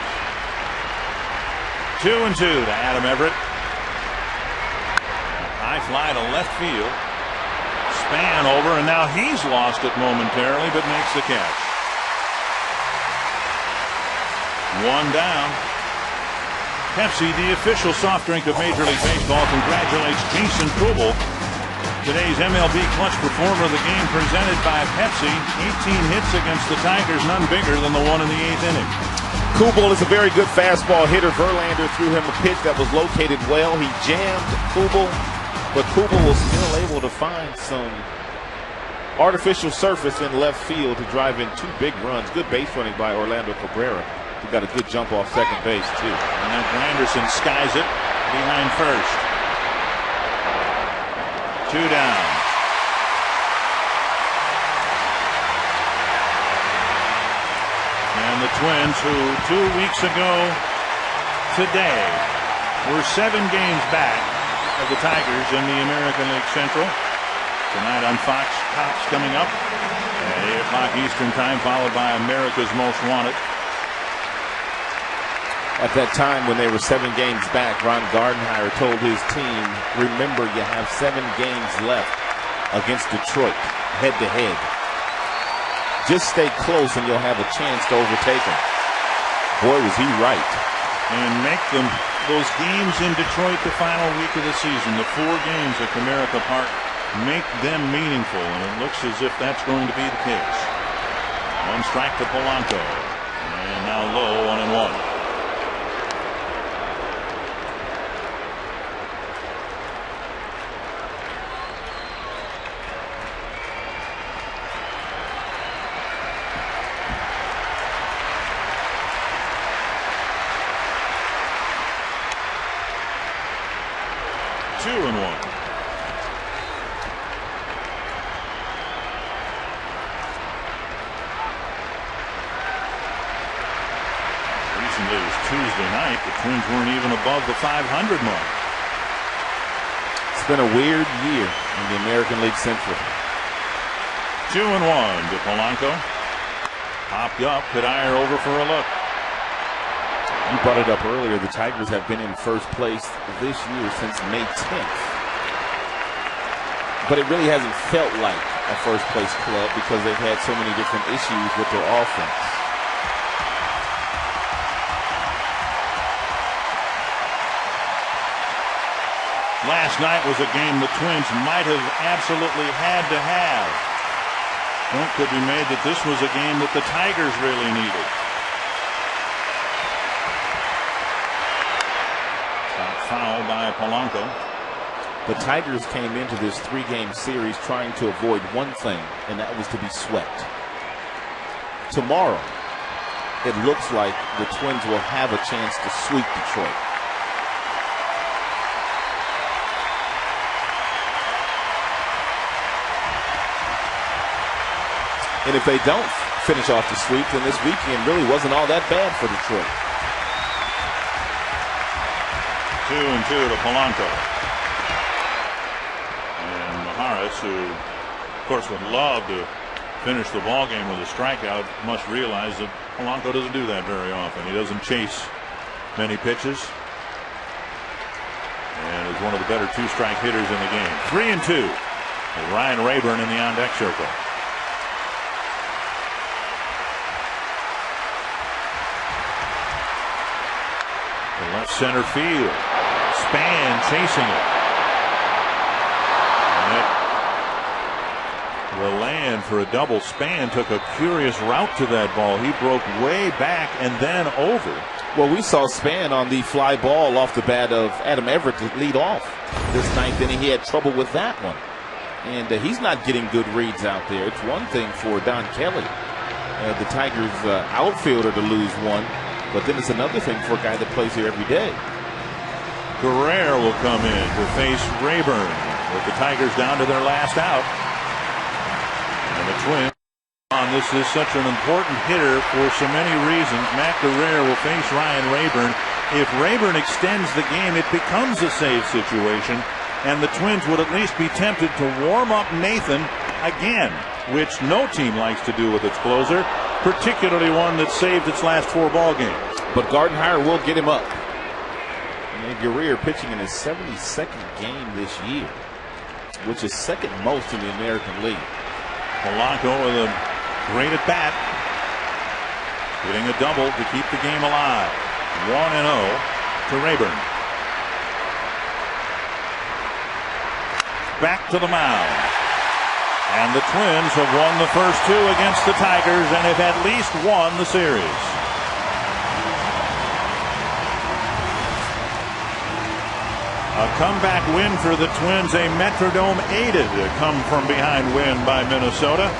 2-2 to Adam Everett. High fly to left field. Span over, and now he's lost it momentarily, but makes the catch. 1 down. Pepsi, the official soft drink of Major League Baseball, congratulates Jason Kubel, today's MLB Clutch Performer of the Game, presented by Pepsi. 18 hits against the Tigers, none bigger than the one in the 8th inning. Kubel is a very good fastball hitter. Verlander threw him a pitch that was located well. He jammed Kubel, but Kubel was still able to find some artificial surface in left field to drive in 2 big runs. Good base running by Orlando Cabrera, who got a good jump off second base, too. And then Granderson skies it behind first. 2 down. And the Twins, who 2 weeks ago today were 7 games back of the Tigers in the American League Central. Tonight on Fox, Cops coming up at 8 o'clock Eastern Time, followed by America's Most Wanted. At that time, when they were 7 games back, Ron Gardenhire told his team, remember, you have 7 games left against Detroit, head-to-head. Just stay close and you'll have a chance to overtake them. Boy, was he right. And make them, those games in Detroit the final week of the season, the 4 games at Comerica Park, make them meaningful, and it looks as if that's going to be the case. 1 strike to Polanco, and now low, 1-1. Tuesday night, the Twins weren't even above the 500 mark. It's been a weird year in the American League Central. 2-1 to Polanco. Popped up, Kadire over for a look. You brought it up earlier. The Tigers have been in first place this year since May 10th. But it really hasn't felt like a first place club because they've had so many different issues with their offense. Last night was a game the Twins might have absolutely had to have. Point could be made that this was a game that the Tigers really needed. Foul by Polanco. The Tigers came into this 3-game series trying to avoid one thing, and that was to be swept. Tomorrow, it looks like the Twins will have a chance to sweep Detroit. And if they don't finish off the sweep, then this weekend really wasn't all that bad for Detroit. 2-2 to Polanco. And Maharis, who, of course, would love to finish the ball game with a strikeout, must realize that Polanco doesn't do that very often. He doesn't chase many pitches. And is one of the better 2-strike hitters in the game. 3-2 with Ryan Rayburn in the on-deck circle. Left center field. Span chasing it. And will land for a double. Span took a curious route to that ball. He broke way back and then over. Well, we saw Span on the fly ball off the bat of Adam Everett to lead off this 9th inning. He had trouble with that one. And he's not getting good reads out there. It's one thing for Don Kelly the Tigers outfielder to lose one, but then it's another thing for a guy that plays here every day. Guerrero will come in to face Rayburn with the Tigers down to their last out. And the Twins. This is such an important hitter for so many reasons. Matt Guerrero will face Ryan Rayburn. If Rayburn extends the game, it becomes a save situation, and the Twins would at least be tempted to warm up Nathan again, which no team likes to do with its closer, particularly one that saved its last 4 ball games. But Gardenhire will get him up. And Guerrero pitching in his 72nd game this year, which is second most in the American League. Polanco with a great at bat, hitting a double to keep the game alive. 1-0 to Rayburn. Back to the mound. And the Twins have won the first 2 against the Tigers and have at least won the series. A comeback win for the Twins, a Metrodome aided come from behind win by Minnesota.